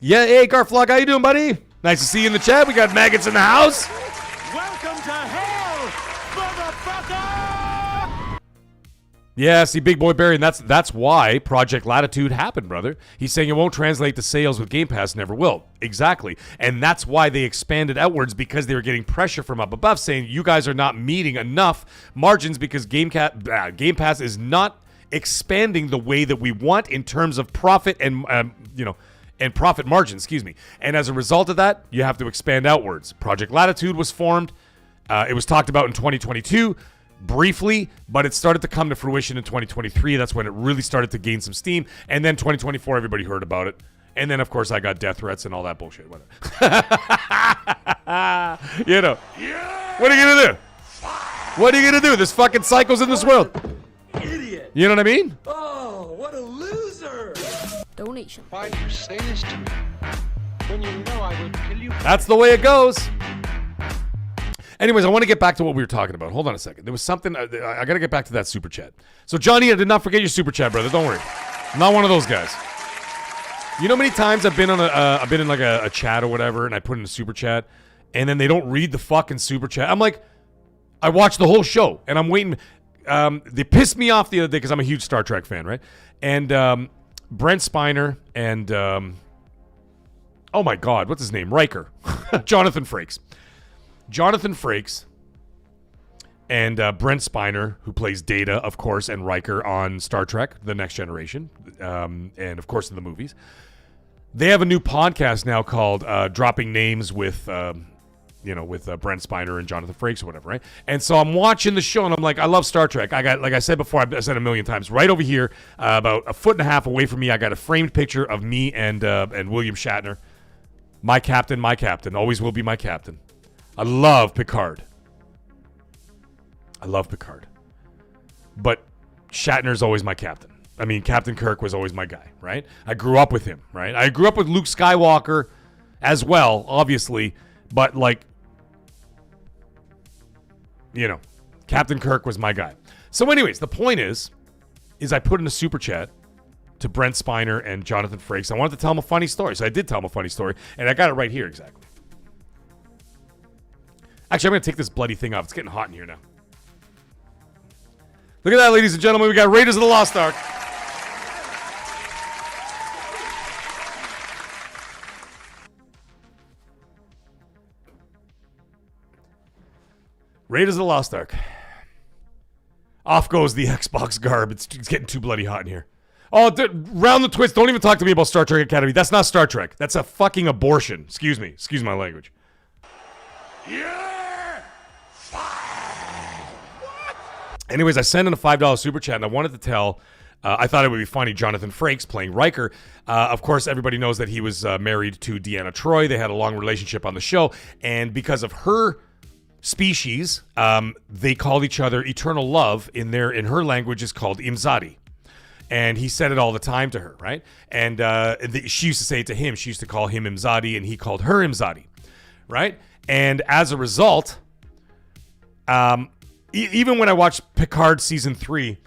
Yeah, hey, Garflog, how you doing, buddy? Nice to see you in the chat. We got maggots in the house. Welcome to hell, motherfucker! Yeah, see, Big Boy Barry, and that's why Project Latitude happened, brother. He's saying it won't translate to sales with Game Pass, never will. Exactly. And that's why they expanded outwards, because they were getting pressure from up above saying you guys are not meeting enough margins because Game Pass is not expanding the way that we want in terms of profit and and profit margin, excuse me. And as a result of that, you have to expand outwards. Project Latitude was formed. It was talked about in 2022 briefly, but it started to come to fruition in 2023. That's when it really started to gain some steam. And then 2024, everybody heard about it. And then, of course, I got death threats and all that bullshit. Whatever. You know. What are you going to do? What are you going to do? There's fucking cycles in this world. Idiot. You know what I mean? Oh, what a loser. Donation. Why do you say this to me? When you know I will kill you. That's the way it goes. Anyways, I want to get back to what we were talking about. Hold on a second. There was something. I got to get back to that super chat. So, Johnny, I did not forget your super chat, brother. Don't worry. I'm not one of those guys. You know how many times I've been in like a chat or whatever, and I put in a super chat, and then they don't read the fucking super chat. I'm like, I watched the whole show, and I'm waiting. They pissed me off the other day because I'm a huge Star Trek fan, right? And Brent Spiner and oh my God, what's his name? Riker, Jonathan Frakes. Jonathan Frakes and Brent Spiner, who plays Data, of course, and Riker on Star Trek: The Next Generation, and of course in the movies. They have a new podcast now called Dropping Names with Brent Spiner and Jonathan Frakes or whatever, right? And so I'm watching the show and I'm like, I love Star Trek. I got, like I said before, I said a million times, right over here, about a foot and a half away from me, I got a framed picture of me and William Shatner. My captain, always will be my captain. I love Picard. But Shatner's always my captain. I mean, Captain Kirk was always my guy, right? I grew up with him, right? I grew up with Luke Skywalker as well, obviously, but like, you know, Captain Kirk was my guy. So anyways, the point is I put in a super chat to Brent Spiner and Jonathan Frakes. I wanted to tell him a funny story. So I did tell him a funny story, and I got it right here exactly. Actually, I'm going to take this bloody thing off. It's getting hot in here now. Look at that, ladies and gentlemen. We got Raiders of the Lost Ark. Raiders of the Lost Ark. Off goes the Xbox garb. It's getting too bloody hot in here. Oh, round the twist. Don't even talk to me about Star Trek Academy. That's not Star Trek. That's a fucking abortion. Excuse me. Excuse my language. Yeah! Anyways, I sent in a $5 super chat, and I wanted to tell, I thought it would be funny, Jonathan Frakes playing Riker. Of course, everybody knows that he was married to Deanna Troi. They had a long relationship on the show, and because of her species, they called each other eternal love. In her language is called Imzadi. And he said it all the time to her, right? And she used to say it to him. She used to call him Imzadi, and he called her Imzadi, right? And as a result, even when I watched Picard season 3,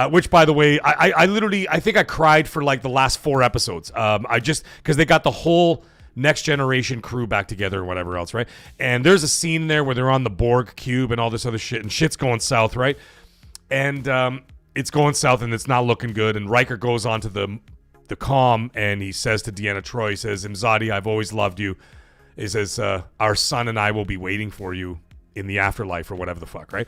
which by the way, I think I cried for like the last 4 episodes. Because they got the whole Next Generation crew back together and whatever else, right? And there's a scene there where they're on the Borg cube and all this other shit, and shit's going south, right? And it's going south and it's not looking good. And Riker goes onto the comm and he says to Deanna Troi, he says, Imzadi, I've always loved you. He says, our son and I will be waiting for you in the afterlife or whatever the fuck, right?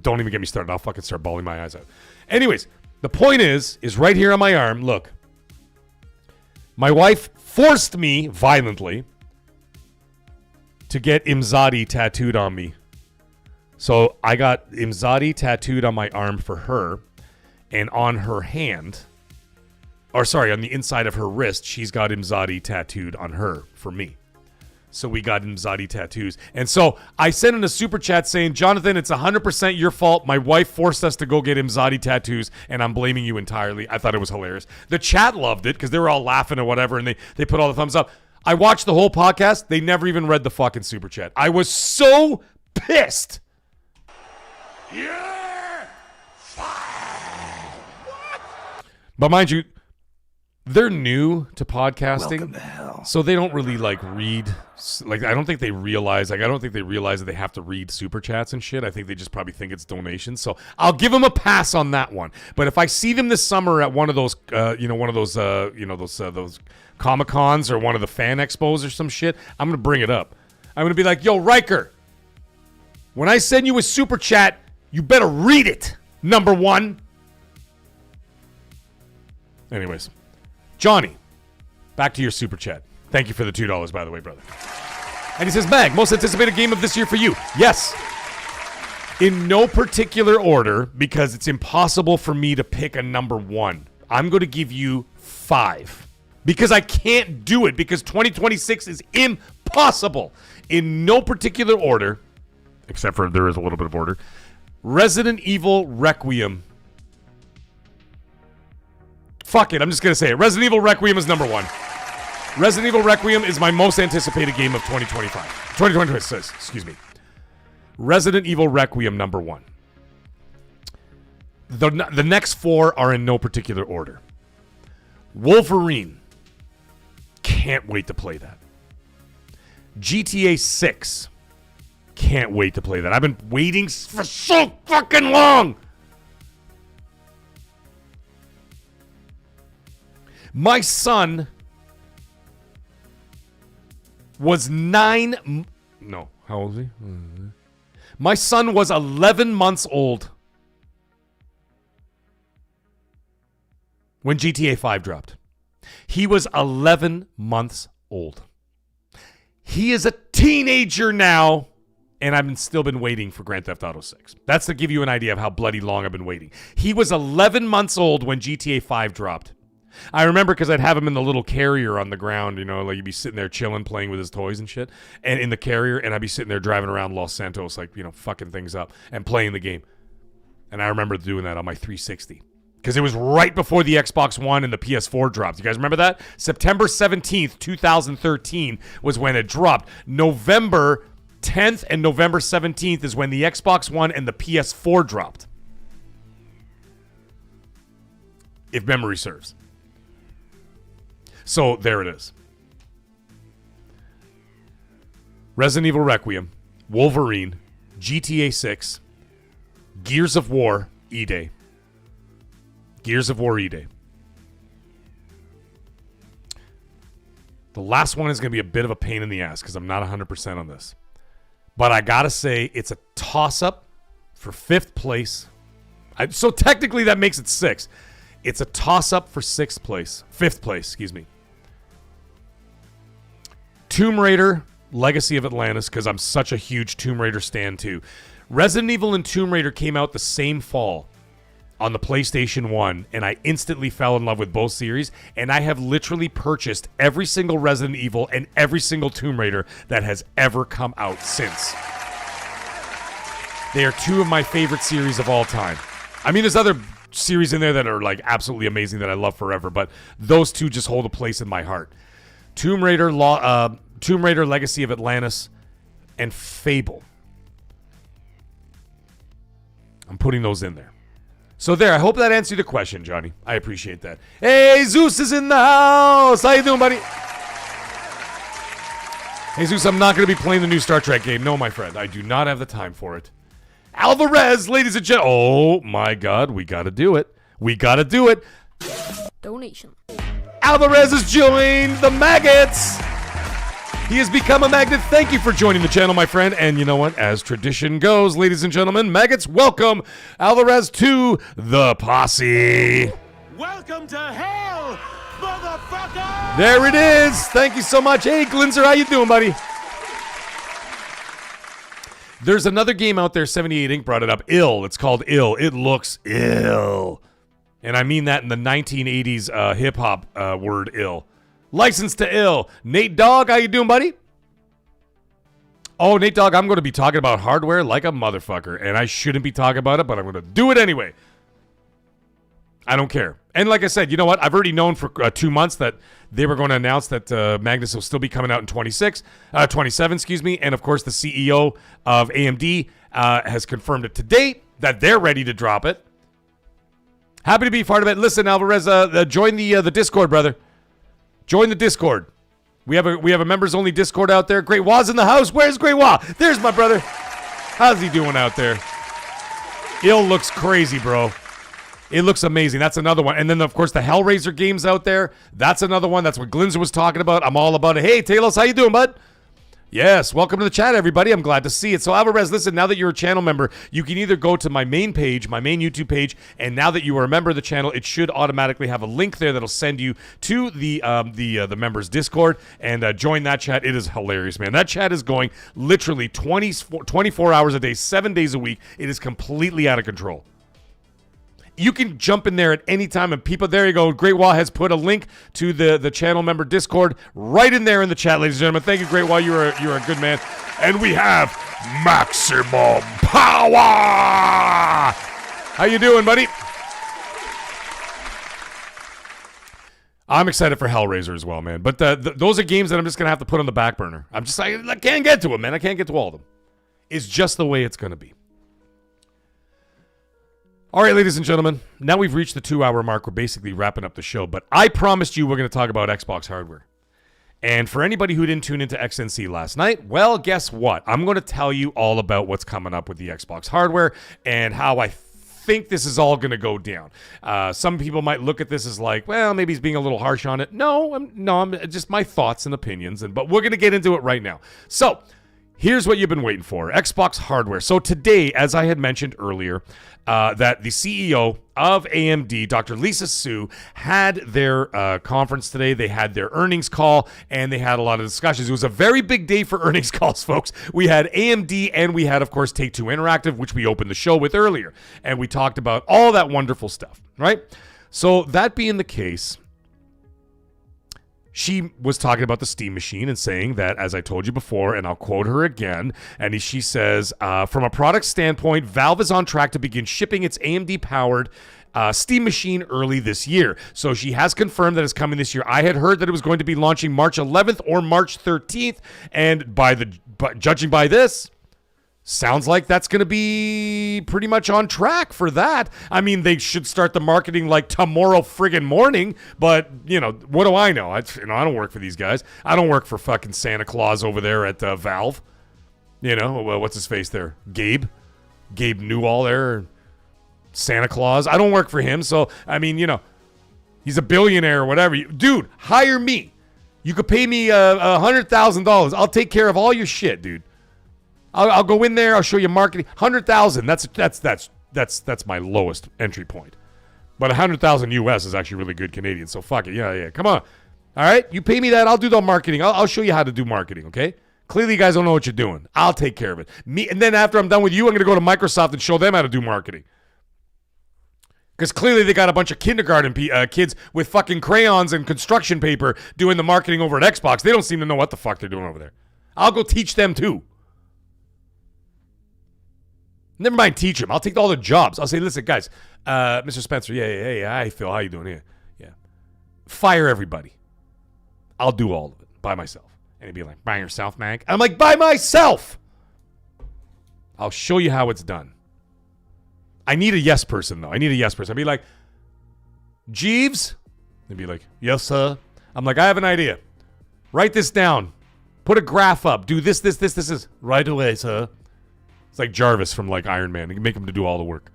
Don't even get me started. I'll fucking start bawling my eyes out. Anyways, the point is right here on my arm, look. My wife forced me violently to get Imzadi tattooed on me. So I got Imzadi tattooed on my arm for her, and on her hand, or sorry, on the inside of her wrist, she's got Imzadi tattooed on her for me. So we got Imzadi tattoos. And so I sent in a super chat saying, Jonathan, it's 100% your fault. My wife forced us to go get Imzadi tattoos, and I'm blaming you entirely. I thought it was hilarious. The chat loved it because they were all laughing or whatever, and they put all the thumbs up. I watched the whole podcast. They never even read the fucking super chat. I was so pissed. Yeah! But mind you, they're new to podcasting. Welcome to hell. So they don't really like read. Like, I don't think they realize. Like, I don't think they realize that they have to read super chats and shit. I think they just probably think it's donations. So I'll give them a pass on that one. But if I see them this summer at one of those, those Comic Cons or one of the fan expos or some shit, I'm gonna bring it up. I'm gonna be like, yo, Riker, when I send you a super chat, you better read it. Number one. Anyways. Johnny, back to your super chat. Thank you for the $2, by the way, brother. And he says, Mag, most anticipated game of this year for you. Yes. In no particular order, because it's impossible for me to pick a number one. I'm going to give you 5. Because I can't do it, because 2026 is impossible. In no particular order, except for there is a little bit of order, Resident Evil Requiem. Fuck it, I'm just going to say it. Resident Evil Requiem is number 1. Resident Evil Requiem is my most anticipated game of 2025. 2026, excuse me. Resident Evil Requiem, number 1. The next 4 are in no particular order. Wolverine. Can't wait to play that. GTA 6. Can't wait to play that. I've been waiting for so fucking long. My son was 9... No, how old is he? My son was 11 months old when GTA 5 dropped. He was 11 months old. He is a teenager now, and I've still been waiting for Grand Theft Auto 6. That's to give you an idea of how bloody long I've been waiting. He was 11 months old when GTA 5 dropped. I remember because I'd have him in the little carrier on the ground, you know, like you'd be sitting there chilling, playing with his toys and shit, and in the carrier, and I'd be sitting there driving around Los Santos, like, you know, fucking things up and playing the game. And I remember doing that on my 360 because it was right before the Xbox One and the PS4 dropped. You guys remember that? September 17th, 2013 was when it dropped. November 10th and November 17th is when the Xbox One and the PS4 dropped. If memory serves. So there it is. Resident Evil Requiem, Wolverine, GTA 6, Gears of War, E-Day. Gears of War, E-Day. The last one is going to be a bit of a pain in the ass because I'm not 100% on this. But I got to say, it's a toss-up for 5th place. So technically that makes it 6. It's a toss-up for 5th place, excuse me. Tomb Raider, Legacy of Atlantis, because I'm such a huge Tomb Raider stan too. Resident Evil and Tomb Raider came out the same fall on the PlayStation 1, and I instantly fell in love with both series, and I have literally purchased every single Resident Evil and every single Tomb Raider that has ever come out since. They are 2 of my favorite series of all time. I mean, there's other series in there that are like absolutely amazing that I love forever, but those 2 just hold a place in my heart. Tomb Raider, Legacy of Atlantis, and Fable. I'm putting those in there. So there, I hope that answered the question, Johnny. I appreciate that. Hey, Zeus is in the house. How you doing, buddy? Hey, Zeus, I'm not going to be playing the new Star Trek game. No, my friend, I do not have the time for it. Alvarez, ladies and gentlemen. Oh, my God, we got to do it. We got to do it. Donation. Alvarez has joined the Maggots. He has become a magnet. Thank you for joining the channel, my friend. And you know what? As tradition goes, ladies and gentlemen, Maggots, welcome Alvarez to the posse. Welcome to hell, motherfucker! There it is. Thank you so much. Hey, Glinzer, how you doing, buddy? There's another game out there, 78 Inc. brought it up. Ill. It's called Ill. It looks ill. And I mean that in the 1980s hip-hop word ill. License to Ill. Nate Dogg, how you doing, buddy? Oh, Nate Dogg, I'm going to be talking about hardware like a motherfucker. And I shouldn't be talking about it, but I'm going to do it anyway. I don't care. And like I said, you know what? I've already known for 2 months that they were going to announce that Magnus will still be coming out in 27, excuse me. And of course, the CEO of AMD has confirmed it to date that they're ready to drop it. Happy to be part of it. Listen, Alvarez, join the Discord, brother. Join the Discord. We have a members only Discord out there. Great Wa's in the house. Where's Great Wa? There's my brother. How's he doing out there? It looks crazy, bro. It looks amazing. That's another one. And then, of course, the Hellraiser games out there. That's another one. That's what Glinzer was talking about. I'm all about it. Hey, Talos, how you doing, bud? Yes, welcome to the chat, everybody. I'm glad to see it. So, Alvarez, listen, now that you're a channel member, you can either go to my main page, my main YouTube page, and now that you are a member of the channel, it should automatically have a link there that'll send you to the members Discord and join that chat. It is hilarious, man. That chat is going literally 24 hours a day, 7 days a week. It is completely out of control. You can jump in there at any time, and people, there you go. Great Wall has put a link to the channel member Discord right in there in the chat, ladies and gentlemen. Thank you, Great Wall. You're a good man. And we have Maximum Power. How you doing, buddy? I'm excited for Hellraiser as well, man. But those are games that I'm just gonna have to put on the back burner. I can't get to them, man. I can't get to all of them. It's just the way it's gonna be. All right, ladies and gentlemen, now we've reached the 2-hour mark. We're basically wrapping up the show, but I promised you we're going to talk about Xbox hardware. And for anybody who didn't tune into XNC last night, well, guess what? I'm going to tell you all about what's coming up with the Xbox hardware and how I think this is all going to go down. Some people might look at this as like, well, maybe he's being a little harsh on it. No, I'm just my thoughts and opinions, but we're going to get into it right now. So, here's what you've been waiting for, Xbox hardware. So today, as I had mentioned earlier, that the CEO of AMD, Dr. Lisa Su, had their conference today. They had their earnings call, and they had a lot of discussions. It was a very big day for earnings calls, folks. We had AMD, and we had, of course, Take-Two Interactive, which we opened the show with earlier. And we talked about all that wonderful stuff, right? So that being the case, she was talking about the Steam machine and saying that, as I told you before, and I'll quote her again, and she says, from a product standpoint, Valve is on track to begin shipping its AMD-powered Steam machine early this year. So she has confirmed that it's coming this year. I had heard that it was going to be launching March 11th or March 13th, and judging by this, sounds like that's going to be pretty much on track for that. I mean, they should start the marketing like tomorrow friggin' morning, but, what do I know? I don't work for these guys. I don't work for fucking Santa Claus over there at Valve. What's his face there? Gabe Newell there. Santa Claus. I don't work for him, so, I mean, he's a billionaire or whatever. Dude, hire me. You could pay me $100,000. I'll take care of all your shit, dude. I'll go in there. I'll show you marketing. 100,000. That's my lowest entry point. But 100,000 US is actually really good Canadian. So fuck it. Yeah. Come on. All right. You pay me that. I'll do the marketing. I'll show you how to do marketing. Okay. Clearly, you guys don't know what you're doing. I'll take care of it. And then after I'm done with you, I'm gonna go to Microsoft and show them how to do marketing. Because clearly they got a bunch of kindergarten kids with fucking crayons and construction paper doing the marketing over at Xbox. They don't seem to know what the fuck they're doing over there. I'll go teach them too. Never mind teach them. I'll take all the jobs. I'll say, listen, guys, Mr. Spencer, yeah, hi, Phil, how you doing here? Yeah. Fire everybody. I'll do all of it by myself. And he'd be like, by yourself, Mag? I'm like, by myself! I'll show you how it's done. I need a yes person, though. I'd be like, Jeeves? They'd be like, yes, sir. I'm like, I have an idea. Write this down. Put a graph up. Do this. Right away, sir. It's like Jarvis from like Iron Man. You can make him to do all the work.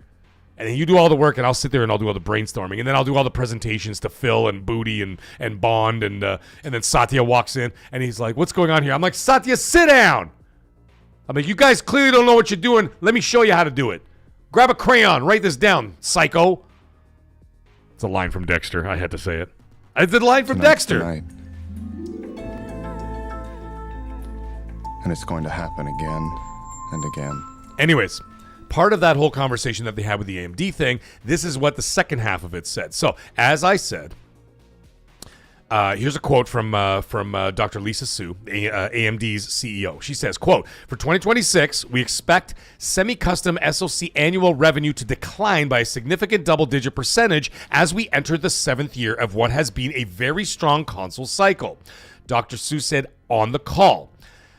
And then you do all the work, and I'll sit there and I'll do all the brainstorming. And then I'll do all the presentations to Phil and Booty and Bond. And then Satya walks in, and he's like, what's going on here? I'm like, Satya, sit down. I'm like, you guys clearly don't know what you're doing. Let me show you how to do it. Grab a crayon. Write this down, psycho. It's a line from Dexter. I had to say it. It's a line from Dexter. Tonight. And it's going to happen again and again. Anyways, part of that whole conversation that they had with the AMD thing, this is what the second half of it said. So, as I said, here's a quote from Dr. Lisa Su, AMD's CEO. She says, quote, for 2026, we expect semi-custom SoC annual revenue to decline by a significant double-digit percentage as we enter the 7th year of what has been a very strong console cycle. Dr. Su said on the call,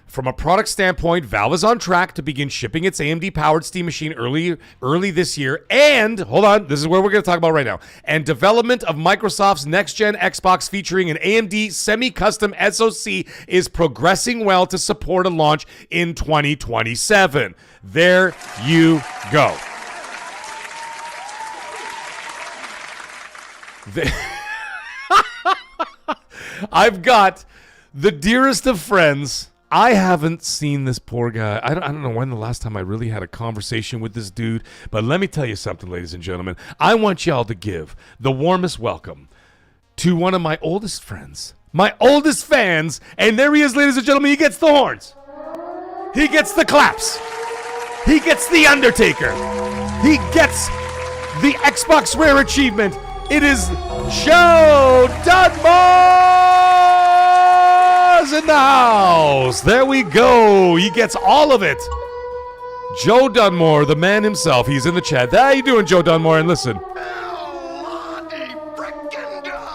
From a product standpoint, Valve is on track to begin shipping its AMD-powered Steam machine early this year. And, hold on, this is where we're going to talk about right now. And development of Microsoft's next-gen Xbox featuring an AMD semi-custom SoC is progressing well to support a launch in 2027. There you go. I've got the dearest of friends. I haven't seen this poor guy. I don't know when the last time I really had a conversation with this dude, but let me tell you something, ladies and gentlemen. I want y'all to give the warmest welcome to one of my oldest friends, my oldest fans, and there he is, ladies and gentlemen. He gets the horns. He gets the claps. He gets the Undertaker. He gets the Xbox Rare Achievement. It is Joe Dunmore's in the house. There we go. He gets all of it. Joe Dunmore, the man himself. He's in the chat. How you doing, Joe Dunmore? And listen.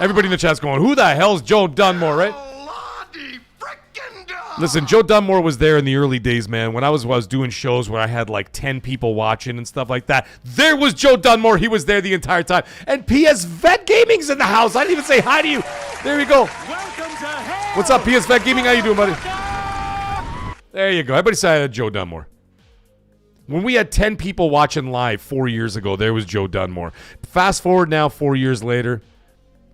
Everybody in the chat's going, who the hell's Joe Dunmore, right? Listen, Joe Dunmore was there in the early days, man. When I was doing shows where I had like 10 people watching and stuff like that. There was Joe Dunmore. He was there the entire time. And PS Vet Gaming's in the house. I didn't even say hi to you. There we go. Welcome to hell. What's up, PS Vet Gaming? How you doing, buddy? There you go. Everybody say Joe Dunmore. When we had 10 people watching live 4 years ago, there was Joe Dunmore. Fast forward now 4 years later.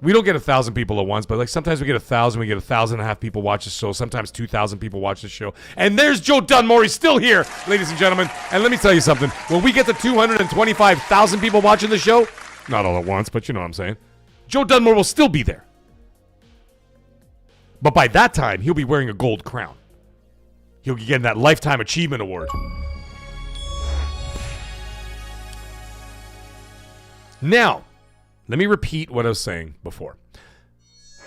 We don't get 1,000 people at once, but like sometimes we get 1,000, we get 1,500 people watch the show. Sometimes 2,000 people watch the show. And there's Joe Dunmore. He's still here, ladies and gentlemen. And let me tell you something. When we get to 225,000 people watching the show, not all at once, but you know what I'm saying, Joe Dunmore will still be there. But by that time, he'll be wearing a gold crown. He'll be getting that Lifetime Achievement Award. Now, let me repeat what I was saying before.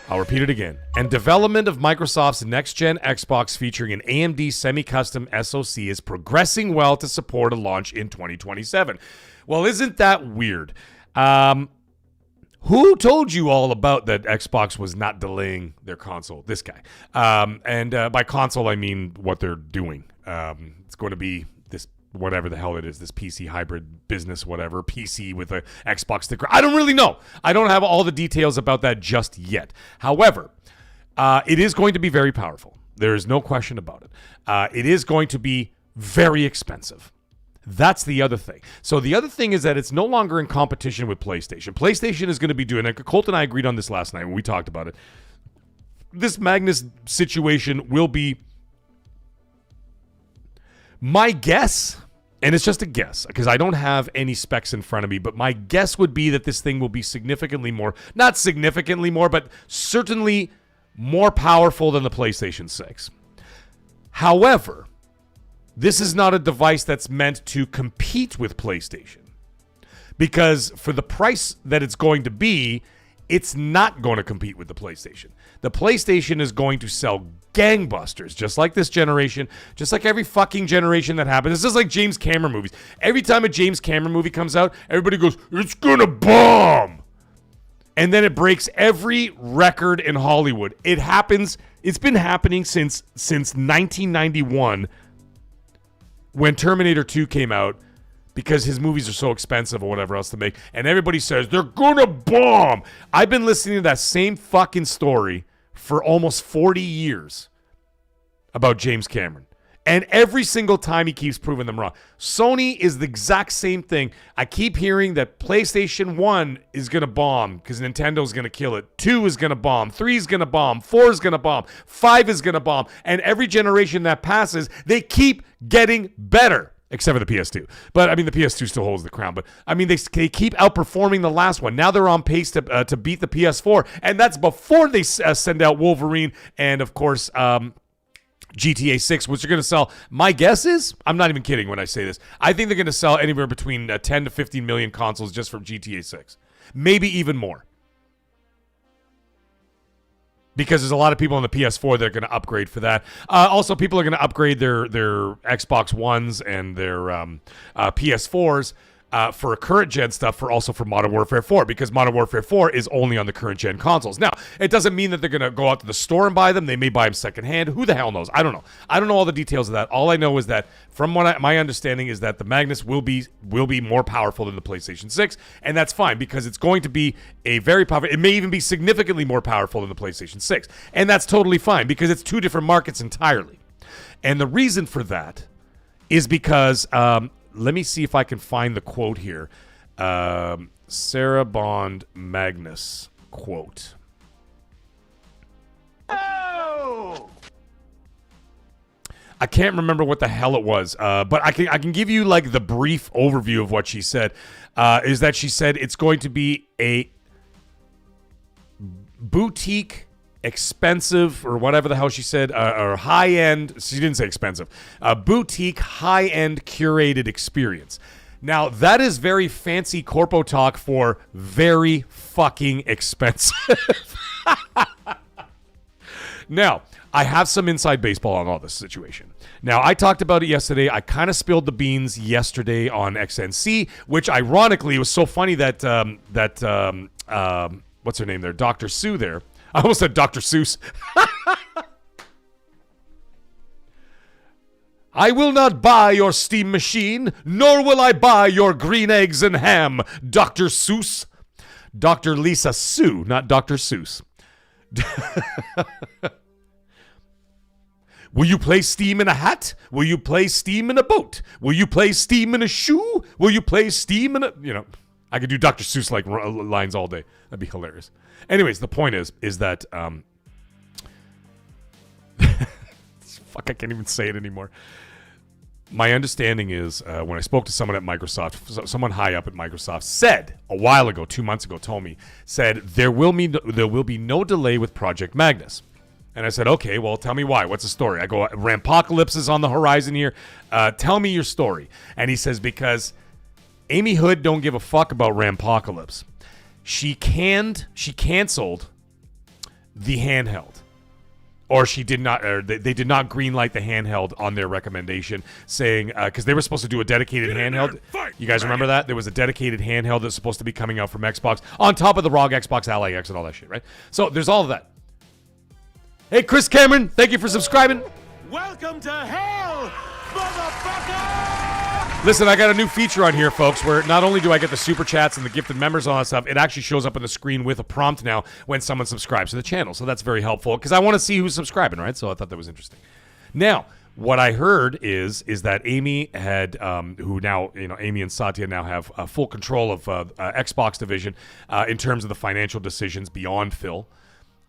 I'll repeat it again. And development of Microsoft's next-gen Xbox featuring an AMD semi-custom SoC is progressing well to support a launch in 2027. Well, isn't that weird? Who told you all about that Xbox was not delaying their console? This guy. And by console, I mean what they're doing. It's going to be this whatever the hell it is, this PC hybrid business, whatever, PC with a Xbox sticker. I don't really know. I don't have all the details about that just yet. However, it is going to be very powerful. There is no question about it. It is going to be very expensive. That's the other thing. So the other thing is that it's no longer in competition with PlayStation. PlayStation is going to be doing it. Colt and I agreed on this last night when we talked about it. This Magnus situation will be, my guess, and it's just a guess because I don't have any specs in front of me, but my guess would be that this thing will be significantly more, not significantly more, but certainly more powerful than the PlayStation 6. However, this is not a device that's meant to compete with PlayStation because for the price that it's going to be, it's not going to compete with the PlayStation. The PlayStation is going to sell gangbusters, just like this generation, just like every fucking generation that happens. This is like James Cameron movies. Every time a James Cameron movie comes out, everybody goes, it's gonna bomb. And then it breaks every record in Hollywood. It happens, it's been happening since 1991 when Terminator 2 came out because his movies are so expensive or whatever else to make. And everybody says, they're gonna bomb. I've been listening to that same fucking story for almost 40 years about James Cameron. And every single time he keeps proving them wrong. Sony is the exact same thing. I keep hearing that PlayStation 1 is going to bomb because Nintendo's going to kill it. 2 is going to bomb. 3 is going to bomb. 4 is going to bomb. 5 is going to bomb. And every generation that passes, they keep getting better. Except for the PS2. But, I mean, the PS2 still holds the crown. But, I mean, they keep outperforming the last one. Now they're on pace to beat the PS4. And that's before they send out Wolverine and, of course, GTA 6, which are going to sell. My guess is, I'm not even kidding when I say this, I think they're going to sell anywhere between 10 to 15 million consoles just from GTA 6. Maybe even more. Because there's a lot of people on the PS4 that are going to upgrade for that. Also, people are going to upgrade their Xbox Ones and their PS4s for current gen stuff, for Modern Warfare 4, because Modern Warfare 4 is only on the current gen consoles. Now, it doesn't mean that they're going to go out to the store and buy them. They may buy them secondhand. Who the hell knows? I don't know. I don't know all the details of that. All I know is that from what my understanding is that the Magnus will be more powerful than the PlayStation 6, and that's fine because it's going to be a very powerful. It may even be significantly more powerful than the PlayStation 6, and that's totally fine because it's two different markets entirely. And the reason for that is because let me see if I can find the quote here. Sarah Bond Magnus quote. Oh! I can't remember what the hell it was, but I can give you like the brief overview of what she said. Is that she said it's going to be a boutique, expensive, or whatever the hell she said, or high-end, she didn't say expensive, a boutique, high-end curated experience. Now, that is very fancy corpo talk for very fucking expensive. Now, I have some inside baseball on all this situation. Now, I talked about it yesterday. I kind of spilled the beans yesterday on XNC, which ironically was so funny that, what's her name there? Dr. Sue there. I almost said Dr. Seuss. I will not buy your steam machine, nor will I buy your green eggs and ham, Dr. Seuss. Dr. Lisa Sue, not Dr. Seuss. Will you play Steam in a hat? Will you play Steam in a boat? Will you play Steam in a shoe? Will you play Steam in a... You know, I could do Dr. Seuss like lines all day. That'd be hilarious. Anyways, the point is that fuck, I can't even say it anymore. My understanding is when I spoke to someone at Microsoft, someone high up at Microsoft said a while ago, 2 months ago, told me, said there will be no delay with Project Magnus. And I said, okay, well, tell me why. What's the story? I go, Rampocalypse is on the horizon here. Tell me your story. And he says, because Amy Hood don't give a fuck about Rampocalypse. She canceled the handheld. Or she did not, or they did not greenlight the handheld on their recommendation, saying, because they were supposed to do a dedicated handheld. You guys remember that? There was a dedicated handheld that's supposed to be coming out from Xbox, on top of the ROG Xbox Ally X and all that shit, right? So there's all of that. Hey, Chris Cameron, thank you for subscribing. Welcome to hell, motherfucker! Listen, I got a new feature on here, folks, where not only do I get the super chats and the gifted members and all that stuff, it actually shows up on the screen with a prompt now when someone subscribes to the channel. So that's very helpful because I want to see who's subscribing, right? So I thought that was interesting. Now, what I heard is that Amy had, who now, you know, Amy and Satya now have full control of Xbox division in terms of the financial decisions beyond Phil.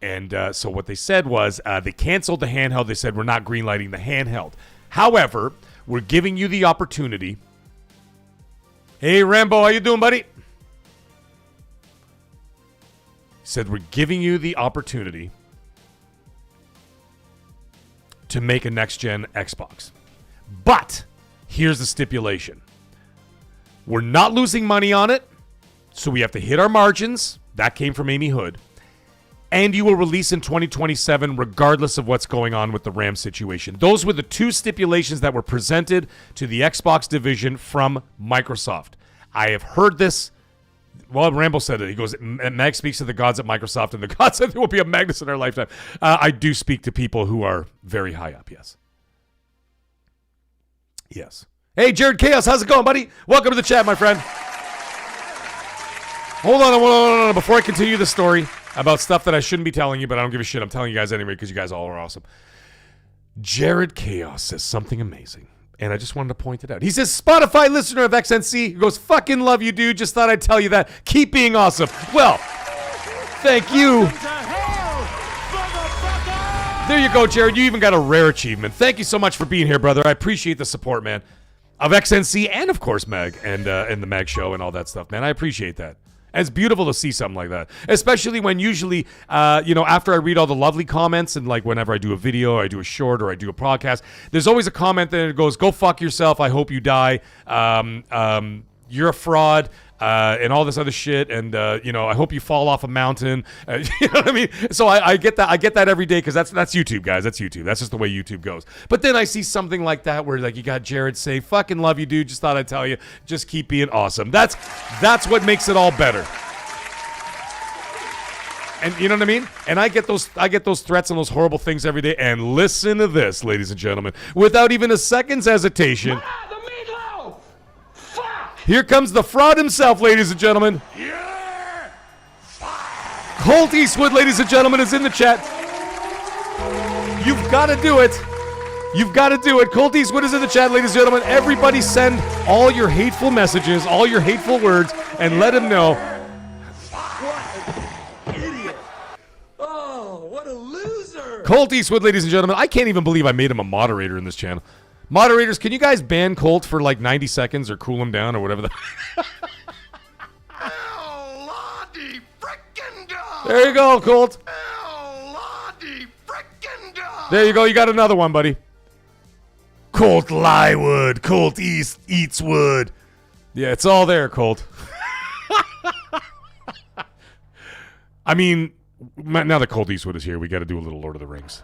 And so what they said was they canceled the handheld. They said, we're not greenlighting the handheld. However, we're giving you the opportunity. Hey, Rambo, how you doing, buddy? He said, we're giving you the opportunity to make a next-gen Xbox. But here's the stipulation. We're not losing money on it, so we have to hit our margins. That came from Amy Hood. And you will release in 2027 regardless of what's going on with the RAM situation. Those were the two stipulations that were presented to the Xbox division from Microsoft. I have heard this. Well, Rambo said it. He goes, Mag speaks to the gods at Microsoft, and the gods said there will be a Magnus in our lifetime. I do speak to people who are very high up, yes. Yes. Hey, Jared Chaos, how's it going, buddy? Welcome to the chat, my friend. Hold on. Before I continue the story about stuff that I shouldn't be telling you, but I don't give a shit. I'm telling you guys anyway because you guys all are awesome. Jared Chaos says something amazing, and I just wanted to point it out. He says, Spotify listener of XNC. He goes, fucking love you, dude. Just thought I'd tell you that. Keep being awesome. Well, thank you. There you go, Jared. You even got a rare achievement. Thank you so much for being here, brother. I appreciate the support, man, of XNC and, of course, Mag and the Mag Show and all that stuff, man. I appreciate that. And it's beautiful to see something like that, especially when usually, after I read all the lovely comments and like whenever I do a video, I do a short or I do a podcast, there's always a comment that goes, go fuck yourself. I hope you die. You're a fraud. and all this other shit, and I hope you fall off a mountain. You know what I mean? So I get that. I get that every day because that's YouTube, guys. That's YouTube. That's just the way YouTube goes. But then I see something like that where like you got Jared say, "Fucking love you, dude. Just thought I'd tell you. Just keep being awesome." That's what makes it all better. And you know what I mean? And I get those threats and those horrible things every day. And listen to this, ladies and gentlemen, without even a second's hesitation. The meatloaf! Fuck! Here comes the fraud himself, ladies and gentlemen. Yeah! Colt Eastwood, ladies and gentlemen, is in the chat. You've got to do it. You've got to do it. Colt Eastwood is in the chat, ladies and gentlemen. Everybody send all your hateful messages, all your hateful words, and let him know. Colt Eastwood, ladies and gentlemen. I can't even believe I made him a moderator in this channel. Moderators, can you guys ban Colt for like 90 seconds or cool him down or whatever the... There you go, Colt. There you go. You got another one, buddy. Colt Liewood. Colt eats wood. Yeah, it's all there, Colt. I mean... Now that Colt Eastwood is here, we got to do a little Lord of the Rings.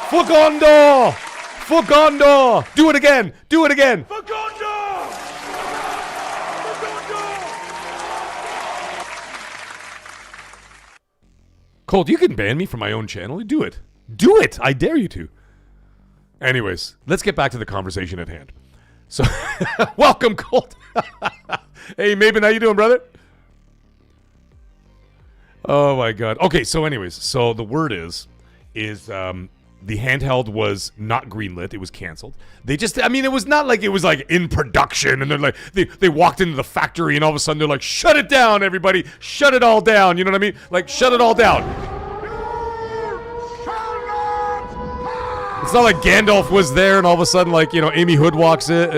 Fugondo! Fugondo! Do it again! Do it again! Colt, you can ban me from my own channel. Do it. Do it! I dare you to. Anyways, let's get back to the conversation at hand. So, welcome, Colt. Hey, Maven, how you doing, brother? Oh, my God. Okay, so anyways, so the word is the handheld was not greenlit. It was canceled. They just, I mean, it was not like it was like in production and they're like, they walked into the factory and all of a sudden they're like, shut it down, everybody. Shut it all down. You know what I mean? Like, shut it all down. It's not like Gandalf was there and all of a sudden, like, Amy Hood walks in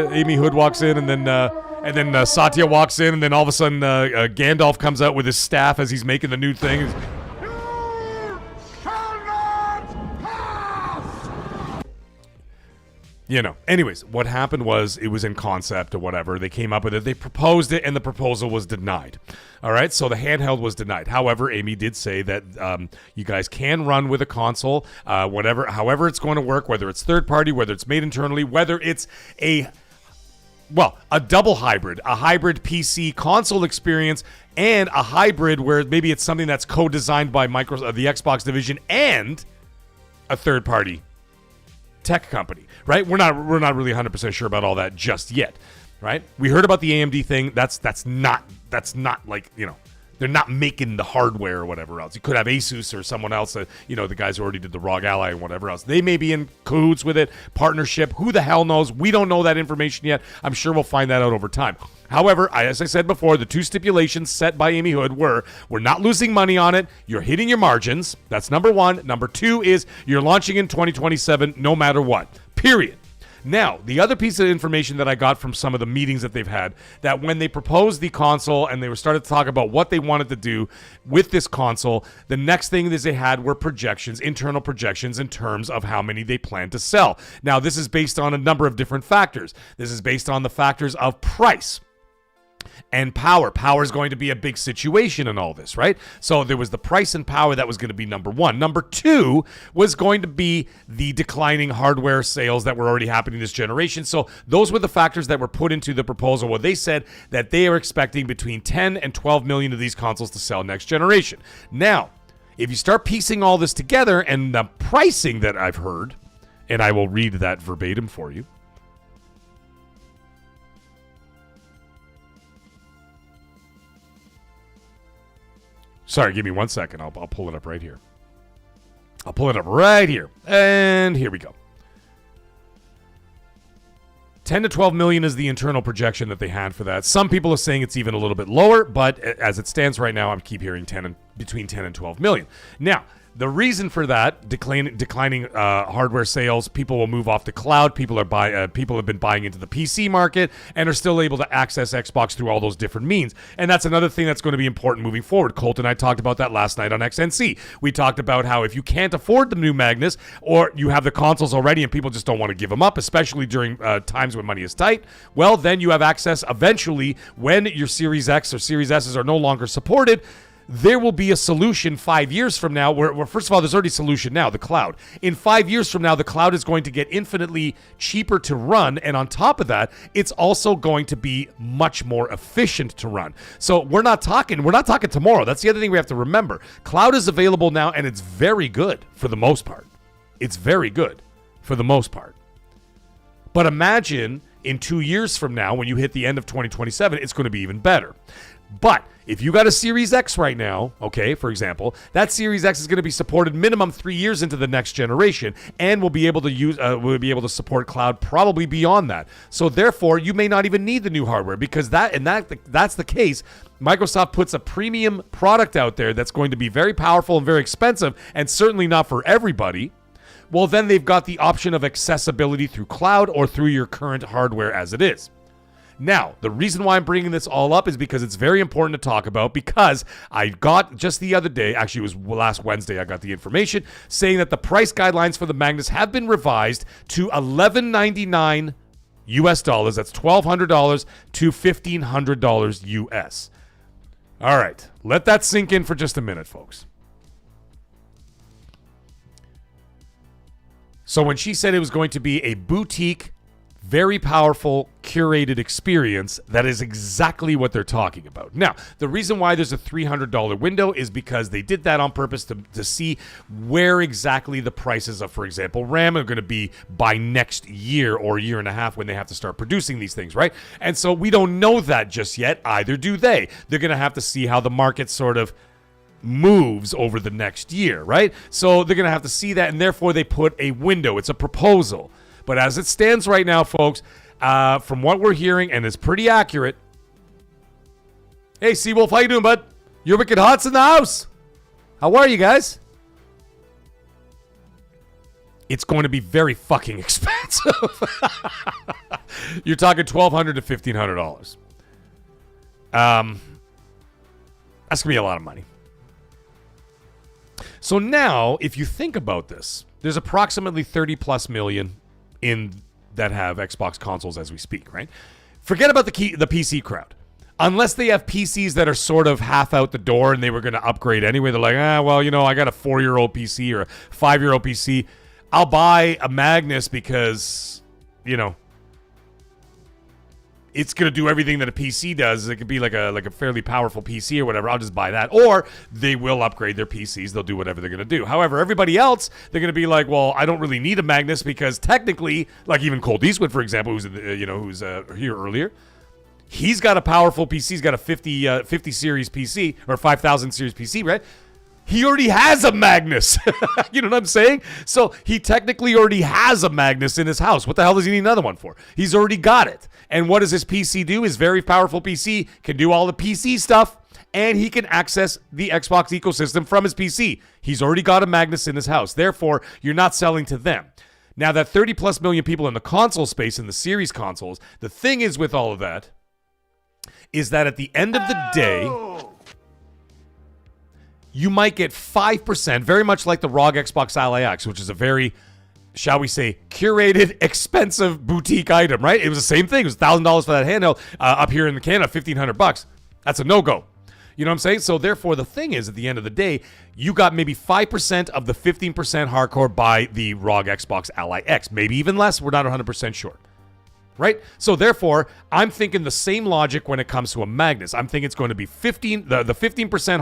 and then Satya walks in and then all of a sudden Gandalf comes out with his staff as he's making the new thing. Anyways, what happened was it was in concept or whatever. They came up with it. They proposed it, and the proposal was denied. All right, so the handheld was denied. However, Amy did say that you guys can run with a console, however it's going to work, whether it's third party, whether it's made internally, whether it's a double hybrid, a hybrid PC console experience, and a hybrid where maybe it's something that's co-designed by Microsoft, the Xbox division, and a third party tech company, right? We're not really 100% sure about all that just yet, right? We heard about the AMD thing. That's not like, they're not making the hardware or whatever else. You could have Asus or someone else that, the guys who already did the ROG Ally and whatever else. They may be in cahoots with it, partnership. Who the hell knows? We don't know that information yet. I'm sure we'll find that out over time. However, as I said before, the two stipulations set by Amy Hood were, we're not losing money on it. You're hitting your margins. That's number one. Number two is you're launching in 2027 no matter what. Period. Now, the other piece of information that I got from some of the meetings that they've had, that when they proposed the console and they were started to talk about what they wanted to do with this console, the next thing that they had were projections, internal projections in terms of how many they plan to sell. Now, this is based on a number of different factors. This is based on the factors of price and power. Power is going to be a big situation in all this, right? So there was the price and power that was going to be number one. Number two was going to be the declining hardware sales that were already happening this generation. So those were the factors that were put into the proposal where they said that they are expecting between 10 and 12 million of these consoles to sell next generation. Now, if you start piecing all this together and the pricing that I've heard, and I will read that verbatim for you. Sorry, give me 1 second. I'll pull it up right here. I'll pull it up right here. And here we go. 10 to 12 million is the internal projection that they had for that. Some people are saying it's even a little bit lower, but as it stands right now, I keep hearing between 10 and 12 million. Now, The reason for that, declining hardware sales, people will move off the cloud. People have been buying into the PC market and are still able to access Xbox through all those different means. And that's another thing that's going to be important moving forward. Colt and I talked about that last night on XNC. We talked about how if you can't afford the new Magnus, or you have the consoles already and people just don't want to give them up, especially during times when money is tight, well, then you have access eventually when your Series X or Series S's are no longer supported. There will be a solution 5 years from now where, first of all, there's already a solution now, the cloud. In 5 years from now, the cloud is going to get infinitely cheaper to run. And on top of that, it's also going to be much more efficient to run. So we're not talking tomorrow. That's the other thing we have to remember. Cloud is available now, and it's very good for the most part. It's very good for the most part. But imagine in 2 years from now, when you hit the end of 2027, it's going to be even better. But if you got a Series X right now, okay, for example, that Series X is going to be supported minimum 3 years into the next generation, and will be able to support cloud probably beyond that. So therefore, you may not even need the new hardware, because that's the case. Microsoft puts a premium product out there that's going to be very powerful and very expensive, and certainly not for everybody. Well, then they've got the option of accessibility through cloud or through your current hardware as it is. Now, the reason why I'm bringing this all up is because it's very important to talk about, because I got just the other day, actually it was last Wednesday, I got the information saying that the price guidelines for the Magnus have been revised to $1,199 US dollars. That's $1,200 to $1,500 US. All right, let that sink in for just a minute, folks. So when she said it was going to be a boutique, very powerful, curated experience, that is exactly what they're talking about. Now, the reason why there's a $300 window is because they did that on purpose to see where exactly the prices of, for example, RAM are going to be by next year or year and a half when they have to start producing these things, right? And so we don't know that just yet, either do they. They're going to have to see how the market sort of moves over the next year, right? So they're going to have to see that, and therefore they put a window. It's a proposal. But as it stands right now, folks, from what we're hearing, and it's pretty accurate. Hey, Seawolf, how you doing, bud? Your Wicked Hot's in the house. How are you guys? It's going to be very fucking expensive. You're talking $1,200 to $1,500. That's going to be a lot of money. So now, if you think about this, there's approximately 30 plus million that have Xbox consoles as we speak, right? Forget about the PC crowd. Unless they have PCs that are sort of half out the door and they were going to upgrade anyway. They're like, well, I got a 4-year-old PC or a 5-year-old PC. I'll buy a Magnus because, it's going to do everything that a PC does. It could be like a fairly powerful PC or whatever. I'll just buy that. Or they will upgrade their PCs. They'll do whatever they're going to do. However, everybody else, they're going to be like, well, I don't really need a Magnus because technically, like even Colt Eastwood, for example, who's here earlier, he's got a powerful PC. He's got a 50 series PC or 5000 series PC, right? He already has a Magnus. You know what I'm saying? So he technically already has a Magnus in his house. What the hell does he need another one for? He's already got it. And what does his PC do? His very powerful PC can do all the PC stuff, and he can access the Xbox ecosystem from his PC. He's already got a Magnus in his house. Therefore, you're not selling to them. Now, that 30 plus million people in the console space, in the series consoles, the thing is with all of that, is that at the end of the day, you might get 5%, very much like the ROG Xbox Ally X, which is a very, shall we say, curated, expensive boutique item, right? It was the same thing. It was $1,000 for that handheld up here in Canada, $1,500. That's a no-go. You know what I'm saying? So therefore, the thing is, at the end of the day, you got maybe 5% of the 15% hardcore by the ROG Xbox Ally X. Maybe even less. We're not 100% sure. Right? So therefore, I'm thinking the same logic when it comes to a Magnus. I'm thinking it's going to be the 15%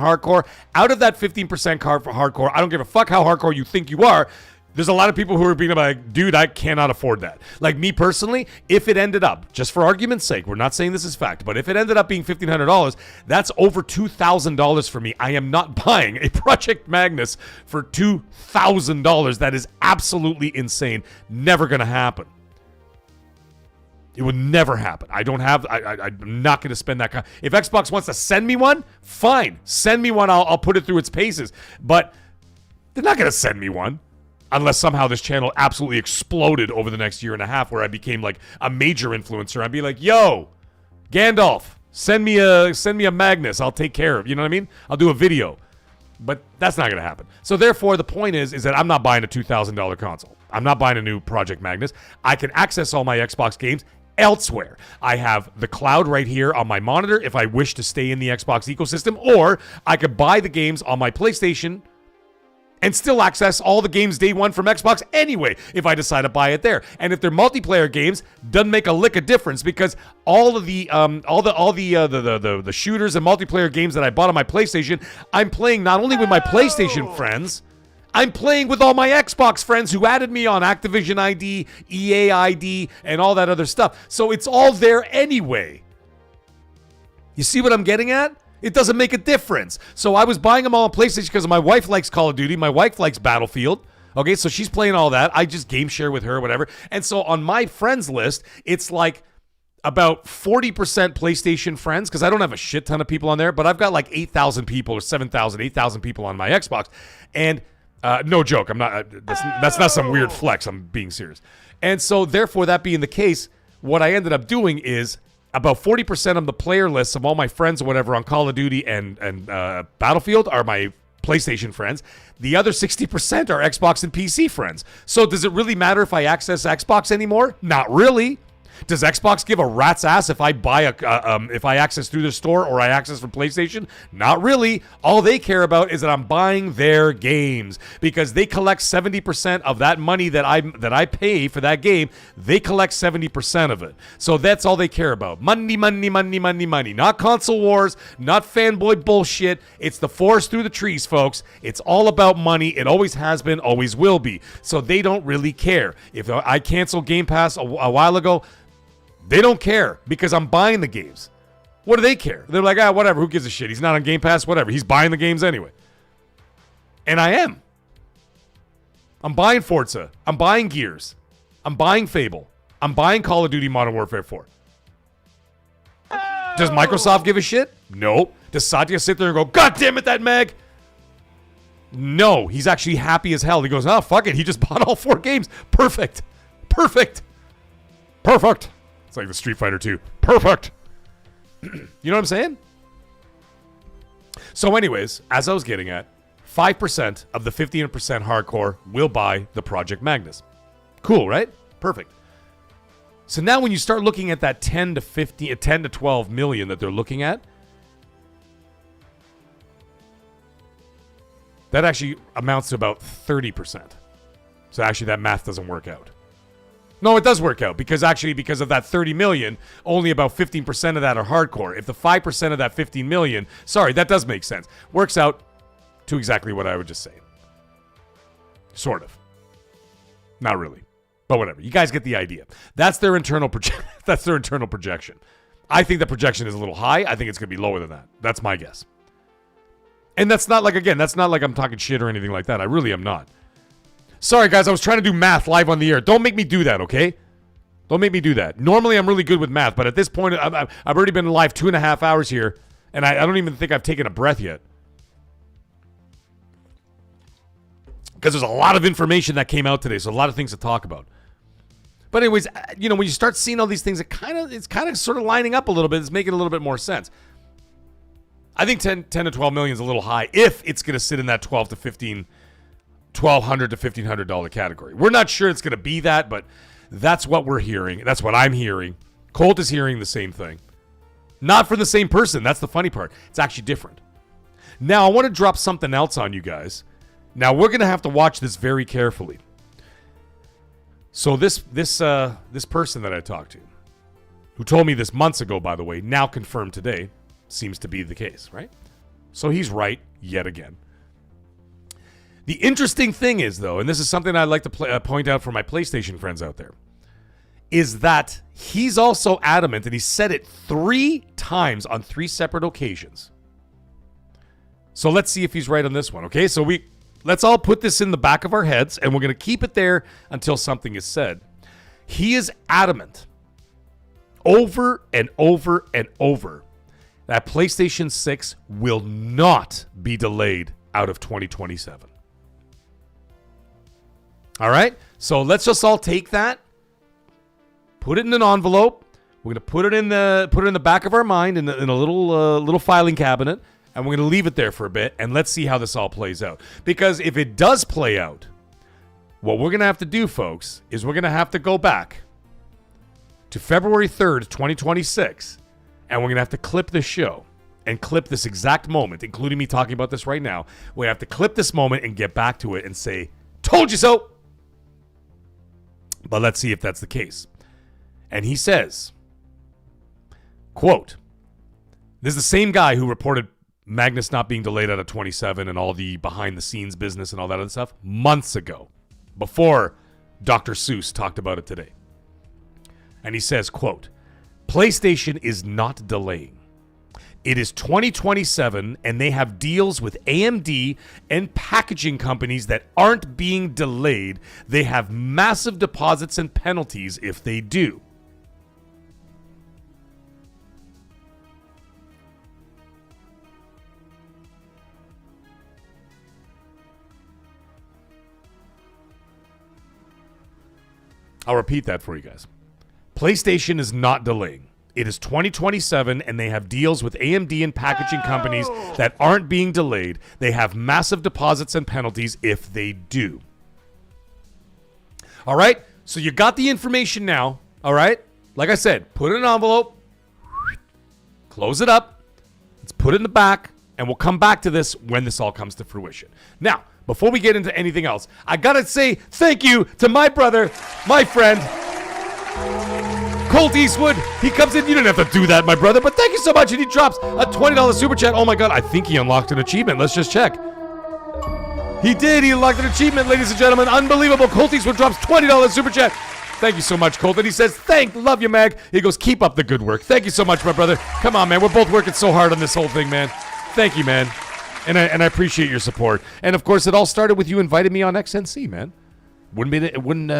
hardcore. Out of that 15% hardcore, I don't give a fuck how hardcore you think you are. There's a lot of people who are being like, dude, I cannot afford that. Like me personally, if it ended up, just for argument's sake, we're not saying this is fact, but if it ended up being $1,500, that's over $2,000 for me. I am not buying a Project Magnus for $2,000. That is absolutely insane. Never going to happen. It would never happen. I'm not going to spend that kind. If Xbox wants to send me one, fine. Send me one. I'll put it through its paces. But They're not going to send me one. Unless somehow this channel absolutely exploded over the next year and a half where I became like a major influencer. I'd be like, yo, Gandalf, send me a Magnus. I'll take care of. You know what I mean? I'll do a video. But that's not going to happen. So therefore, the point is that I'm not buying a $2,000 console. I'm not buying a new Project Magnus. I can access all my Xbox games elsewhere. I have the cloud right here on my monitor if I wish to stay in the Xbox ecosystem, or I could buy the games on my PlayStation and still access all the games day one from Xbox anyway if I decide to buy it there. And if they're multiplayer games, doesn't make a lick of difference because all of the shooters and multiplayer games that I bought on my PlayStation, I'm playing not only with my PlayStation friends, I'm playing with all my Xbox friends who added me on Activision ID, EA ID, and all that other stuff. So it's all there anyway. You see what I'm getting at? It doesn't make a difference. So I was buying them all on PlayStation because my wife likes Call of Duty. My wife likes Battlefield. Okay, so she's playing all that. I just game share with her, whatever. And so on my friends list, it's like about 40% PlayStation friends because I don't have a shit ton of people on there, but I've got like 8,000 people or 7,000, 8,000 people on my Xbox. And no joke, I'm not. That's not some weird flex. I'm being serious. And so therefore, that being the case, what I ended up doing is about 40% of the player lists of all my friends or whatever on Call of Duty and Battlefield are my PlayStation friends. The other 60% are Xbox and PC friends. So does it really matter if I access Xbox anymore? Not really. Does Xbox give a rat's ass if I buy if I access through the store or I access from PlayStation? Not really. All they care about is that I'm buying their games because they collect 70% of that money that I pay for that game. They collect 70% of it. So that's all they care about. Money, money, money, money, money. Not console wars, not fanboy bullshit. It's the forest through the trees, folks. It's all about money. It always has been, always will be. So they don't really care. If I canceled Game Pass a while ago, they don't care because I'm buying the games. What do they care? They're like, whatever, who gives a shit? He's not on Game Pass, whatever. He's buying the games anyway. And I am. I'm buying Forza. I'm buying Gears. I'm buying Fable. I'm buying Call of Duty Modern Warfare 4. Does Microsoft give a shit? No. Does Satya sit there and go, God damn it, that Mag? No. He's actually happy as hell. He goes, oh, fuck it. He just bought all 4 games. Perfect. Perfect. Perfect. It's like the Street Fighter 2. Perfect. You know what I'm saying? So anyways, as I was getting at, 5% of the 15% hardcore will buy the Project Magnus. Cool, right? Perfect. So now when you start looking at that 10 to 12 million that they're looking at, that actually amounts to about 30%. So actually that math doesn't work out. No, it does work out because of that 30 million, only about 15% of that are hardcore. If the 5% of that 15 million, sorry, that does make sense. Works out to exactly what I would just say. Sort of. Not really. But whatever. You guys get the idea. That's their internal projection. I think the projection is a little high. I think it's going to be lower than that. That's my guess. And that's not like I'm talking shit or anything like that. I really am not. Sorry, guys, I was trying to do math live on the air. Don't make me do that, okay? Don't make me do that. Normally, I'm really good with math, but at this point, I've already been live 2.5 hours here, and I don't even think I've taken a breath yet. Because there's a lot of information that came out today, so a lot of things to talk about. But anyways, when you start seeing all these things, it's kind of sort of lining up a little bit. It's making a little bit more sense. I think 10 to 12 million is a little high if it's going to sit in that $1,200 to $1,500 category. We're not sure it's going to be that, but that's what we're hearing. That's what I'm hearing. Colt is hearing the same thing. Not for the same person. That's the funny part. It's actually different. Now, I want to drop something else on you guys. Now, we're going to have to watch this very carefully. So this person that I talked to, who told me this months ago, by the way, now confirmed today, seems to be the case, right? So he's right yet again. The interesting thing is, though, and this is something I'd like to point out for my PlayStation friends out there, is that he's also adamant, and he said it 3 times on 3 separate occasions. So let's see if he's right on this one, okay? So let's all put this in the back of our heads, and we're going to keep it there until something is said. He is adamant over and over and over that PlayStation 6 will not be delayed out of 2027. All right? So let's just all take that, put it in an envelope. We're going to put it in the back of our mind in a little filing cabinet, and we're going to leave it there for a bit, and let's see how this all plays out. Because if it does play out, what we're going to have to do, folks, is we're going to have to go back to February 3rd, 2026, and we're going to have to clip this show and clip this exact moment, including me talking about this right now. We have to clip this moment and get back to it and say, told you so. But let's see if that's the case. And he says, quote, this is the same guy who reported Magnus not being delayed out of 27 and all the behind-the-scenes business and all that other stuff months ago, before Dr. Seuss talked about it today. And he says, quote, PlayStation is not delaying. It is 2027, and they have deals with AMD and packaging companies that aren't being delayed. They have massive deposits and penalties if they do. I'll repeat that for you guys. PlayStation is not delaying. It is 2027, and they have deals with AMD and packaging companies that aren't being delayed. They have massive deposits and penalties if they do. All right? So you got the information now. All right? Like I said, put it in an envelope. Close it up. Let's put it in the back, and we'll come back to this when this all comes to fruition. Now, before we get into anything else, I got to say thank you to my brother, my friend, Colt Eastwood. He comes in. You didn't have to do that, my brother, but thank you so much. And he drops a $20 super chat. Oh my God, I think he unlocked an achievement. Let's just check. He did. He unlocked an achievement, ladies and gentlemen. Unbelievable. Colt Eastwood drops $20 super chat. Thank you so much, Colt. And he says, love you, Mag. He goes, keep up the good work. Thank you so much, my brother. Come on, man. We're both working so hard on this whole thing, man. Thank you, man. And I appreciate your support. And of course, it all started with you inviting me on XNC, man. It wouldn't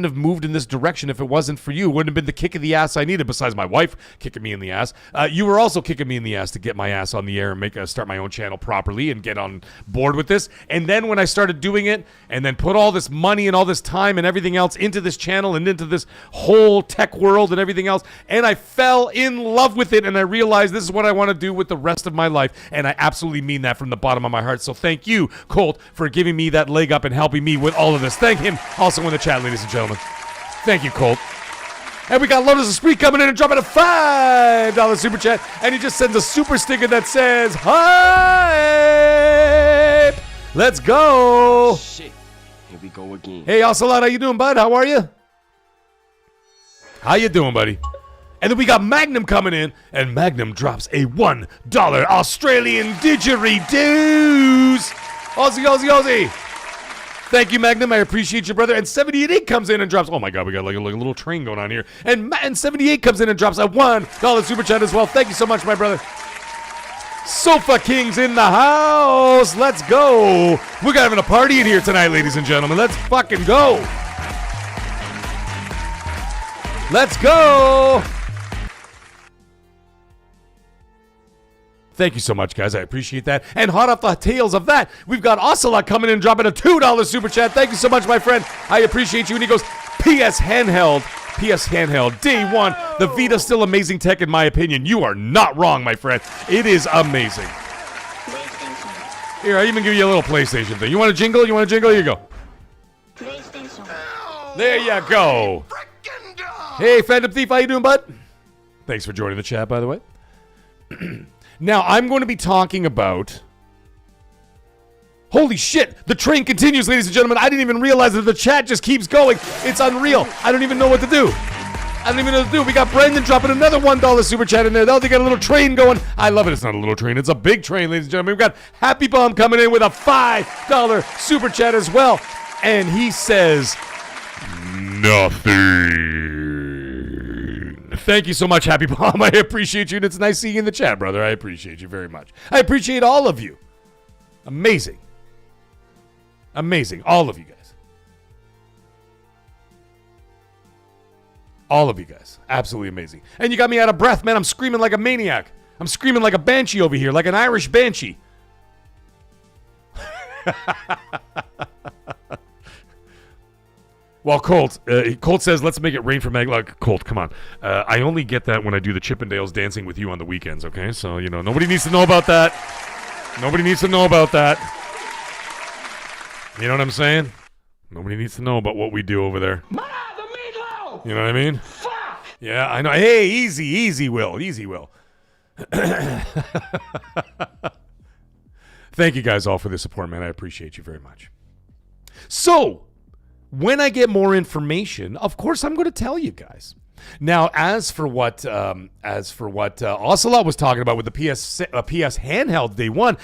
have moved in this direction if it wasn't for you. It wouldn't have been the kick of the ass I needed, besides my wife kicking me in the ass. You were also kicking me in the ass to get my ass on the air and start my own channel properly and get on board with this. And then when I started doing it and then put all this money and all this time and everything else into this channel and into this whole tech world and everything else, and I fell in love with it, and I realized this is what I want to do with the rest of my life. And I absolutely mean that from the bottom of my heart. So thank you, Colt, for giving me that leg up and helping me with all of this. Thank him also in the chat, ladies and gentlemen. Thank you, Colt. And we got Lotus of Spree coming in and dropping a $5 super chat. And he just sends a super sticker that says, hi! Let's go! Shit. Here we go again. Hey, Ocelot, how you doing, bud? How are you? How you doing, buddy? And then we got Magnum coming in, and Magnum drops a $1 Australian didgeridoo. Aussie, Aussie, Aussie. Thank you, Magnum. I appreciate you, brother. And 78 comes in and drops. Oh my God, we got like a little train going on here. And 78 comes in and drops a $1 super chat as well. Thank you so much, my brother. Sofa King's in the house. Let's go. We're having a party in here tonight, ladies and gentlemen. Let's fucking go. Let's go. Thank you so much, guys. I appreciate that. And hot off the tails of that, we've got Ocelot coming in and dropping a $2 super chat. Thank you so much, my friend. I appreciate you. And he goes, PS Handheld, day one. The Vita's still amazing tech, in my opinion. You are not wrong, my friend. It is amazing. Here, I even give you a little PlayStation thing. You want a jingle? Here you go. There you go. Hey, Phantom Thief, how you doing, bud? Thanks for joining the chat, by the way. Now, I'm going to be talking about... Holy shit! The train continues, ladies and gentlemen. I didn't even realize that the chat just keeps going. It's unreal. I don't even know what to do. We got Brendan dropping another $1 super chat in there. They got a little train going. I love it. It's not a little train. It's a big train, ladies and gentlemen. We've got Happy Bomb coming in with a $5 super chat as well. And he says... Nothing. Thank you so much, Happy Bomb. I appreciate you, and it's nice seeing you in the chat, brother. I appreciate you very much. I appreciate all of you. Amazing. Amazing. All of you guys. All of you guys. Absolutely amazing. And you got me out of breath, man. I'm screaming like a maniac. I'm screaming like a banshee over here, like an Irish banshee. Well, Colt says, let's make it rain for Mag. Like, Colt, come on. I only get that when I do the Chippendales dancing with you on the weekends, okay? So, nobody needs to know about that. Nobody needs to know about that. You know what I'm saying? Nobody needs to know about what we do over there. Ma, the meatloaf! You know what I mean? Fuck! Yeah, I know. Hey, easy, Will. Easy, Will. Thank you guys all for the support, man. I appreciate you very much. So, when I get more information, of course, I'm going to tell you guys. Now, as for what Ocelot was talking about with the PS handheld day one,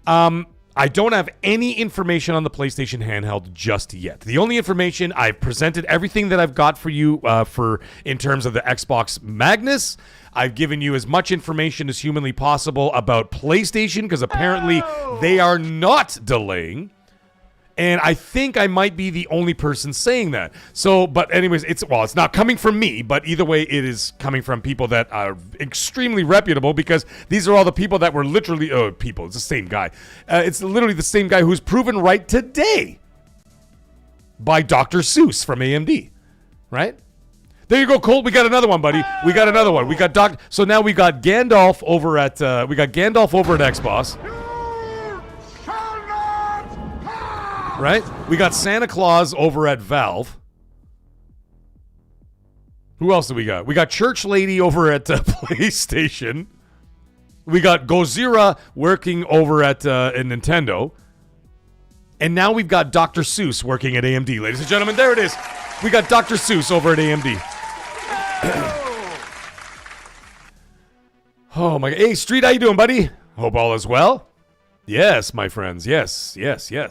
I don't have any information on the PlayStation handheld just yet. The only information I've presented, everything that I've got for you in terms of the Xbox Magnus. I've given you as much information as humanly possible about PlayStation because apparently they are not delaying. And I think I might be the only person saying that. So, but anyways, it's not coming from me, but either way, it is coming from people that are extremely reputable because these are all the people that were literally, it's the same guy. It's literally the same guy who's proven right today by Dr. Seuss from AMD, right? There you go, Colt. We got another one, buddy. We got another one. We got So now we got Gandalf over at Xbox. Right? We got Santa Claus over at Valve. Who else do we got? We got Church Lady over at PlayStation. We got Gozira working over at Nintendo. And now we've got Dr. Seuss working at AMD. Ladies and gentlemen, there it is. We got Dr. Seuss over at AMD. Oh my God. Hey, Street, how you doing, buddy? Hope all is well. Yes, my friends. Yes.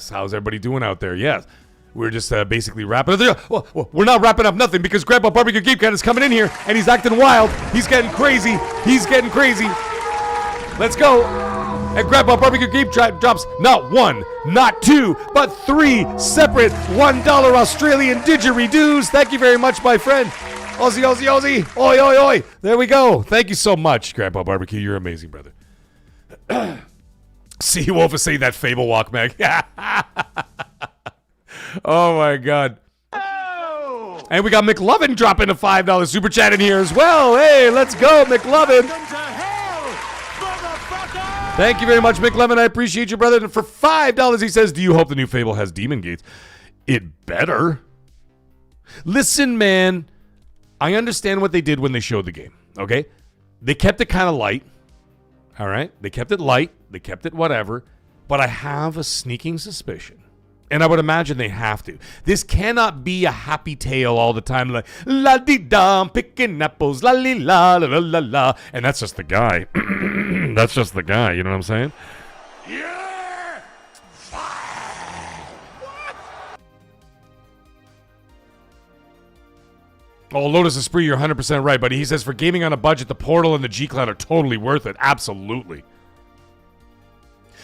How's everybody doing out there? Yes. We're just basically wrapping up. Well, we're not wrapping up nothing because Grandpa Barbecue Geek Cat is coming in here and he's acting wild. He's getting crazy. Let's go. And Grandpa Barbecue Geek drops not one, not two, but 3 separate $1 Australian didgeridoos. Thank you very much, my friend. Aussie. Oi. There we go. Thank you so much, Grandpa Barbecue. You're amazing, brother. See you over say that Fable walk, Meg. Oh my God. Oh. And we got McLovin dropping a $5 super chat in here as well. Hey, let's go, McLovin. Thank you very much, McLovin. I appreciate you, brother. And for $5, he says, do you hope the new Fable has demon gates? It better. Listen, man, I understand what they did when they showed the game, okay? They kept it kind of light. All right? They kept it light. They kept it whatever. But I have a sneaking suspicion. And I would imagine they have to. This cannot be a happy tale all the time. Like, la-dee-da, I'm picking apples, la-li-la, la-la-la-la. And that's just the guy. That's just the guy. You know what I'm saying? Yeah! Oh, Lotus Esprit, you're 100% right, buddy. He says, for gaming on a budget, the Portal and the G-Cloud are totally worth it. Absolutely.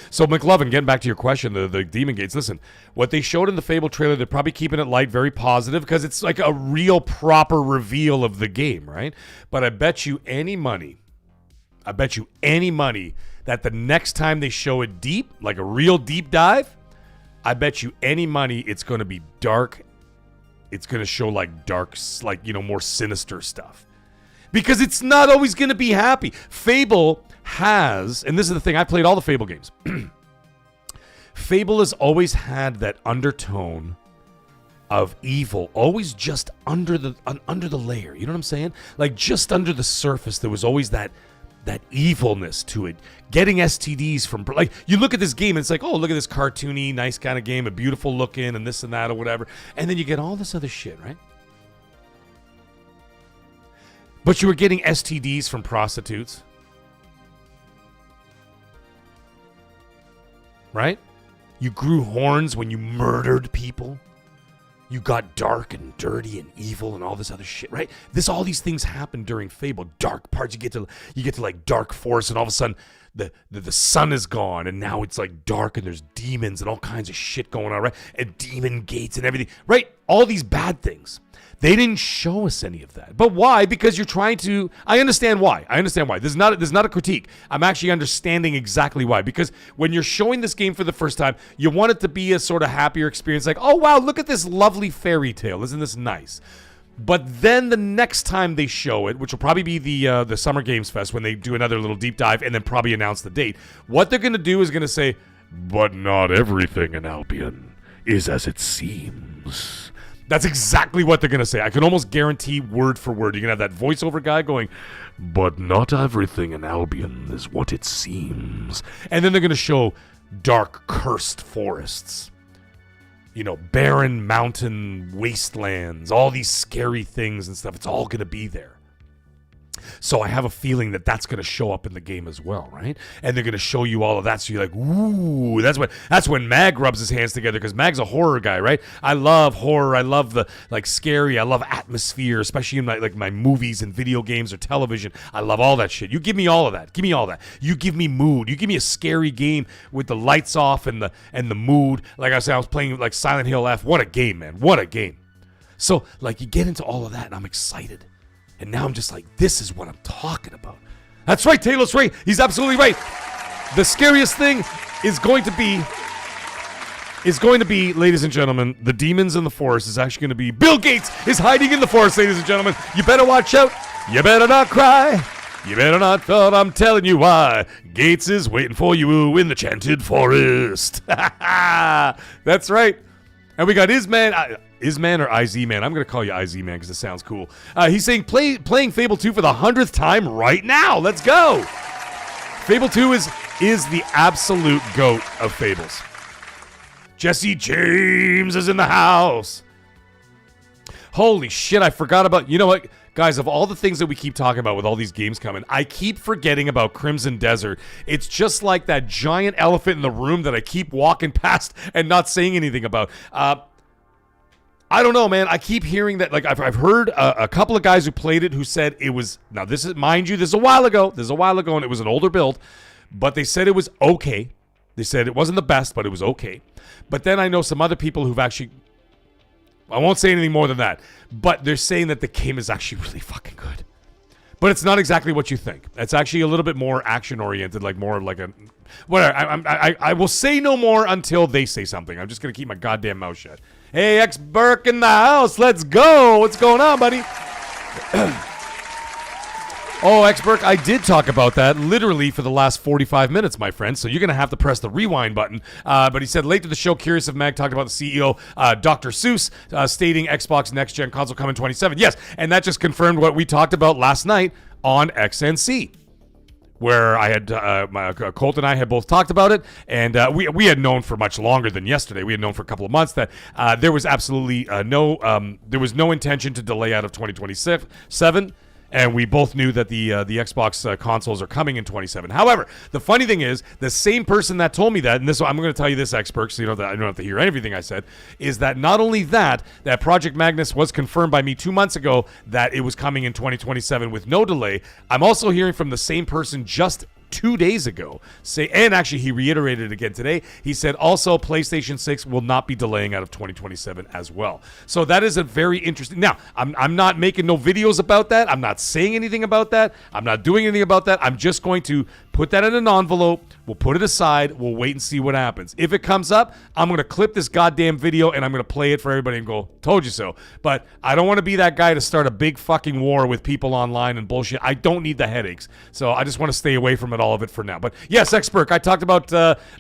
So, McLovin, getting back to your question, the Demon Gates. Listen, what they showed in the Fable trailer, they're probably keeping it light, very positive, because it's like a real proper reveal of the game, right? But I bet you any money that the next time they show it deep, like a real deep dive, I bet you any money it's going to be dark. It's going to show like dark, like, you know, more sinister stuff. Because it's not always going to be happy. Fable has, and this is the thing, I played all the Fable games. Fable has always had that undertone of evil, always just under the layer. You know what I'm saying? Like just under the surface, there was always that evilness to it. Getting STDs from, like, you look at this game and it's like, oh, look at this cartoony, nice kind of game, a beautiful looking and this and that or whatever. And then you get all this other shit, right? But you were getting STDs from prostitutes. Right? You grew horns when you murdered people. You got dark and dirty and evil and all this other shit, right? All these things happen during Fable. Dark parts, you get to like dark forest, and all of a sudden the sun is gone, and now it's like dark, and there's demons and all kinds of shit going on, right? And demon gates and everything, right? All these bad things. They didn't show us any of that. But why? Because you're trying to... I understand why. This is not a critique. I'm actually understanding exactly why. Because when you're showing this game for the first time, you want it to be a sort of happier experience. Like, oh, wow, look at this lovely fairy tale. Isn't this nice? But then the next time they show it, which will probably be the Summer Games Fest when they do another little deep dive and then probably announce the date, what they're going to do is going to say, but not everything in Albion is as it seems. That's exactly what they're going to say. I can almost guarantee word for word. You're going to have that voiceover guy going, but not everything in Albion is what it seems. And then they're going to show dark, cursed forests. You know, barren mountain wastelands, all these scary things and stuff. It's all going to be there. So I have a feeling that that's going to show up in the game as well, right? And they're going to show you all of that. So you're like, ooh, that's when Mag rubs his hands together, because Mag's a horror guy, right? I love horror. I love the scary. I love atmosphere, especially in my movies and video games or television. I love all that shit. You give me all of that. Give me all that. You give me mood. You give me a scary game with the lights off and the mood. Like I said, I was playing like Silent Hill F. What a game, man. What a game. So like you get into all of that and I'm excited. And now I'm just like, this is what I'm talking about. That's right, Taylor's right. He's absolutely right. The scariest thing is going to be, ladies and gentlemen, the demons in the forest is actually going to be Bill Gates is hiding in the forest, ladies and gentlemen. You better watch out. You better not cry. You better not thought I'm telling you why. Gates is waiting for you in the chanted forest. That's right. And we got Isman or IZ-Man. I'm going to call you IZ-Man because it sounds cool. He's saying playing Fable 2 for the 100th time right now. Let's go. Fable 2 is the absolute GOAT of Fables. Jesse James is in the house. Holy shit, I forgot about... You know what? Guys, of all the things that we keep talking about with all these games coming, I keep forgetting about Crimson Desert. It's just like that giant elephant in the room that I keep walking past and not saying anything about. I don't know, man. I keep hearing that. Like I've heard a couple of guys who played it who said it was. Now this is, mind you, this is a while ago, and it was an older build, but they said it was okay. They said it wasn't the best, but it was okay. But then I know some other people who've actually. I won't say anything more than that, but they're saying that the game is actually really fucking good. But it's not exactly what you think. It's actually a little bit more action-oriented, like more like a... Whatever. I will say no more until they say something. I'm just going to keep my goddamn mouth shut. Hey, X-Burke in the house. Let's go. What's going on, buddy? Oh, X-Burke, I did talk about that literally for the last 45 minutes, my friend, so you're going to have to press the rewind button. But he said, late to the show, curious if Mag talked about the CEO, Dr. Seuss, stating Xbox next-gen console coming 27. Yes, and that just confirmed what we talked about last night on XNC, where I had Colt and I had both talked about it, and we had known for much longer than yesterday. We had known for a couple of months that there was absolutely no intention to delay out of 2027. And we both knew that the Xbox consoles are coming in 27. However, the funny thing is, the same person that told me that, and this I'm going to tell you this, Expert, so you know that I don't have to hear everything I said, is that not only that Project Magnus was confirmed by me 2 months ago that it was coming in 2027 with no delay. I'm also hearing from the same person just 2 days ago and actually he reiterated it again today. He said also PlayStation 6 will not be delaying out of 2027 as well. So that is a very interesting. Now, I'm not making no videos about that. I'm not saying anything about that. I'm not doing anything about that. I'm just going to put that in an envelope. We'll put it aside. We'll wait and see what happens. If it comes up, I'm going to clip this goddamn video and I'm going to play it for everybody and go, told you so. But I don't want to be that guy to start a big fucking war with people online and bullshit. I don't need the headaches. So I just want to stay away from all of it for now. But yes, Expert, I talked about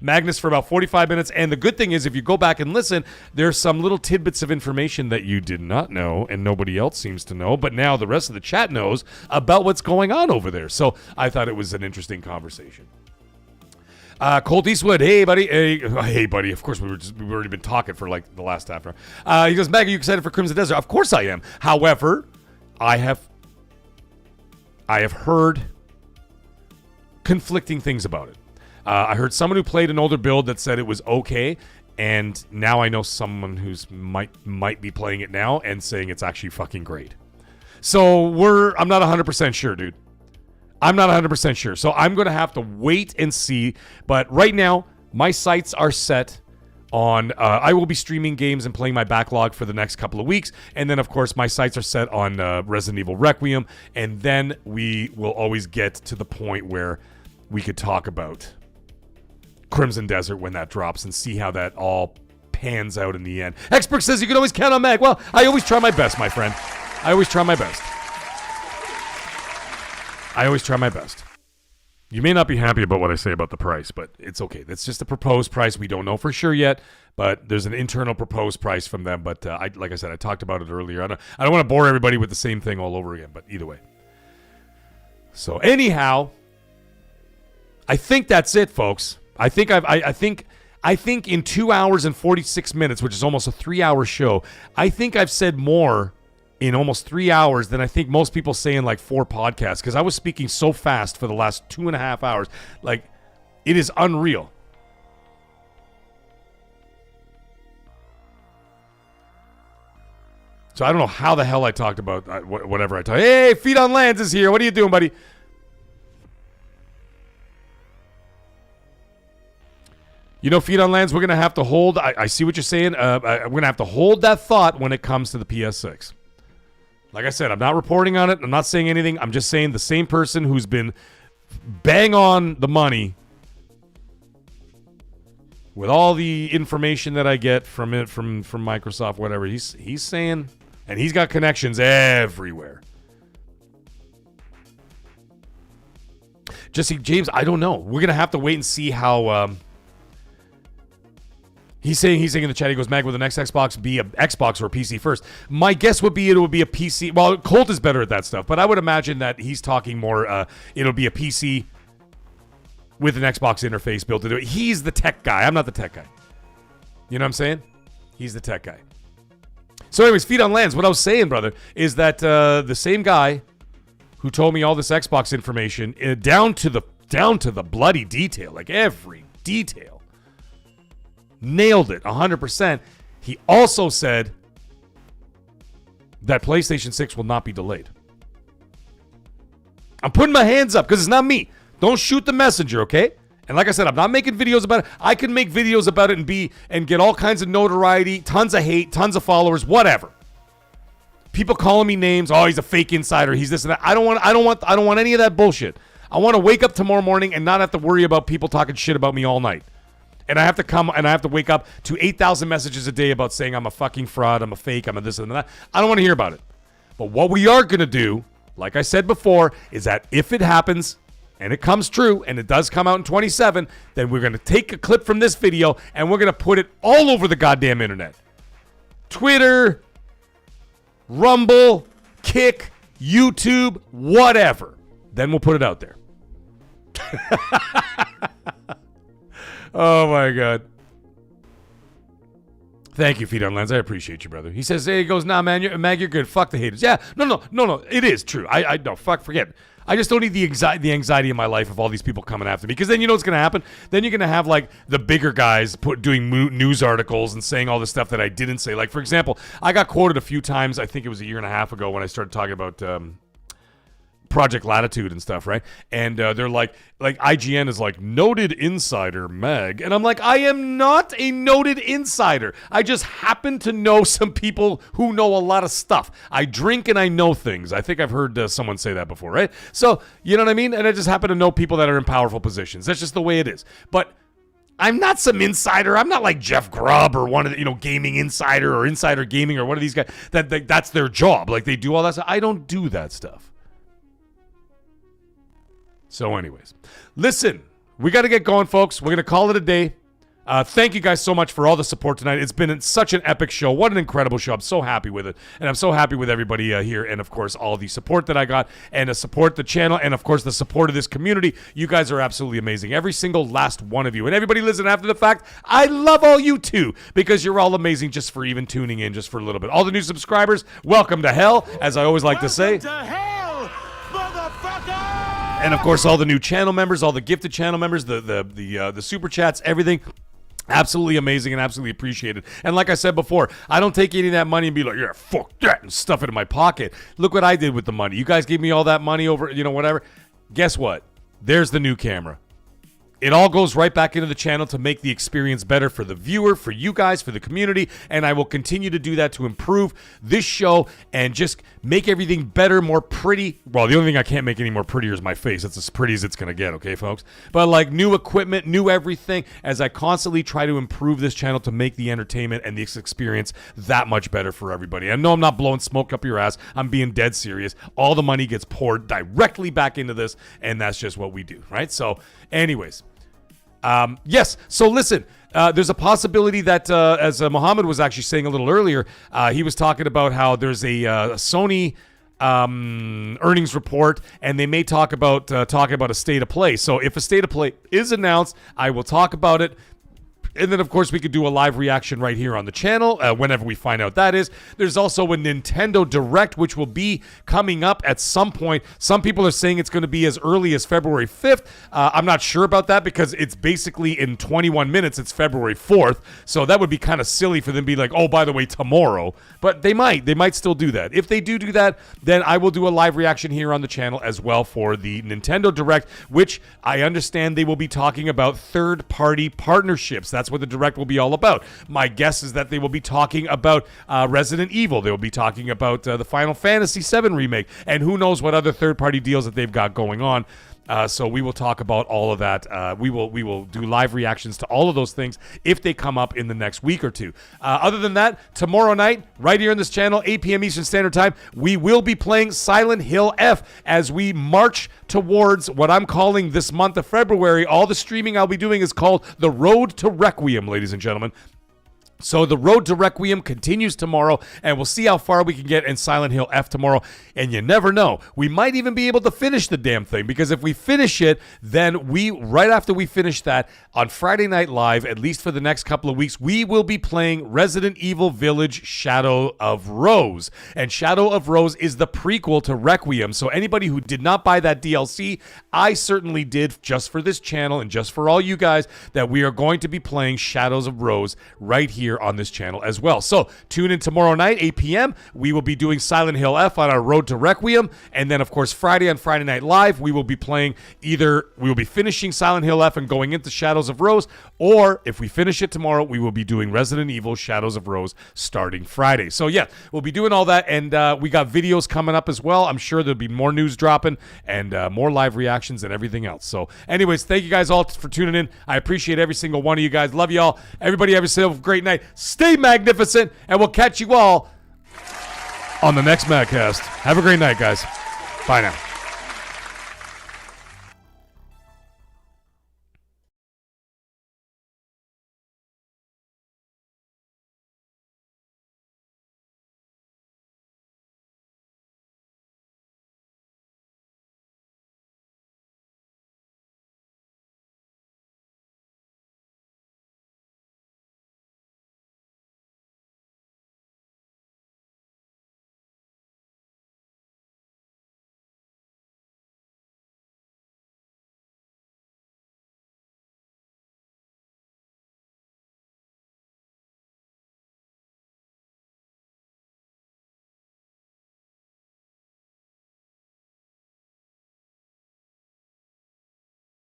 Magnus for about 45 minutes. And the good thing is, if you go back and listen, there's some little tidbits of information that you did not know and nobody else seems to know. But now the rest of the chat knows about what's going on over there. So I thought it was an interesting conversation. Colt Eastwood, hey buddy, hey buddy. Of course, we've already been talking for like the last half hour. He goes, Mag, are you excited for Crimson Desert? Of course I am. However, I have heard conflicting things about it. I heard someone who played an older build that said it was okay, and now I know someone who's might be playing it now and saying it's actually fucking great. So I'm not 100% sure, dude. I'm not 100% sure. So I'm going to have to wait and see. But right now, my sights are set on I will be streaming games and playing my backlog for the next couple of weeks, and then of course my sights are set on Resident Evil Requiem, and then we will always get to the point where we could talk about Crimson Desert when that drops and see how that all pans out in the end. Expert says you can always count on Mag. Well, I always try my best, my friend. I always try my best. You may not be happy about what I say about the price, but it's okay. That's just a proposed price. We don't know for sure yet, but there's an internal proposed price from them. But like I said, I talked about it earlier. I don't want to bore everybody with the same thing all over again, but either way. So anyhow, I think that's it, folks. I think in 2 hours and 46 minutes, which is almost a 3-hour show, I think I've said more in almost 3 hours than I think most people say in like 4 podcasts, because I was speaking so fast for the last 2.5 hours. Like, it is unreal. So I don't know how the hell I talked about whatever I talked. Hey, Feet on Lands is here. What are you doing, buddy? You know, Feet on Lands, we're going to have to hold. I see what you're saying. We're going to have to hold that thought when it comes to the PS6. Like I said, I'm not reporting on it. I'm not saying anything. I'm just saying the same person who's been bang on the money with all the information that I get from Microsoft, whatever. He's saying, and he's got connections everywhere. Jesse James, I don't know. We're going to have to wait and see how... He's saying in the chat, he goes, Mag, will the next Xbox be a Xbox or a PC first? My guess would be it would be a PC. Well, Colt is better at that stuff, but I would imagine that he's talking more, it'll be a PC with an Xbox interface built into it. He's the tech guy. I'm not the tech guy. You know what I'm saying? He's the tech guy. So anyways, Feet on Lands, what I was saying, brother, is that the same guy who told me all this Xbox information, down to the bloody detail, like every detail, nailed it 100%. He also said that PlayStation 6 will not be delayed. I'm putting my hands up because it's not me. Don't shoot the messenger, okay? And like I said, I'm not making videos about it. I can make videos about it and get all kinds of notoriety, tons of hate, tons of followers, whatever. People calling me names. Oh, he's a fake insider. He's this and that. I don't want any of that bullshit. I want to wake up tomorrow morning and not have to worry about people talking shit about me all night. And I have to wake up to 8,000 messages a day about saying I'm a fucking fraud, I'm a fake, I'm a this and that. I don't want to hear about it. But what we are going to do, like I said before, is that if it happens and it comes true and it does come out in 27, then we're going to take a clip from this video and we're going to put it all over the goddamn internet. Twitter, Rumble, Kick, YouTube, whatever. Then we'll put it out there. Oh, my God. Thank you, Feet on Lands. I appreciate you, brother. He says, hey, he goes, nah, man, you're good. Fuck the haters. Yeah, no. It is true. No, forget it. I just don't need the anxiety in my life of all these people coming after me. Because then you know what's going to happen? Then you're going to have, like, the bigger guys doing news articles and saying all the stuff that I didn't say. Like, for example, I got quoted a few times, I think it was a year and a half ago when I started talking about... Project Latitude and stuff, right? And they're like IGN is like, noted insider Mag. And I'm like, I am not a noted insider. I just happen to know some people who know a lot of stuff. I drink and I know things. I think I've heard someone say that before, right? So, you know what I mean? And I just happen to know people that are in powerful positions. That's just the way it is. But I'm not some insider. I'm not like Jeff Grubb or one of the, Gaming Insider or Insider Gaming or one of these guys. That's their job. Like, they do all that stuff. I don't do that stuff. So anyways, listen, we got to get going, folks. We're going to call it a day. Thank you guys so much for all the support tonight. It's been such an epic show. What an incredible show. I'm so happy with it. And I'm so happy with everybody here. And, of course, all the support that I got and to support the channel and, of course, the support of this community. You guys are absolutely amazing. Every single last one of you. And everybody listening after the fact, I love all you too because you're all amazing just for even tuning in just for a little bit. All the new subscribers, welcome to hell, as I always like to say. To hell, motherfucker! And, of course, all the new channel members, all the gifted channel members, the super chats, everything. Absolutely amazing and absolutely appreciated. And like I said before, I don't take any of that money and be like, yeah, fuck that, and stuff it in my pocket. Look what I did with the money. You guys gave me all that money over, whatever. Guess what? There's the new camera. it all goes right back into the channel to make the experience better for the viewer, for you guys, for the community, and I will continue to do that to improve this show and just make everything better, more pretty. Well, the only thing I can't make any more prettier is my face. That's as pretty as it's going to get, okay, folks? But like new equipment, new everything, as I constantly try to improve this channel to make the entertainment and this experience that much better for everybody. I know I'm not blowing smoke up your ass. I'm being dead serious. All the money gets poured directly back into this, and that's just what we do, right? So anyways, yes. So listen, there's a possibility that, as Muhammad was actually saying a little earlier, he was talking about how there's a Sony earnings report, and they may talk about a state of play. So if a state of play is announced, I will talk about it. And then, of course, we could do a live reaction right here on the channel whenever we find out that is. There's also a Nintendo Direct, which will be coming up at some point. Some people are saying it's going to be as early as February 5th. I'm not sure about that because it's basically in 21 minutes. It's February 4th. So that would be kind of silly for them to be like, oh, by the way, tomorrow. But they might still do that. If they do that, then I will do a live reaction here on the channel as well for the Nintendo Direct, which I understand they will be talking about third-party partnerships. That's what the Direct will be all about. My guess is that they will be talking about Resident Evil. They will be talking about the Final Fantasy VII remake, and who knows what other third-party deals that they've got going on. So we will talk about all of that. We will do live reactions to all of those things if they come up in the next week or two. Other than that, tomorrow night, right here on this channel, 8 p.m. Eastern Standard Time, we will be playing Silent Hill F as we march towards what I'm calling this month of February. All the streaming I'll be doing is called The Road to Requiem, ladies and gentlemen. So the Road to Requiem continues tomorrow, and we'll see how far we can get in Silent Hill F tomorrow. And you never know. We might even be able to finish the damn thing, because if we finish it, then right after we finish that, on Friday Night Live, at least for the next couple of weeks, we will be playing Resident Evil Village Shadow of Rose. And Shadow of Rose is the prequel to Requiem. So anybody who did not buy that DLC, I certainly did just for this channel and just for all you guys, that we are going to be playing Shadows of Rose right here on this channel as well. So tune in tomorrow night, 8 p.m. We will be doing Silent Hill F on our Road to Requiem. And then, of course, Friday on Friday Night Live, we will be playing we will be finishing Silent Hill F and going into Shadows of Rose. Or if we finish it tomorrow, we will be doing Resident Evil Shadows of Rose starting Friday. So yeah, we'll be doing all that. And we got videos coming up as well. I'm sure there'll be more news dropping and more live reactions and everything else. So anyways, thank you guys all for tuning in. I appreciate every single one of you guys. Love y'all. Everybody have yourself a great night. Stay magnificent, and we'll catch you all on the next MAGGCAST. Have a great night, guys. Bye now.